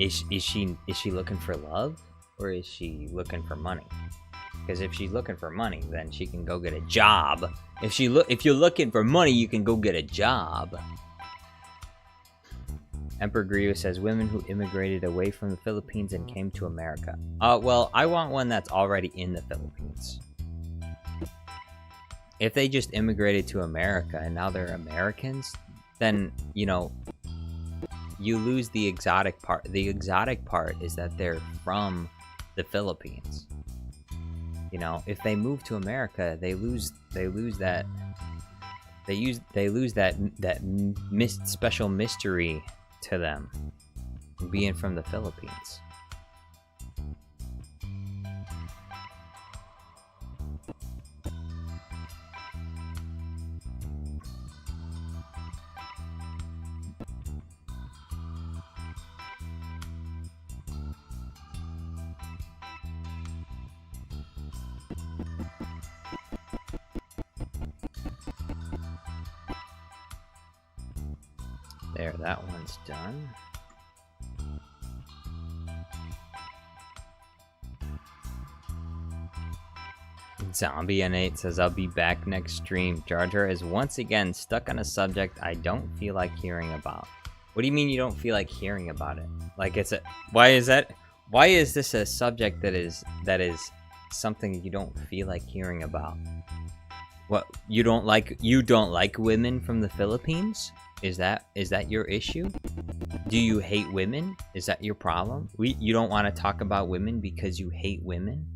Is she looking for love? Or is she looking for money? Because if she's looking for money, then she can go get a job. If you're looking for money, you can go get a job. Emperor Grievous says women who immigrated away from the Philippines and came to America. Well, I want one that's already in the Philippines. If they just immigrated to America and now they're Americans, then, you know, you lose the exotic part. The exotic part is that they're from the Philippines. You know, if they move to America, they lose that special mystery to them, being from the Philippines. There, that one's done. Zombie N8 says, I'll be back next stream. Jar Jar is once again stuck on a subject I don't feel like hearing about. What do you mean you don't feel like hearing about it? Like it's a... Why is this a subject that is something you don't feel like hearing about? What, you don't like women from the Philippines? Is that your issue? Do you hate women? Is that your problem? You don't want to talk about women because you hate women?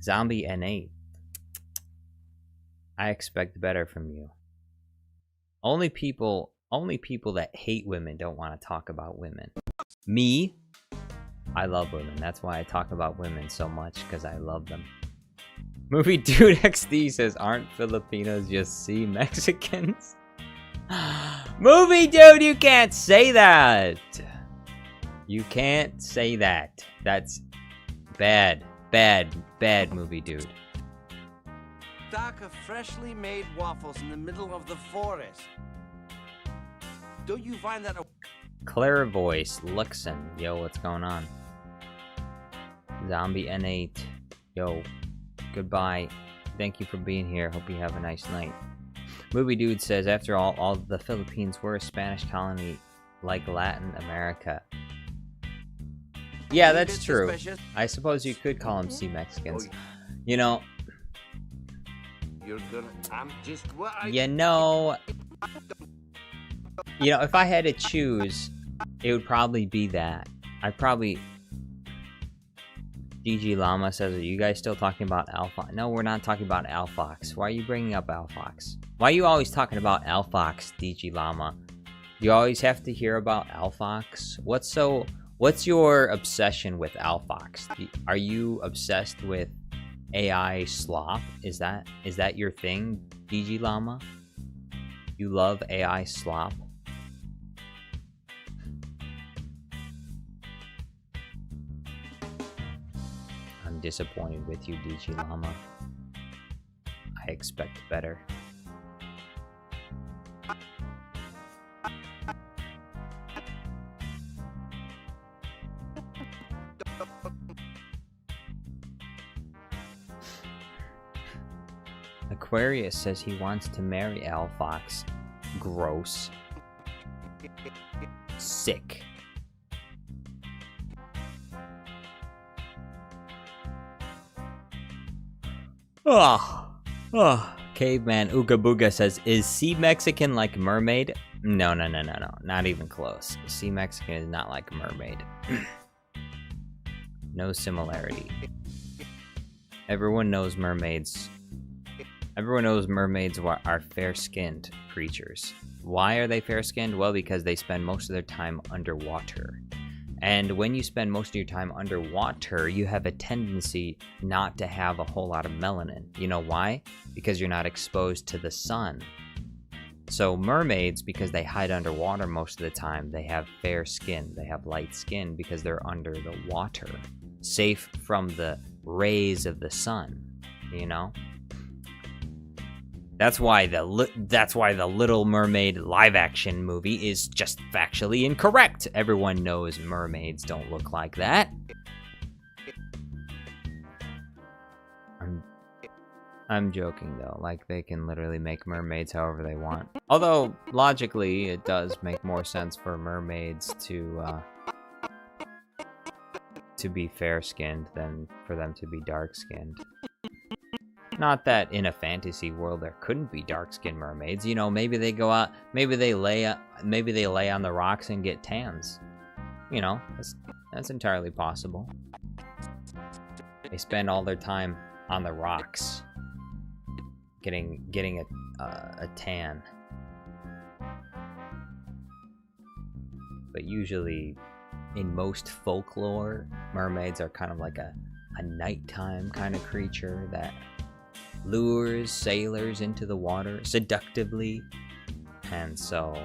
Zombie N8. I expect better from you. Only people Only people that hate women don't want to talk about women. Me, I love women. That's why I talk about women so much, because I love them. Movie Dude XD says, aren't Filipinos just sea Mexicans? Movie Dude, you can't say that. You can't say that. That's bad, bad, bad, Movie Dude. Stock of freshly made waffles in the middle of the forest. Don't you find that a Clairvoice Luxon, yo, what's going on? Zombie N8, yo, goodbye. Thank you for being here. Hope you have a nice night. Movie Dude says, after all the Philippines were a Spanish colony like Latin America. Yeah, that's true. I suppose you could call them sea Mexicans. You know, you're gonna. I'm just. Well, you know, if I had to choose, it would probably be that. I'd probably. DG Llama says, are you guys still talking about Alpha? No, we're not talking about Alphox. Why are you bringing up Alphox? Why are you always talking about Alphox, DG Llama? You always have to hear about Alphox? What's your obsession with Alphox? Are you obsessed with AI slop? Is that your thing, DG Llama? You love AI slop? I'm disappointed with you, DG Llama. I expect better. Aquarius says he wants to marry Alphox. Gross. Sick. Caveman Ooga Booga says, is sea Mexican like mermaid? No. Not even close. Sea Mexican is not like mermaid. No similarity. Everyone knows mermaids. Everyone knows mermaids are fair-skinned creatures. Why are they fair-skinned? Well, because they spend most of their time underwater. And when you spend most of your time underwater, you have a tendency not to have a whole lot of melanin. You know why? Because you're not exposed to the sun. So mermaids, because they hide underwater most of the time, they have fair skin. They have light skin because they're under the water, safe from the rays of the sun, you know? That's why the Little Mermaid live-action movie is just factually incorrect. Everyone knows mermaids don't look like that. I'm joking though. Like, they can literally make mermaids however they want. Although logically, it does make more sense for mermaids to be fair-skinned than for them to be dark-skinned. Not that in a fantasy world there couldn't be dark-skinned mermaids. You know, maybe they go out, maybe they lay on the rocks and get tans. You know, that's entirely possible. They spend all their time on the rocks, getting a tan. But usually, in most folklore, mermaids are kind of like a nighttime kind of creature that lures sailors into the water seductively. And so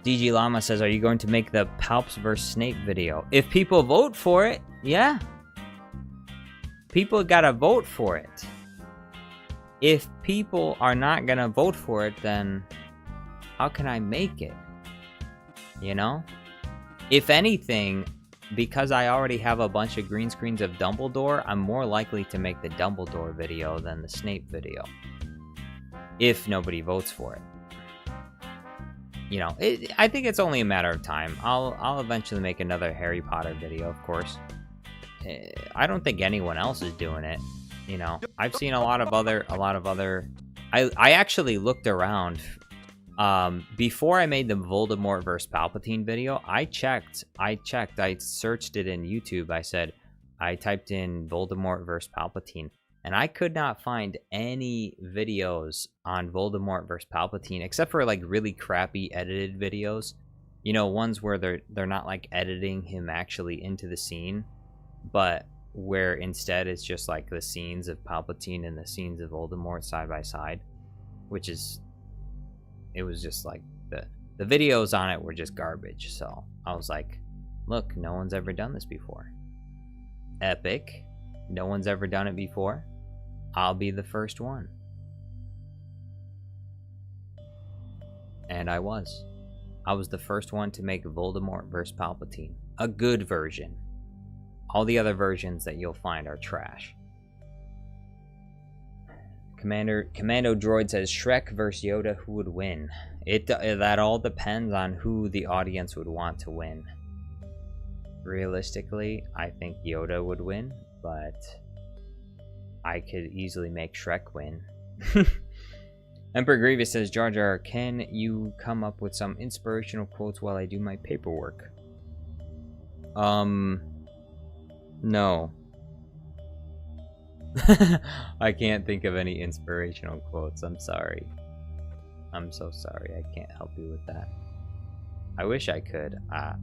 DG Llama says, are you going to make the Palps vs Snape video? If people vote for it, yeah. People gotta vote for it. If people are not gonna vote for it, then how can I make it? You know? If anything, because I already have a bunch of green screens of Dumbledore, I'm more likely to make the Dumbledore video than the Snape video. If nobody votes for it. You know, I think it's only a matter of time. I'll eventually make another Harry Potter video, of course. I don't think anyone else is doing it. You know, I've seen a lot of other. I actually looked around. Before I made the Voldemort vs Palpatine video, I searched it in YouTube. I typed in Voldemort vs Palpatine. And I could not find any videos on Voldemort versus Palpatine, except for like really crappy edited videos. You know, ones where they're not like editing him actually into the scene, but where instead it's just like the scenes of Palpatine and the scenes of Voldemort side by side, which is, it was just like the videos on it were just garbage. So I was like, look, no one's ever done this before. Epic. No one's ever done it before. I'll be the first one. And I was. I was the first one to make Voldemort vs. Palpatine. A good version. All the other versions that you'll find are trash. Commando Droid says, Shrek vs. Yoda, who would win? That all depends on who the audience would want to win. Realistically, I think Yoda would win, but I could easily make Shrek win. Emperor Grievous says, Jar Jar, can you come up with some inspirational quotes while I do my paperwork? No. I can't think of any inspirational quotes. I'm sorry. I'm so sorry. I can't help you with that. I wish I could. I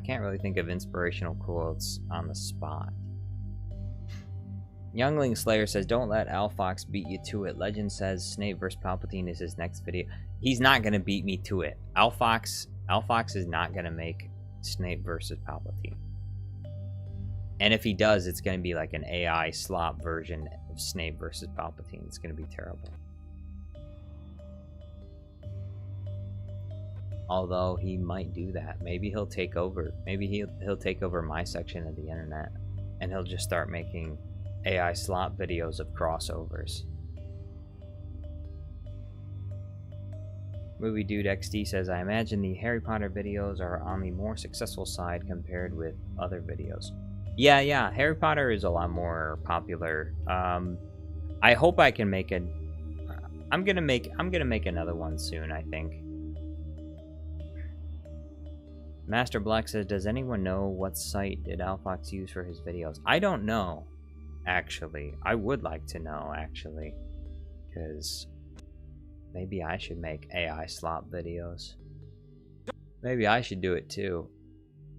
can't really think of inspirational quotes on the spot. Youngling Slayer says, don't let Al Fox beat you to it. Legend says Snape vs. Palpatine is his next video. He's not going to beat me to it. Al Fox is not going to make Snape versus Palpatine. And if he does, it's going to be like an AI slop version of Snape versus Palpatine. It's going to be terrible. Although he might do that. Maybe he'll take over. Maybe he'll take over my section of the internet. And he'll just start making AI slop videos of crossovers. Movie Dude XD says, I imagine the Harry Potter videos are on the more successful side compared with other videos. Yeah, Harry Potter is a lot more popular. I hope I can make I'm gonna make another one soon, I think. Master Black says, does anyone know what site did Al Fox use for his videos? I don't know, actually. I would like to know, actually, because maybe I should make AI slop videos. Maybe I should do it too.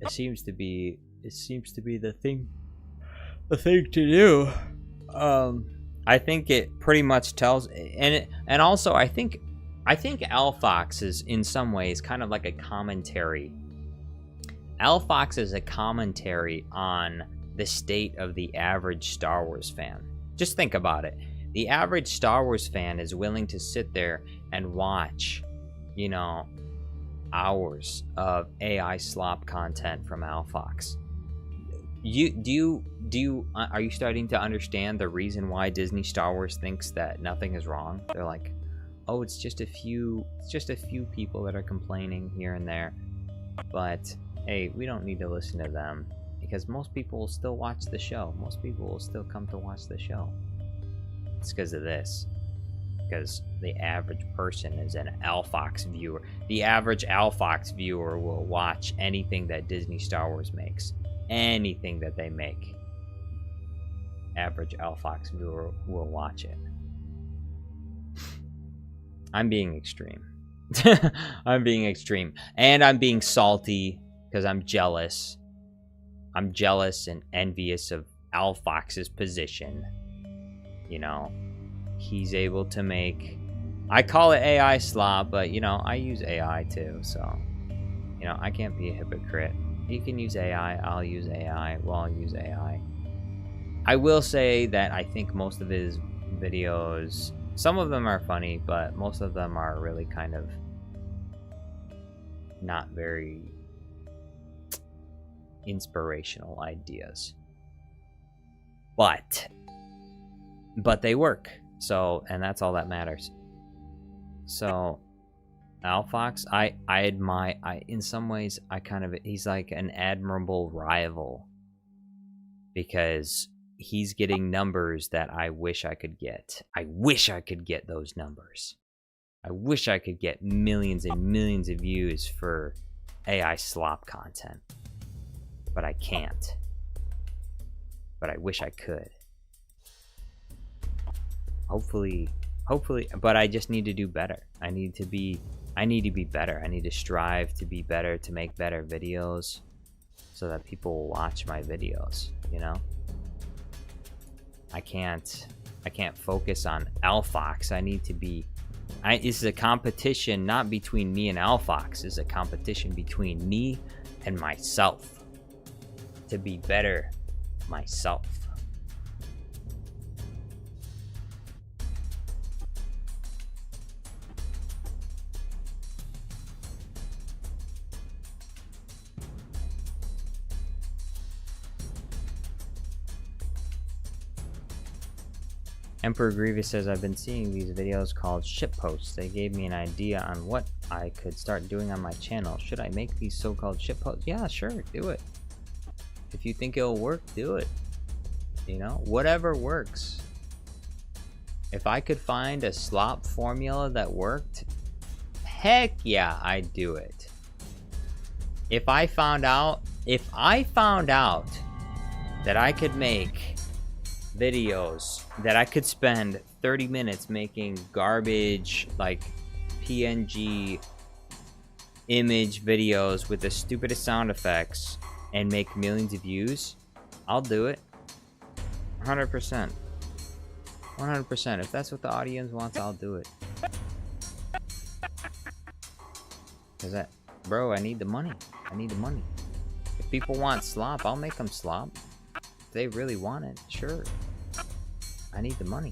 It seems to be the thing to do. I think it pretty much tells, and also I think Al Fox is in some ways kind of like a commentary. Al Fox is a commentary on the state of the average Star Wars fan. Just think about it. The average Star Wars fan is willing to sit there and watch, you know, hours of AI slop content from Al Fox. Are you starting to understand the reason why Disney Star Wars thinks that nothing is wrong? They're like, oh, it's just a few people that are complaining here and there, but hey, we don't need to listen to them because most people will still watch the show. Most people will still come to watch the show. It's because of this. Because the average person is an Al Fox viewer. The average Al Fox viewer will watch anything that Disney Star Wars makes. Anything that they make. Average Al Fox viewer will watch it. I'm being extreme. I'm being extreme. And I'm being salty because I'm jealous. I'm jealous and envious of Al Fox's position. You know, he's able to make, I call it AI slop, but you know, I use AI too, so you know, I can't be a hypocrite. You can use AI, I'll use AI, well, I'll use AI. I will say that I think most of his videos, some of them are funny, but most of them are really kind of not very inspirational ideas. But they work. So, and that's all that matters. So, Al Fox, I admire, in some ways, he's like an admirable rival. Because he's getting numbers that I wish I could get. I wish I could get those numbers. I wish I could get millions and millions of views for AI slop content. But I can't. But I wish I could. hopefully, but I just need to do better. I need to be better. I need to strive to be better, to make better videos so that people will watch my videos, you know? I can't focus on Alfox. I need to be, this is a competition not between me and Alfox. This is a competition between me and myself to be better myself. Emperor Grievous says, I've been seeing these videos called shitposts. They gave me an idea on what I could start doing on my channel. Should I make these so-called shitposts? Yeah, sure, do it. If you think it'll work, do it. You know, whatever works. If I could find a slop formula that worked, heck yeah, I'd do it. If I found out that I could make videos, that I could spend 30 minutes making garbage like PNG image videos with the stupidest sound effects and make millions of views, I'll do it. 100%. 100%. If that's what the audience wants, I'll do it. Cause bro, I need the money. I need the money. If people want slop, I'll make them slop. If they really want it, sure. I need the money.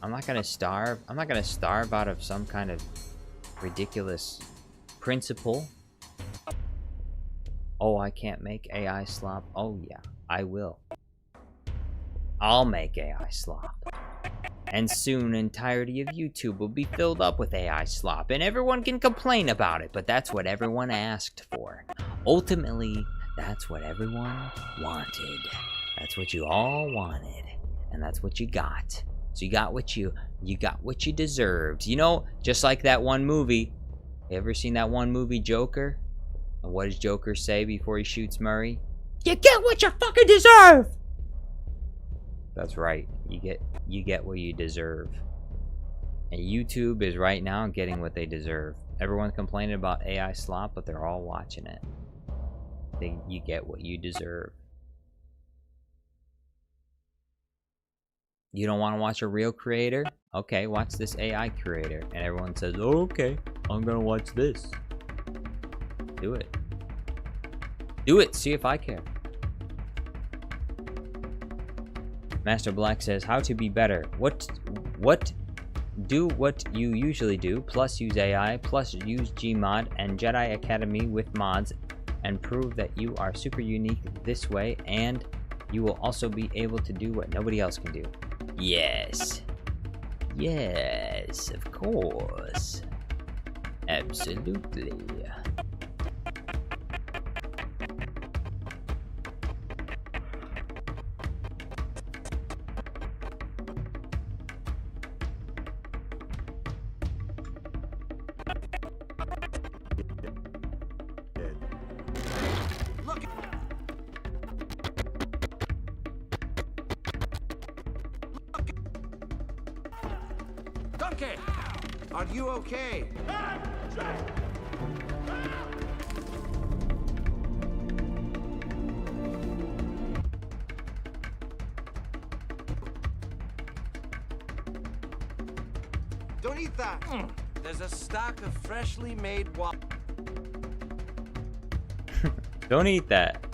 I'm not gonna starve. I'm not gonna starve out of some kind of ridiculous principle. Oh, I can't make AI slop. Oh yeah, I will. I'll make AI slop. And soon, entirety of YouTube will be filled up with AI slop, and everyone can complain about it, but that's what everyone asked for. Ultimately, that's what everyone wanted. That's what you all wanted, and that's what you got. So you got what you deserved. You know, just like that one movie. You ever seen that one movie, Joker? And what does Joker say before he shoots Murray? You get what you fucking deserve! That's right. You get what you deserve. And YouTube is right now getting what they deserve. Everyone's complaining about AI slop, but they're all watching it. You get what you deserve. You don't want to watch a real creator? Okay, watch this AI creator. And everyone says, oh, okay, I'm gonna watch this. Do it. Do it, see if I care. Master Black says, how to be better. Do what you usually do, plus use AI, plus use Gmod and Jedi Academy with mods, and prove that you are super unique this way, and you will also be able to do what nobody else can do. Yes. Yes, of course. Absolutely. Donkey, are you okay? Don't eat that. There's a stock of freshly made waffles. Don't eat that.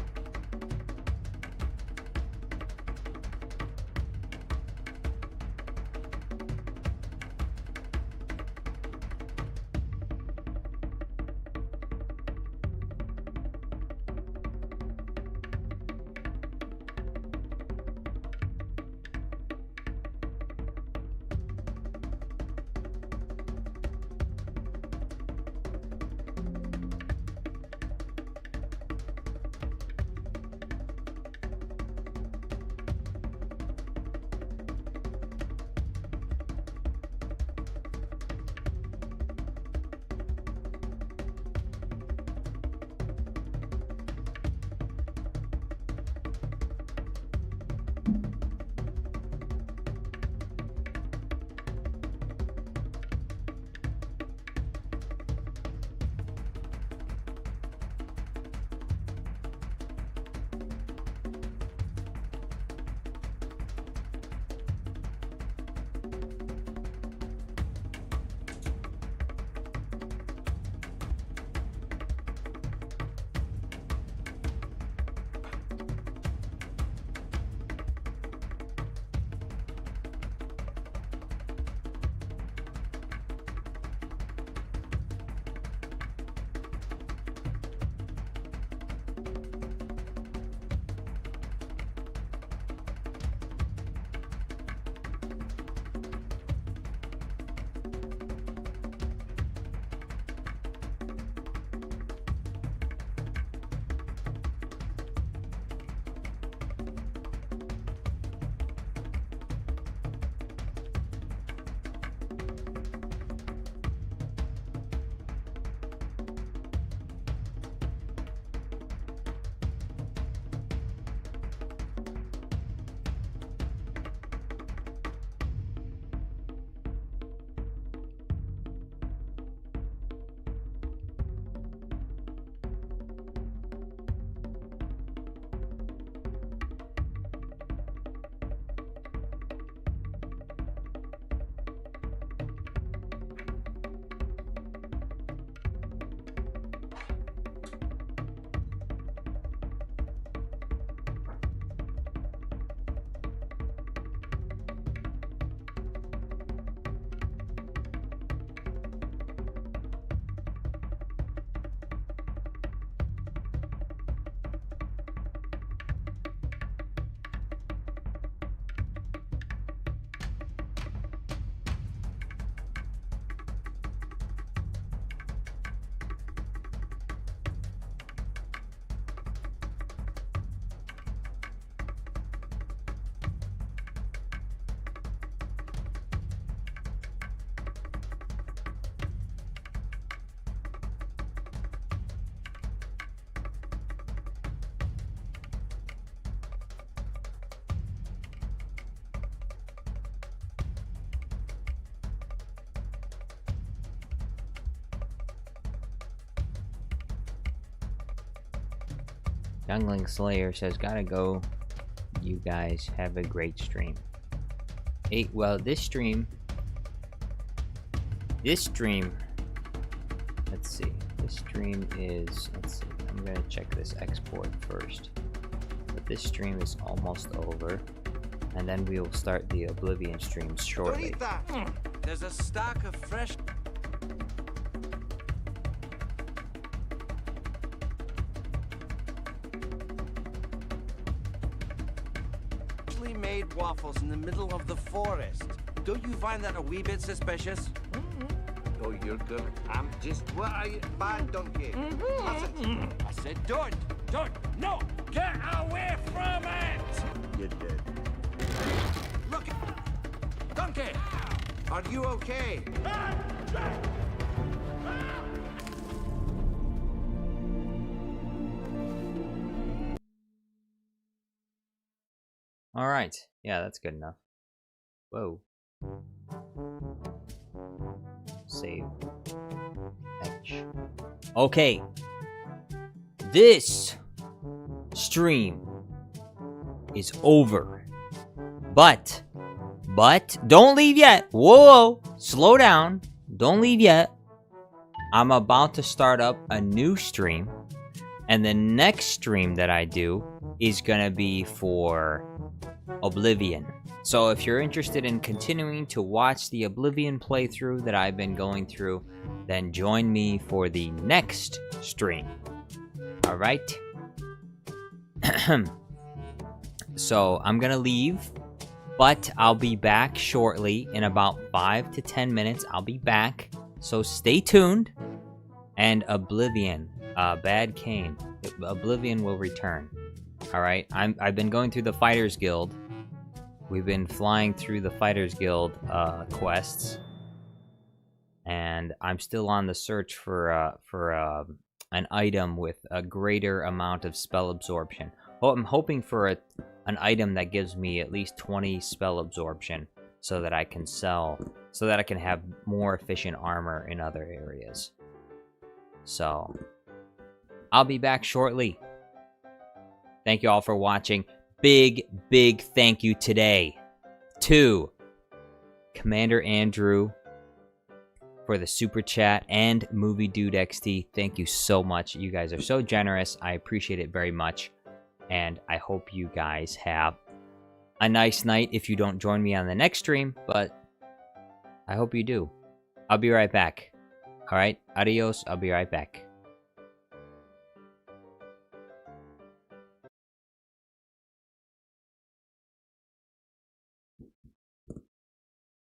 Youngling Slayer says, gotta go. You guys have a great stream. Hey, well, this stream, let's see. This stream is, let's see. I'm gonna check this export first. But this stream is almost over. And then we will start the Oblivion streams shortly. Don't eat that. There's a stock of freshly made waffles in the middle of the forest. Don't you find that a wee bit suspicious? Oh, you're gonna. I'm just. What are you? Bad donkey. Listen. I said don't. No! Get away from it! You're dead. Look. Donkey! Are you okay? All right. Yeah, that's good enough. Whoa. Save. Fetch. Okay. This stream is over. But don't leave yet. Whoa. Slow down. Don't leave yet. I'm about to start up a new stream. And the next stream that I do is gonna be for Oblivion. So if you're interested in continuing to watch the Oblivion playthrough that I've been going through, then join me for the next stream. Alright? So I'm gonna leave, but I'll be back shortly in about 5 to 10 minutes. I'll be back, so stay tuned. And Oblivion, Bad Cane, Oblivion will return. Alright, I've been going through the Fighters Guild. We've been flying through the Fighters Guild quests. And I'm still on the search for an item with a greater amount of spell absorption. Oh, I'm hoping for an item that gives me at least 20 spell absorption so that I can sell, so that I can have more efficient armor in other areas. So, I'll be back shortly. Thank you all for watching. Big thank you today to Commander Andrew for the super chat and Movie Dude XT. Thank you so much. You guys are so generous. I appreciate it very much. And I hope you guys have a nice night if you don't join me on the next stream, but I hope you do. I'll be right back. All right, adios. I'll be right back.